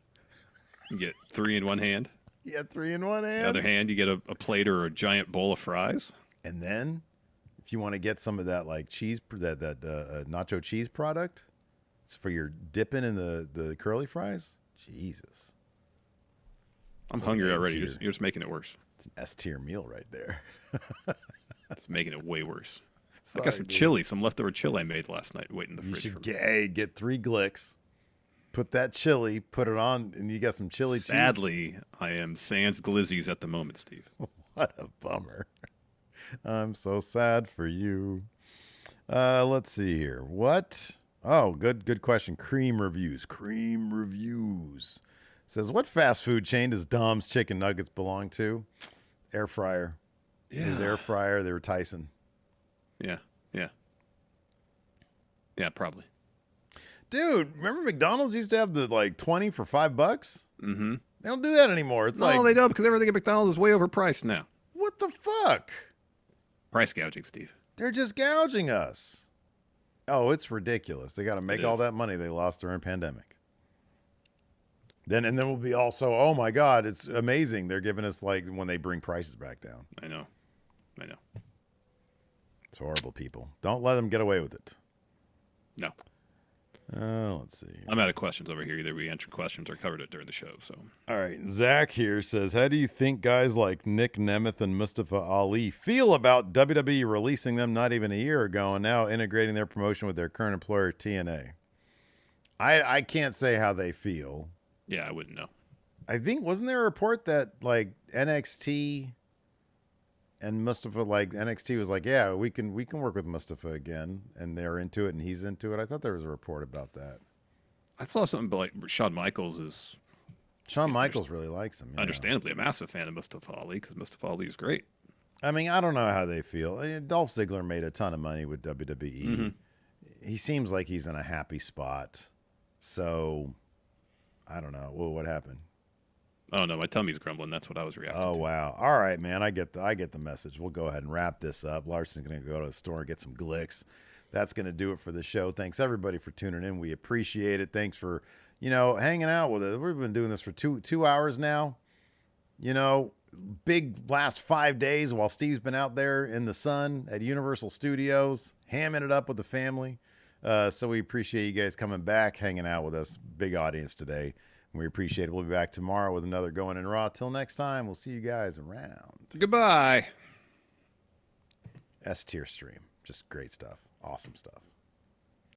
You get 3 in one hand. Yeah, 3 in one hand. The other hand, you get a plate or a giant bowl of fries. And then, if you want to get some of that like cheese, that nacho cheese product, it's for your dipping in the curly fries. Jesus. I'm hungry already. You're just making it worse. It's an S-tier meal right there. It's making it way worse. Sorry, I got some chili, some leftover chili I made last night waiting in the fridge. You should get 3 Glicks. Put that chili, put it on, and you got some chili cheese. Sadly, I am sans glizzies at the moment, Steve. What a bummer. I'm so sad for you. Let's see here. What? Oh, good question. Cream Reviews. Says, what fast food chain does Dom's Chicken Nuggets belong to? Air fryer. Yeah. It was air fryer. They were Tyson. Yeah. Yeah, probably. Dude, remember McDonald's used to have the like 20 for $5? Mm-hmm. They don't do that anymore. It's no, they don't, because everything at McDonald's is way overpriced now. What the fuck? Price gouging, Steve. They're just gouging us. Oh, it's ridiculous. They got to make all that money they lost during pandemic. Then we'll be also, oh my God, it's amazing. They're giving us like when they bring prices back down. I know. It's horrible, people. Don't let them get away with it. No. Let's see. I'm out of questions over here. Either we answered questions or covered it during the show. So, all right. Zach here says, how do you think guys like Nick Nemeth and Mustafa Ali feel about WWE releasing them not even a year ago and now integrating their promotion with their current employer, TNA? I can't say how they feel. Yeah, I wouldn't know. I think, wasn't there a report that like NXT and Mustafa, like NXT was like, yeah, we can work with Mustafa again, and they're into it and he's into it. I thought there was a report about that. I saw something about like Shawn Michaels really likes him. Yeah. Understandably, a massive fan of Mustafa Ali because Mustafa Ali is great. I mean, I don't know how they feel. Dolph Ziggler made a ton of money with WWE. Mm-hmm. He seems like he's in a happy spot. So, I don't know. Well, what happened? Oh no, my tummy's grumbling. That's what I was reacting to. Oh wow! All right, man. I get the message. We'll go ahead and wrap this up. Larson's going to go to the store and get some Glicks. That's going to do it for the show. Thanks everybody for tuning in. We appreciate it. Thanks for hanging out with us. We've been doing this for two hours now. Big last 5 days while Steve's been out there in the sun at Universal Studios, hamming it up with the family. So we appreciate you guys coming back, hanging out with us. Big audience today. We appreciate it. We'll be back tomorrow with another Going in Raw. Till next time, we'll see you guys around. Goodbye. S-tier stream. Just great stuff. Awesome stuff.